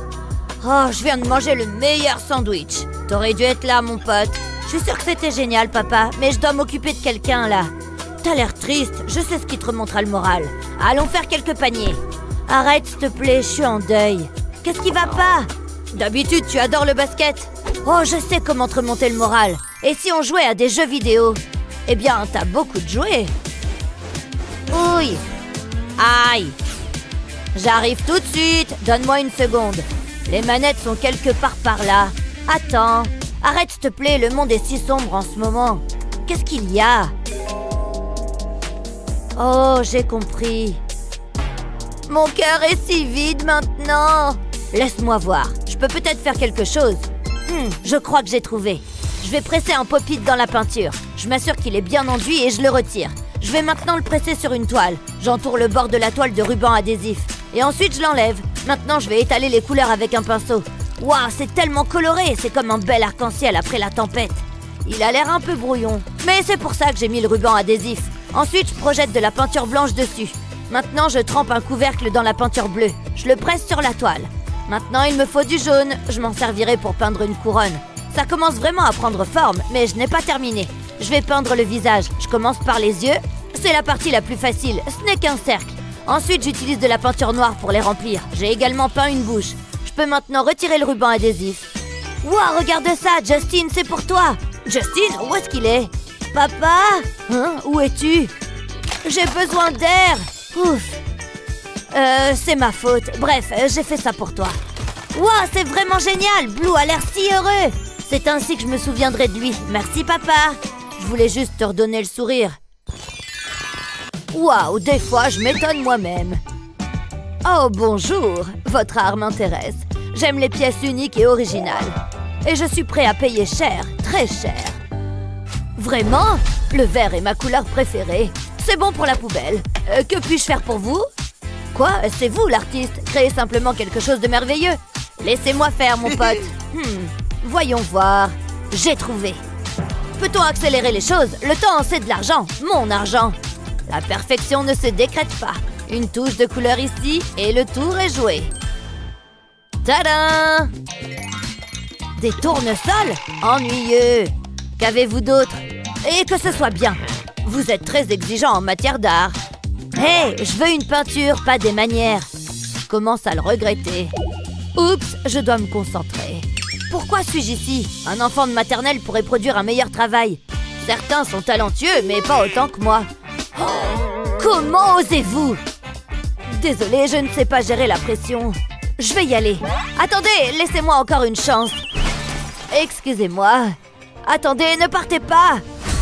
Oh, je viens de manger le meilleur sandwich. T'aurais dû être là, mon pote. Je suis sûre que c'était génial, papa, mais je dois m'occuper de quelqu'un, là. T'as l'air triste. Je sais ce qui te remontera le moral. Allons faire quelques paniers. Arrête, s'il te plaît, je suis en deuil. Qu'est-ce qui va pas? D'habitude, tu adores le basket. Oh, je sais comment te remonter le moral. Et si on jouait à des jeux vidéo? Eh bien, t'as beaucoup de jouets. Oui. Aïe. J'arrive tout de suite. Donne-moi une seconde. Les manettes sont quelque part par là. Attends. Arrête, s'il te plaît, le monde est si sombre en ce moment. Qu'est-ce qu'il y a? Oh, j'ai compris. Mon cœur est si vide maintenant. Laisse-moi voir. Je peux peut-être faire quelque chose. Je crois que j'ai trouvé. Je vais presser un pop-it dans la peinture. Je m'assure qu'il est bien enduit et je le retire. Je vais maintenant le presser sur une toile. J'entoure le bord de la toile de ruban adhésif. Et ensuite, je l'enlève. Maintenant, je vais étaler les couleurs avec un pinceau. Waouh, c'est tellement coloré. C'est comme un bel arc-en-ciel après la tempête. Il a l'air un peu brouillon. Mais c'est pour ça que j'ai mis le ruban adhésif. Ensuite, je projette de la peinture blanche dessus. Maintenant, je trempe un couvercle dans la peinture bleue. Je le presse sur la toile. Maintenant, il me faut du jaune. Je m'en servirai pour peindre une couronne. Ça commence vraiment à prendre forme, mais je n'ai pas terminé. Je vais peindre le visage. Je commence par les yeux. C'est la partie la plus facile. Ce n'est qu'un cercle. Ensuite, j'utilise de la peinture noire pour les remplir. J'ai également peint une bouche. Je peux maintenant retirer le ruban adhésif. Wow, regarde ça, Justin, c'est pour toi. Justin, où est-ce qu'il est? Papa? Hein? Où es-tu? J'ai besoin d'air. Ouf. C'est ma faute. Bref, j'ai fait ça pour toi. Wow, c'est vraiment génial. Blue a l'air si heureux. C'est ainsi que je me souviendrai de lui. Merci, papa. Je voulais juste te redonner le sourire. Waouh, des fois, je m'étonne moi-même. Oh, bonjour. Votre art m'intéresse. J'aime les pièces uniques et originales. Et je suis prêt à payer cher, très cher. Vraiment? Le vert est ma couleur préférée. C'est bon pour la poubelle. Que puis-je faire pour vous? Quoi? C'est vous l'artiste? Créez simplement quelque chose de merveilleux. Laissez-moi faire, mon pote. Voyons voir. J'ai trouvé. Peut-on accélérer les choses? Le temps, c'est de l'argent. Mon argent. La perfection ne se décrète pas. Une touche de couleur ici et le tour est joué. Tadam! Des tournesols? Ennuyeux. Qu'avez-vous d'autre? Et que ce soit bien. Vous êtes très exigeant en matière d'art. Hé, je veux une peinture, pas des manières. Je commence à le regretter. Oups, je dois me concentrer. Pourquoi suis-je ici? Un enfant de maternelle pourrait produire un meilleur travail. Certains sont talentueux, mais pas autant que moi. Oh, comment osez-vous? Désolée, je ne sais pas gérer la pression. Je vais y aller. Attendez, laissez-moi encore une chance. Excusez-moi. Attendez, ne partez pas.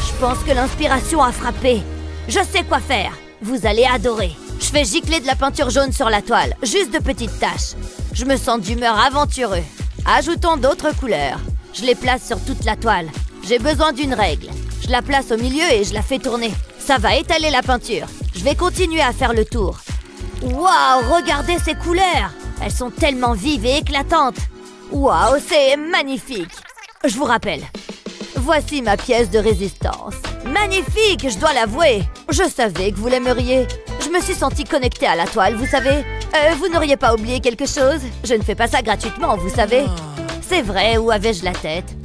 Je pense que l'inspiration a frappé. Je sais quoi faire. Vous allez adorer. Je fais gicler de la peinture jaune sur la toile. Juste de petites taches. Je me sens d'humeur aventureux. Ajoutons d'autres couleurs. Je les place sur toute la toile. J'ai besoin d'une règle. Je la place au milieu et je la fais tourner. Ça va étaler la peinture. Je vais continuer à faire le tour. Waouh, regardez ces couleurs. Elles sont tellement vives et éclatantes. Waouh, c'est magnifique. Je vous rappelle. Voici ma pièce de résistance. Magnifique, je dois l'avouer. Je savais que vous l'aimeriez. Je me suis sentie connectée à la toile, vous savez. Vous n'auriez pas oublié quelque chose? Je ne fais pas ça gratuitement, vous savez. C'est vrai, où avais-je la tête?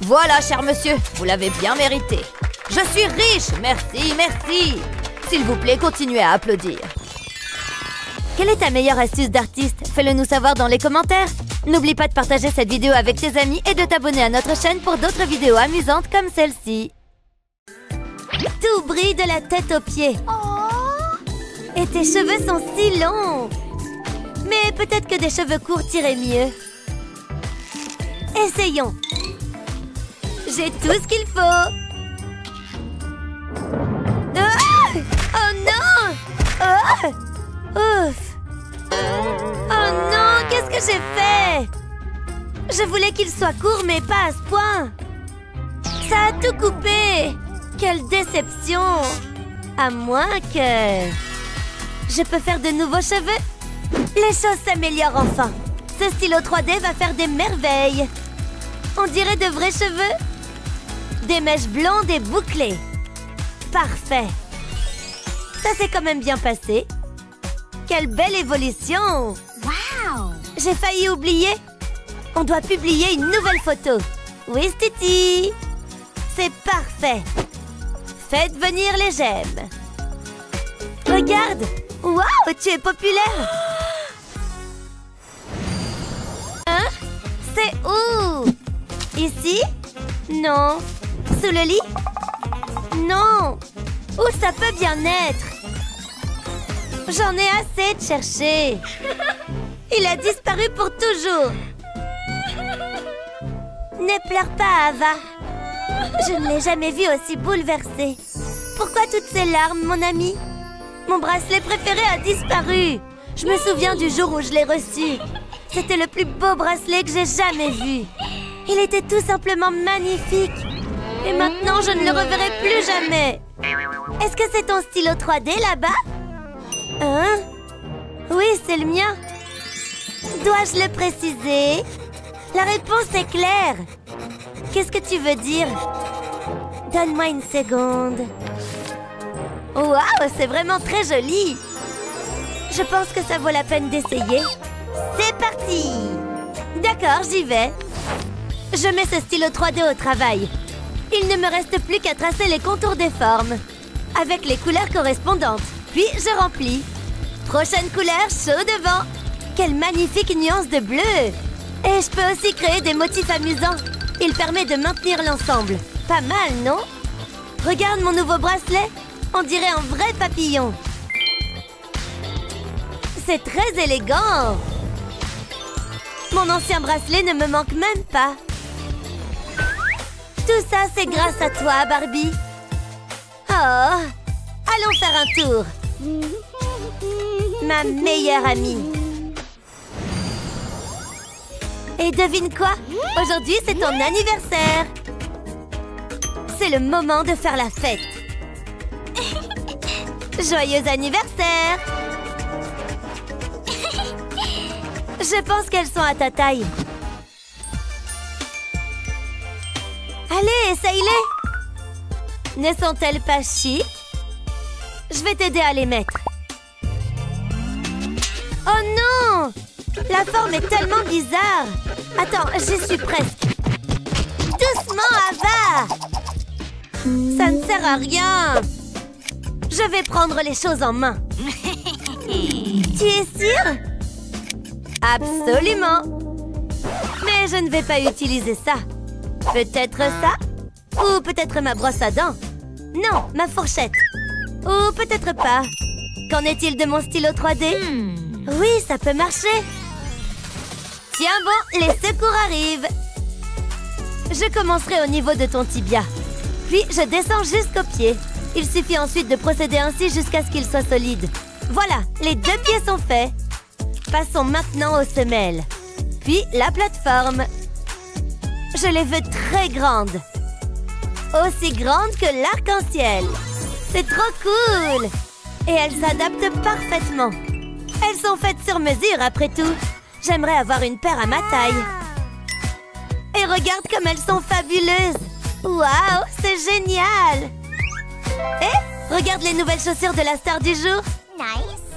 Voilà, cher monsieur, vous l'avez bien mérité. Je suis riche, merci, merci. S'il vous plaît, continuez à applaudir. Quelle est ta meilleure astuce d'artiste? Fais-le nous savoir dans les commentaires. N'oublie pas de partager cette vidéo avec tes amis et de t'abonner à notre chaîne pour d'autres vidéos amusantes comme celle-ci. Tout brille de la tête aux pieds. Et tes cheveux sont si longs. Mais peut-être que des cheveux courts iraient mieux. Essayons. J'ai tout ce qu'il faut. Ah! Oh non! Ah! Ouf! Oh non, qu'est-ce que j'ai fait? Je voulais qu'il soit court, mais pas à ce point. Ça a tout coupé. Quelle déception. À moins que... Je peux faire de nouveaux cheveux. Les choses s'améliorent enfin. Ce stylo 3D va faire des merveilles. On dirait de vrais cheveux. Des mèches blondes et bouclées. Parfait. Ça s'est quand même bien passé. Quelle belle évolution! Wow! J'ai failli oublier. On doit publier une nouvelle photo. Oui, Titi. C'est parfait. Faites venir les j'aime. Regarde. Waouh, tu es populaire. Hein? C'est où? Ici? Non. Sous le lit? Non. Où ça peut bien être? J'en ai assez de chercher. Il a disparu pour toujours. Ne pleure pas, Ava. Je ne l'ai jamais vu aussi bouleversée. Pourquoi toutes ces larmes, mon ami? Mon bracelet préféré a disparu. Je me souviens du jour où je l'ai reçu. C'était le plus beau bracelet que j'ai jamais vu. Il était tout simplement magnifique. Et maintenant, je ne le reverrai plus jamais. Est-ce que c'est ton stylo 3D là-bas? Hein? Oui, c'est le mien. Dois-je le préciser? La réponse est claire. Qu'est-ce que tu veux dire? Donne-moi une seconde. Waouh, c'est vraiment très joli. Je pense que ça vaut la peine d'essayer. C'est parti! D'accord, j'y vais. Je mets ce stylo 3D au travail. Il ne me reste plus qu'à tracer les contours des formes, avec les couleurs correspondantes. Puis je remplis. Prochaine couleur, chaud devant. Quelle magnifique nuance de bleu! Et je peux aussi créer des motifs amusants. Il permet de maintenir l'ensemble. Pas mal, non? Regarde mon nouveau bracelet. On dirait un vrai papillon. C'est très élégant. Mon ancien bracelet ne me manque même pas. Tout ça, c'est grâce à toi, Barbie. Oh, allons faire un tour. Ma meilleure amie. Et devine quoi? Aujourd'hui, c'est ton anniversaire. C'est le moment de faire la fête. Joyeux anniversaire! Je pense qu'elles sont à ta taille. Allez, essaye-les! Ne sont-elles pas chic? Je vais t'aider à les mettre. Oh non! La forme est tellement bizarre. Attends, j'y suis presque. Doucement, Ava! Ça ne sert à rien. Je vais prendre les choses en main. Tu es sûre? Absolument. Mais je ne vais pas utiliser ça. Peut-être ça? Ou peut-être ma brosse à dents? Non, ma fourchette. Ou peut-être pas. Qu'en est-il de mon stylo 3D? Oui, ça peut marcher. Tiens bon, les secours arrivent. Je commencerai au niveau de ton tibia. Puis je descends jusqu'au pied. Il suffit ensuite de procéder ainsi jusqu'à ce qu'il soit solide. Voilà, les deux pieds sont faits. Passons maintenant aux semelles. Puis la plateforme. Je les veux très grandes. Aussi grandes que l'arc-en-ciel. C'est trop cool. Et elles s'adaptent parfaitement. Elles sont faites sur mesure après tout. J'aimerais avoir une paire à ma taille. Et regarde comme elles sont fabuleuses. Waouh, c'est génial. Et regarde les nouvelles chaussures de la star du jour. Nice.